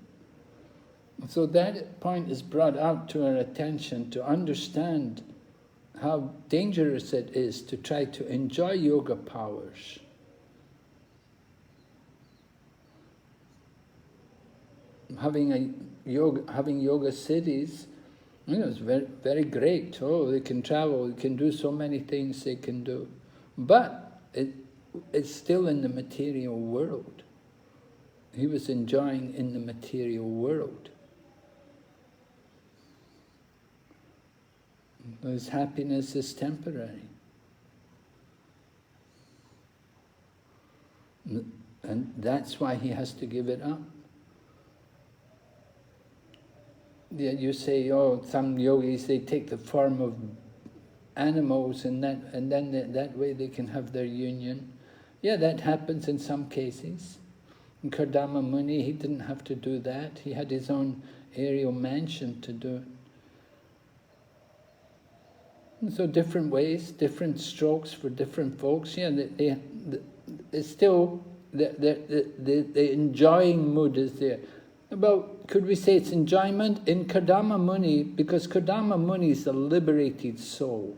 So that point is brought out to our attention to understand how dangerous it is to try to enjoy yoga powers. Having yoga cities, you know, it's very, very great. Oh, they can travel, they can do so many things they can do. But it's still in the material world. He was enjoying in the material world. His happiness is temporary. And that's why he has to give it up. Yeah, you say, oh, some yogis, they take the form of animals and then that way they can have their union. Yeah, that happens in some cases. In Kardama Muni, he didn't have to do that. He had his own aerial mansion to do it. So different ways, different strokes for different folks. Yeah, it's still the enjoying mood is there. About, could we say it's enjoyment in Kardama Muni, because Kardama Muni is a liberated soul.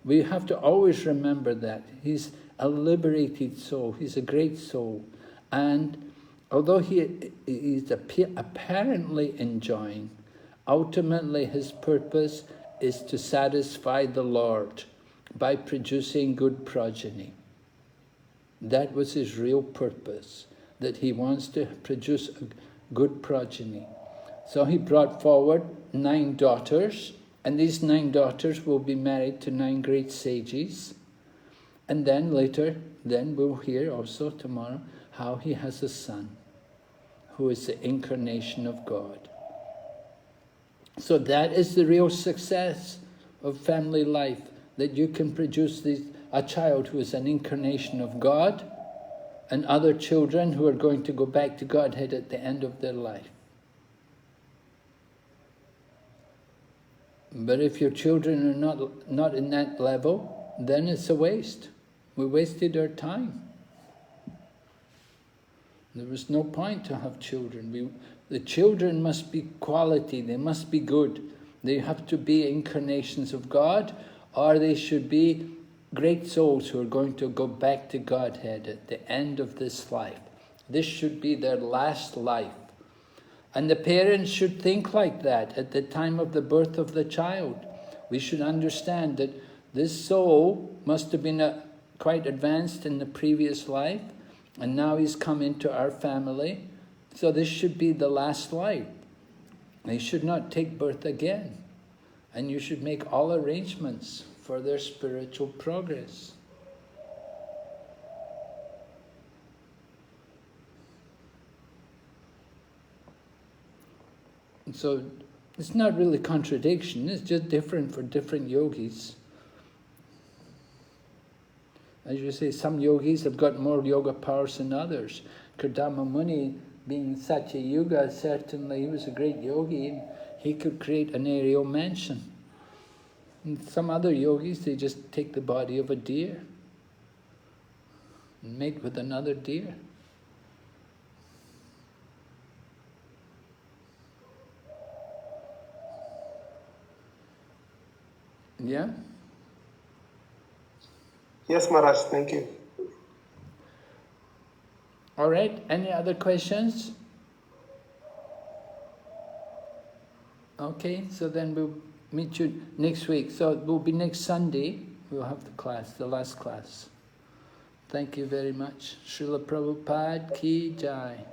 We have to always remember that. He's a liberated soul. He's a great soul. And although he is apparently enjoying, ultimately his purpose is to satisfy the Lord by producing good progeny. That was his real purpose, that he wants to produce a good progeny. So he brought forward 9 daughters, and these 9 daughters will be married to 9 great sages. And then later, then we'll hear also tomorrow how he has a son who is the incarnation of God. So that is the real success of family life, that you can produce a child who is an incarnation of God and other children who are going to go back to Godhead at the end of their life. But if your children are not in that level, then it's a waste. We wasted our time. There was no point to have children. The children must be quality, they must be good. They have to be incarnations of God, or they should be great souls who are going to go back to Godhead at the end of this life. This should be their last life. And the parents should think like that at the time of the birth of the child. We should understand that this soul must have been quite advanced in the previous life, and now he's come into our family, so this should be the last life. They should not take birth again, and you should make all arrangements for their spiritual progress. So it's not really contradiction, it's just different for different yogis. As you say, some yogis have got more yoga powers than others. Kardama Muni, being Satya Yuga, certainly he was a great yogi, and he could create an aerial mansion. And some other yogis, they just take the body of a deer and mate with another deer. Yeah?
Yes, Maharaj, thank you.
All right, any other questions? Okay, so then we'll meet you next week. So it will be next Sunday, we'll have the class, the last class. Thank you very much. Srila Prabhupada Ki Jai.